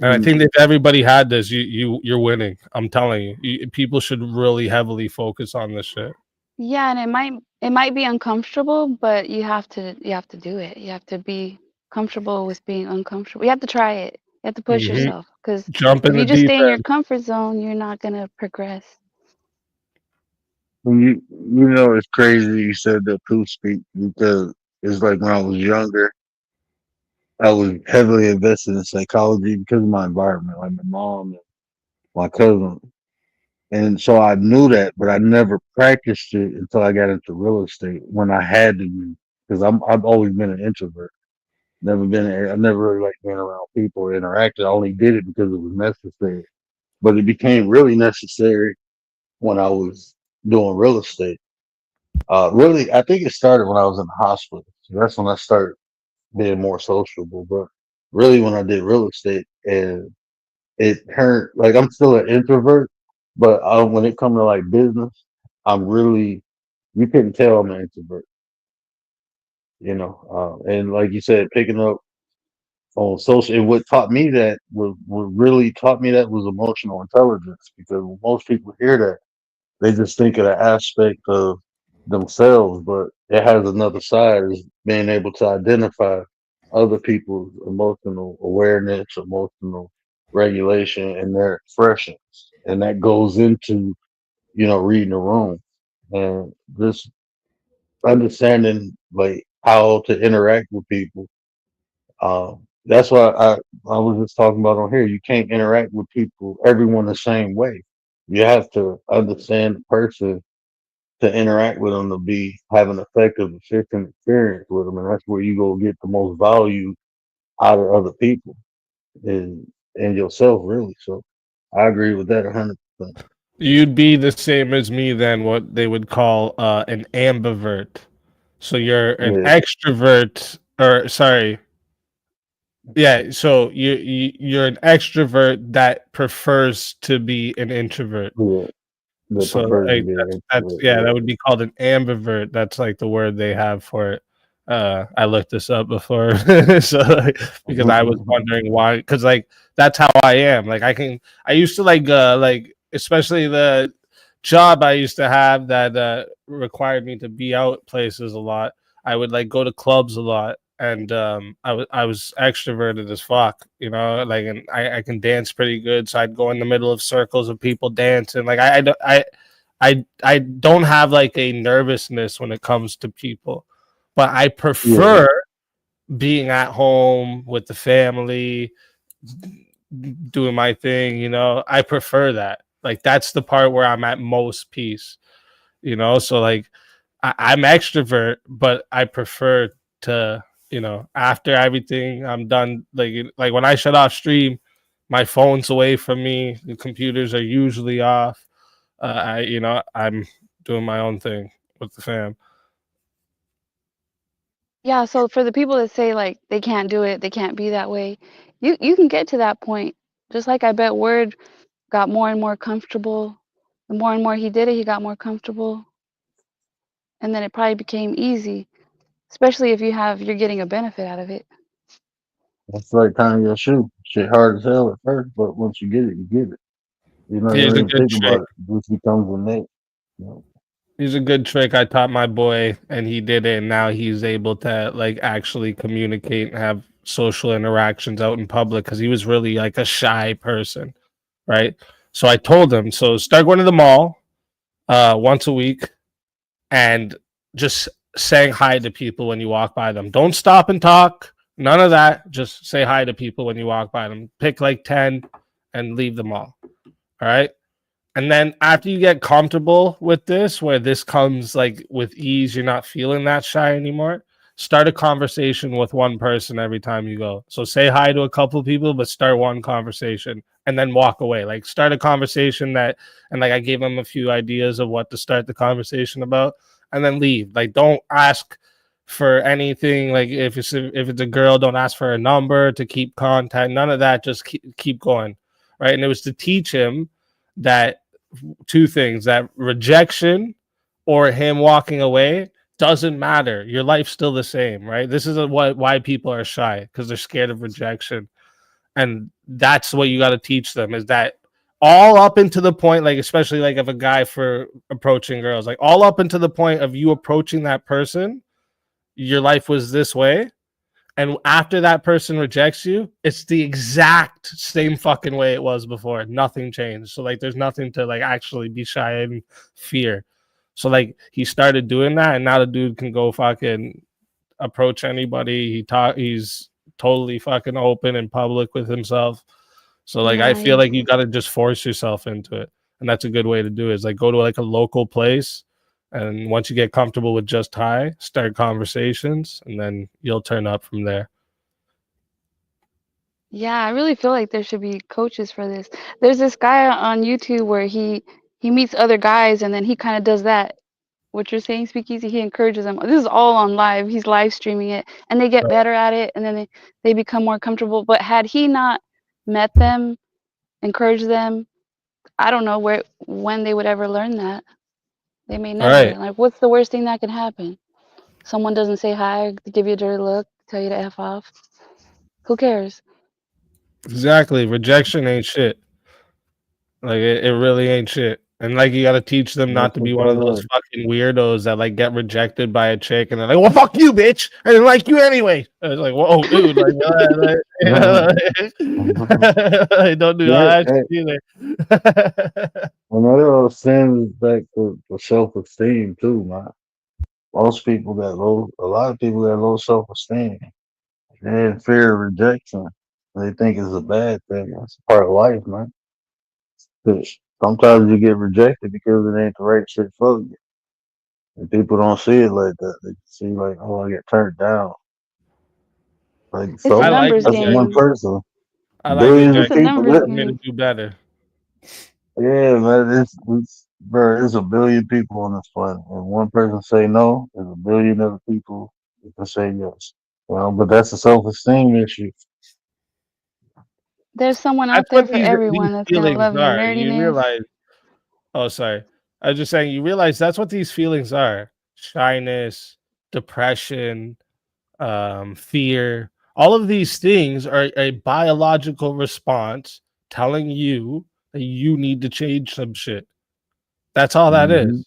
And I think that if everybody had this, you're winning. I'm telling you, people should really heavily focus on this shit. yeah, and it might be uncomfortable, but you have to do it. You have to be comfortable with being uncomfortable. You have to try it. You have to push Mhm. yourself because Jump in if the you just deep stay in your end. comfort zone, you're not gonna progress. And you know it's crazy you said that too, speak because it's like when I was younger, I was heavily invested in psychology because of my environment, like my mom my cousin. And so I knew that, but I never practiced it until I got into real estate when I had to be, because I've always been an introvert. I never really liked being around people or interacting. I only did it because it was necessary. But it became really necessary when I was doing real estate. Really, I think it started when I was in the hospital. So that's when I started being more sociable. But really, when I did real estate, and it turned like I'm still an introvert, but when it comes to like business, I'm really you couldn't tell I'm an introvert. And like you said, picking up on social, and what taught me that what really taught me that was emotional intelligence. Because when most people hear that, they just think of the aspect of themselves, but it has another side, is being able to identify other people's emotional awareness, emotional regulation, and their expressions. And that goes into, reading the room and just understanding like how to interact with people. That's why I was just talking about on here. You can't interact with people, everyone the same way. You have to understand the person to interact with them to be have an effective, efficient experience with them, and that's where you go get the most value out of other people and yourself, really. So I agree with that 100%. You'd be the same as me then, what they would call an ambivert. So you're an Yeah, extrovert, or sorry, yeah. So you're an extrovert that prefers to be an introvert. yeah. That So prefers to like be an that's introvert. yeah, that Yeah. would be called an ambivert. That's like the word they have for it. I looked this up before, so because I was wondering why. Because like that's how I am. Like I used to like especially the job I used to have that required me to be out places a lot. I would like go to clubs a lot, and I was extroverted as fuck, like, and I can dance pretty good, so I'd go in the middle of circles of people dancing. Like I don't have like a nervousness when it comes to people, but I Yeah. prefer being at home with the family, doing my thing. I prefer that. Like that's the part where I'm at most peace. So like I'm extrovert, but I prefer to, after everything I'm done, like when I shut off stream, my phone's away from me. The computers are usually off. I'm doing my own thing with the fam. Yeah, so for the people that say like they can't do it, they can't be that way, you can get to that point. Just like I bet Word got more and more comfortable. The more and more he did it, he got more comfortable, and then it probably became easy, especially if you're getting a benefit out of it. That's like tying your shoe. Shit hard as hell at first, but once you get it, you get it. You Here's don't a even good think trick. about it. It just becomes innate. You know? Here's a good trick I taught my boy, and he did it, and now he's able to like actually communicate and have social interactions out in public because he was really like a shy person, right? So I told him, so start going to the mall once a week and just saying hi to people when you walk by them. Don't stop and talk. None of that. Just say hi to people when you walk by them. Pick like 10 and leave them all. All right. And then after you get comfortable with this, where this comes like with ease, you're not feeling that shy anymore. Start a conversation with one person every time you go. So say hi to a couple of people, but start one conversation and then walk away. Like start a conversation and like I gave him a few ideas of what to start the conversation about, and then leave. Like don't ask for anything. Like if it's a girl, don't ask for a number to keep contact. None of that. Just keep going, right? And it was to teach him that two things, that rejection or him walking away doesn't matter. Your life's still the same, right? This is why people are shy, because they're scared of rejection. And that's what you got to teach them, is that all up into the point, like especially like if a guy for approaching girls, like all up into the point of you approaching that person, your life was this way, and after that person rejects you, it's the exact same fucking way it was before. Nothing changed. So like there's nothing to like actually be shy and fear. So like he started doing that, and now the dude can go fucking approach anybody. He's totally fucking open in public with himself. So like I feel like you got to just force yourself into it, and that's a good way to do it. Is like go to like a local place, and once you get comfortable with just high, start conversations, and then you'll turn up from there. Yeah, I really feel like there should be coaches for this. There's this guy on YouTube where he meets other guys and then he kind of does that. What you're saying, Speakeasy, he encourages them. This is all on live. He's live streaming it and they get better at it and then they become more comfortable. But had he not met them, encouraged them, I don't know when they would ever learn that. They may never. Right. Like, what's the worst thing that can happen? Someone doesn't say hi, give you a dirty look, tell you to F off. Who cares? Exactly. Rejection ain't shit. Like it really ain't shit. And like you gotta teach them not to be one of those fucking weirdos that like get rejected by a chick and they're like, well fuck you, bitch. I didn't like you anyway. I was like, whoa, dude, like, don't do that shit either. Another sin is back to self-esteem too, man. Most people got a lot of people got low self-esteem. They have fear of rejection. They think it's a bad thing. It's part of life, man. 'Cause sometimes you get rejected because it ain't the right shit for you. And people don't see it like that. They see like, oh, I get turned down. Like, It's so a numbers that's game. one person. I like Billions of It's a people. numbers I'm gonna game. do better. Yeah, man, bro, there's a billion people on this planet. And one person say no, there's a billion other people that can say yes. Well, but that's a self-esteem issue. There's someone out That's there what for these everyone that's gonna feelings love your are. You nerdiness. realize oh sorry. I was just saying you realize that's what these feelings are. Shyness, depression, fear. All of these things are a biological response telling you that you need to change some shit. That's all that Mhm. is,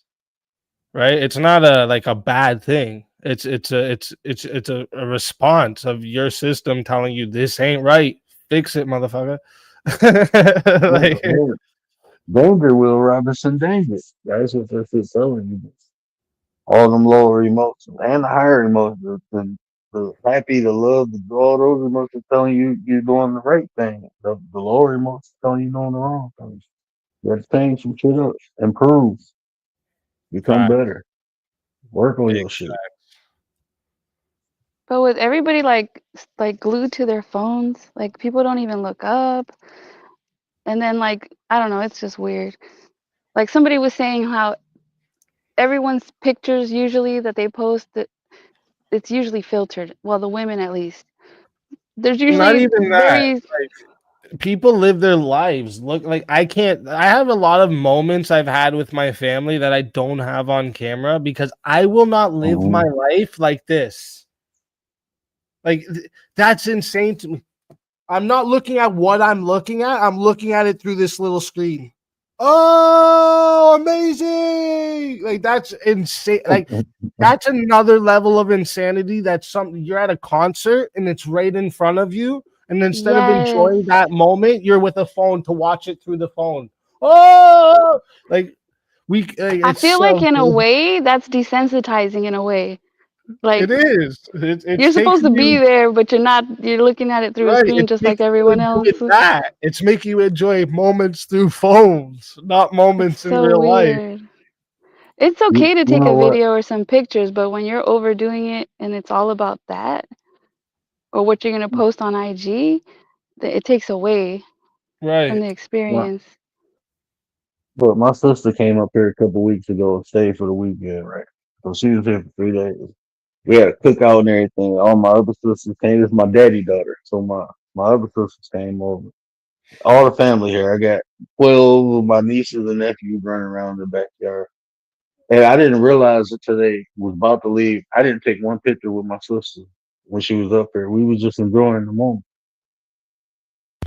right? It's not a bad thing. It's a response of your system telling you this ain't right. Fix it, motherfucker. Like, Danger, Will Robinson, danger. That's what this is telling you. All them lower emotions and the higher emotions, the happy, the love, all those emotions telling you you're doing the right thing. The lower emotions telling you doing the wrong thing. You have to change some shit up, improve, become fact. better, work on Big your shit. But with everybody like glued to their phones, like people don't even look up. And then like I don't know, it's just weird. Like somebody was saying how everyone's pictures usually that they post it's usually filtered. Well, the women at least. There's Not usually even that. very Like, people live their lives. Look, like I have a lot of moments I've had with my family that I don't have on camera because I will not live my life like this. Like that's insane to me. I'm not looking at what I'm looking at. I'm looking at it through this little screen. Oh, amazing! Like that's insane. Like that's another level of insanity. That's something you're at a concert and it's right in front of you, and instead of enjoying that moment, you're with a phone to watch it through the phone. Oh, like I it's feel like so in a good. way that's desensitizing in a way. Like It is. It's you're supposed to taking be you there, but you're not. You're looking at it through a right. screen It's just like making you everyone else. enjoy that. It's making you enjoy moments through phones, not moments in So real life. weird. It's okay to You take know a what? video or some pictures, but when you're overdoing it and it's all about that or what you're going to post on IG, it takes away from Right. the experience. But my sister came up here a couple weeks ago and stayed for the weekend, right? So she was here for 3 days. We had a cookout and everything. All my other sisters came. This is my daddy daughter. So my other sisters came over. All the family here. I got 12 of my nieces and nephews running around the backyard. And I didn't realize until they was about to leave. I didn't take one picture with my sister when she was up here. We was just enjoying the moment.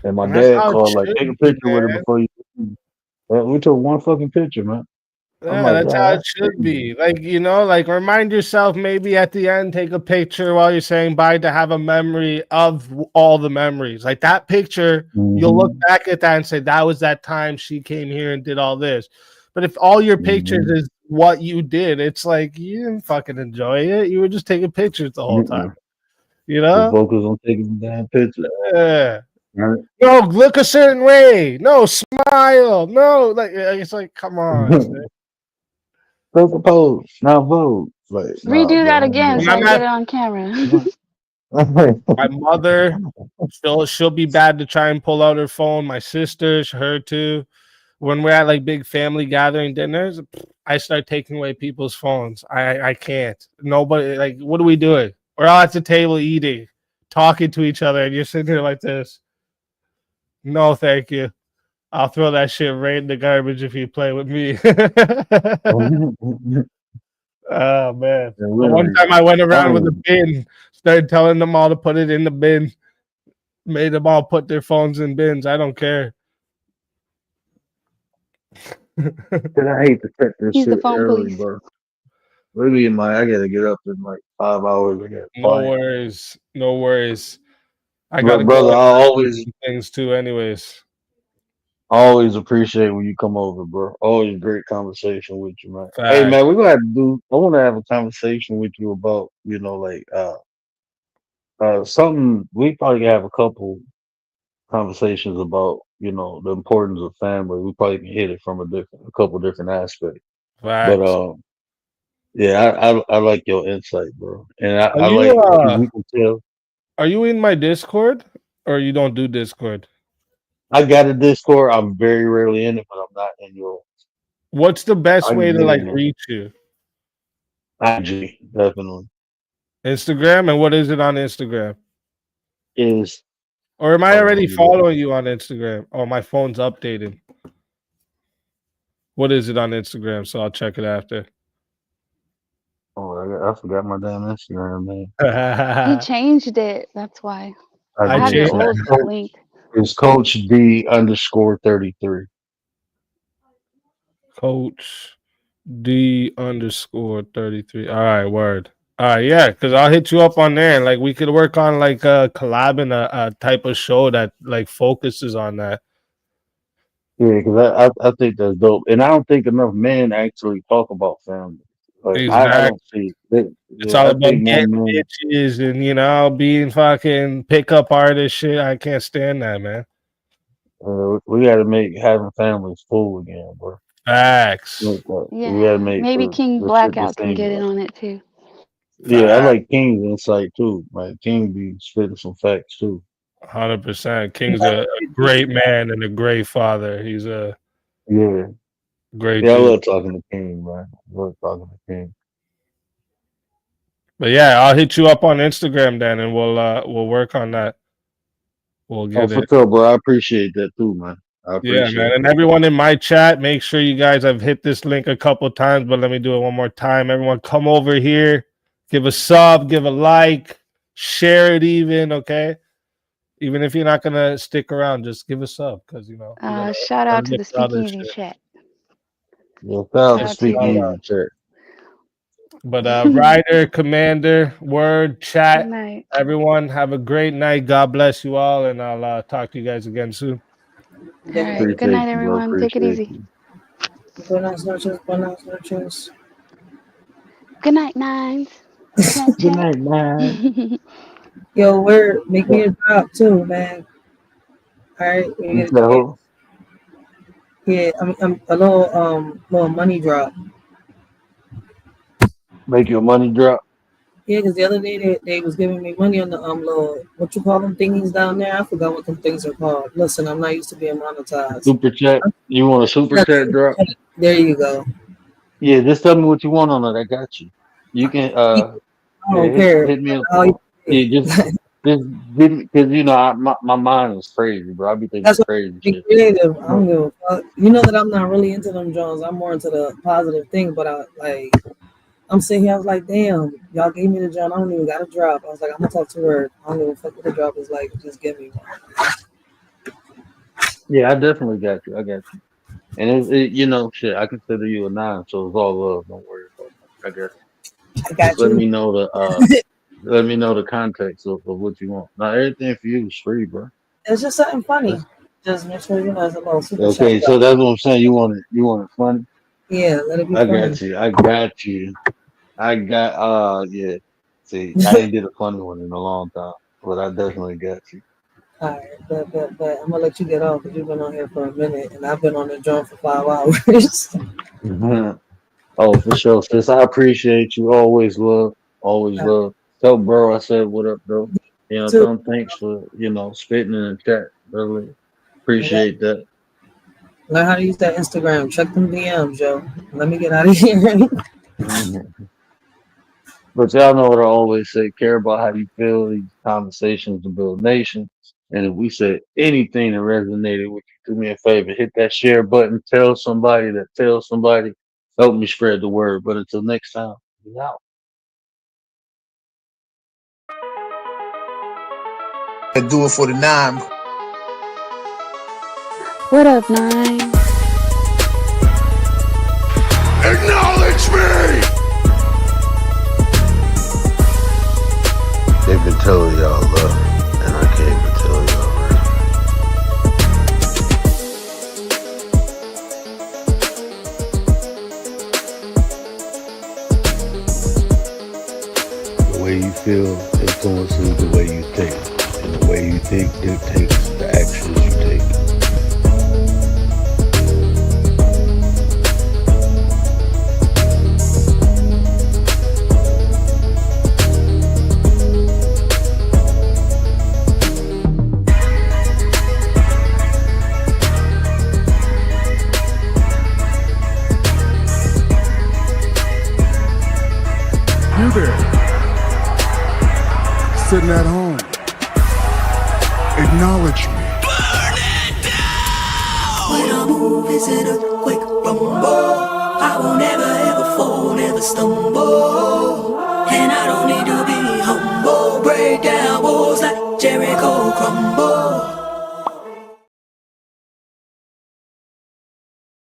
And my And that's dad how it called like, should take a be, picture with her man. before you. We took one fucking picture, man. I'm Yeah, like, that's wow, how it that's should crazy. be. Like, like remind yourself maybe at the end, take a picture while you're saying bye to have a memory of all the memories. Like that picture, you'll look back at that and say, that was that time she came here and did all this. But if all your pictures is what you did, it's like you didn't fucking enjoy it. You were just taking pictures the whole time. You The know? focus on taking the damn picture. Yeah. No, look a certain way. No, smile. No, like it's like, come on. Take a pose, not vote. Like, nah, Redo that bro. again When so I I'm get at it on camera. my mother, she'll be bad to try and pull out her phone. My sister, her too. When we're at like big family gathering dinners, I start taking away people's phones. I can't. Nobody, like, what are we doing? We're all at the table eating, talking to each other, and you're sitting here like this. No, thank you. I'll throw that shit right in the garbage if you play with me. Oh man. Yeah, The one time I went around with a bin, started telling them all to put it in the bin, made them all put their phones in bins. I don't care. I hate to cut this He's the shit phone early, police. bro. Maybe I gotta get up in like 5 hours. I got No flight. worries. No worries. I But gotta brother, go I and always things too, anyways. appreciate when you come over, bro. Always great conversation with you, man. Hey Fact. man, we're gonna have to do I wanna have a conversation with you about, like something we probably have a couple conversations about, the importance of family. We probably can hit it from a couple different aspects. But Facts. yeah, I like your insight, bro. And Are I you like we can tell. are you in my Discord or you don't do Discord? I got a Discord. I'm very rarely in it, but I'm not in your What's the best I way can to get like in there. reach you? IG, definitely. Instagram, and what is it on Instagram? Is Or am I hold already on, you following you on Instagram? Oh, my phone's updated. What is it on Instagram? So I'll check it after. I forgot my damn Instagram, man. He I changed it. That's why. I I have did. your changed. old Coach, link. it's Coach D _33. Coach D_33. All right, word. All right, yeah, because I'll hit you up on there. And like we could work on like a collab and a type of show that like focuses on that. Yeah, because I think that's dope, and I don't think enough men actually talk about family. Like I Exactly. don't see it. It's Yeah, all I about think more getting men. bitches and being fucking pickup artist shit. I can't stand that, man. We got to make having families cool again, bro. Facts. We got to Yeah. make Maybe King the shit the Blackout can same. get in on it too. Yeah, I Facts. like King's insight too. Like King be spitting some facts too. 100%. King's a great man and a great father. He's a Yeah, great yeah, I dude. love talking to King, man. I love talking to King. But yeah, I'll hit you up on Instagram then, and we'll work on that. We'll Oh, get for it. sure, bro. I appreciate that too, man. I Yeah, man. appreciate And that. everyone in my chat, make sure you guys, I've hit this link a couple times, but let me do it one more time. Everyone come over here, give a sub, give a like, share it even, okay? Even if you're not gonna stick around, just give a sub because we Shout gotta out to look the for other Speakeasy shit. chat. Yeah, shout out Shout to out to you Speak guys. Easy Chat. But Ryder, Commander, Word, Good chat, night. everyone, have a great night. God bless you all, and I'll talk to you guys again soon. All right. Good Appreciate night, you, bro. everyone. Take it Appreciate easy. you. Buenas noches, buenas noches. Good night, Nines. Check, Good night, man. check. Yo, word, make me a drop too, man. All right, when you You get a said chance. who? Yeah, I'm a little money drop. Make your money drop. Yeah, because the other day they was giving me money on the little what you call them thingies down there. I forgot what them things are called. Listen, I'm not used to being monetized. Super chat. You want a super chat drop? There you go. Yeah, just tell me what you want on it. I got you. You can I don't yeah, care. hit me up. All you Yeah, just give me because my mind is crazy, bro. I be thinking That's what crazy be shit. creative. I don't give a fuck. You know that I'm not really into them Jones. I'm more into the positive thing. But I'm sitting here. I was like, damn, y'all gave me the John. I don't even got a drop. I was like, I'm gonna talk to her. I don't give a fuck what the drop is like. Just give me one. Yeah, I definitely got you. I got you. And shit. I consider you a 9, so it's all love. Don't worry about it. I got you. I got Just let you. me know the context of what you want. Now everything for you is free, bro. It's just something funny. Just make sure you know it's a little super Okay, chat. so that's what I'm saying. You want it funny? Yeah, let it be I funny. got you. I got yeah. See, I ain't did a funny one in a long time, but I definitely got you. All right, but I'm gonna let you get off because you've been on here for a minute and I've been on the drum for 5 hours. Oh, for sure, sis. I appreciate you. Always love. Always love. Tell bro I said what up, though. You know, Too. tell him thanks for, spitting in the chat. Really appreciate that. Learn how to use that Instagram. Check them DMs, Joe. Let me get out of here. Mhm. But y'all know what I always say, care about how you feel. These conversations to build nations. And if we said anything that resonated with you, do me a favor, hit that share button, tell somebody that tells somebody, help me spread the word. But until next time, we out. And do it for the 9. What up, Nine? Acknowledge me! They've been telling y'all love, and I came to tell y'all right. The way you feel influences the way you think, and the way you think dictates the actions you take. You there, sitting at home, acknowledge me. When I move, is it a quick rumble? I won't never ever fall, never stumble. And I don't need to be humble. Break down walls like Jericho crumble.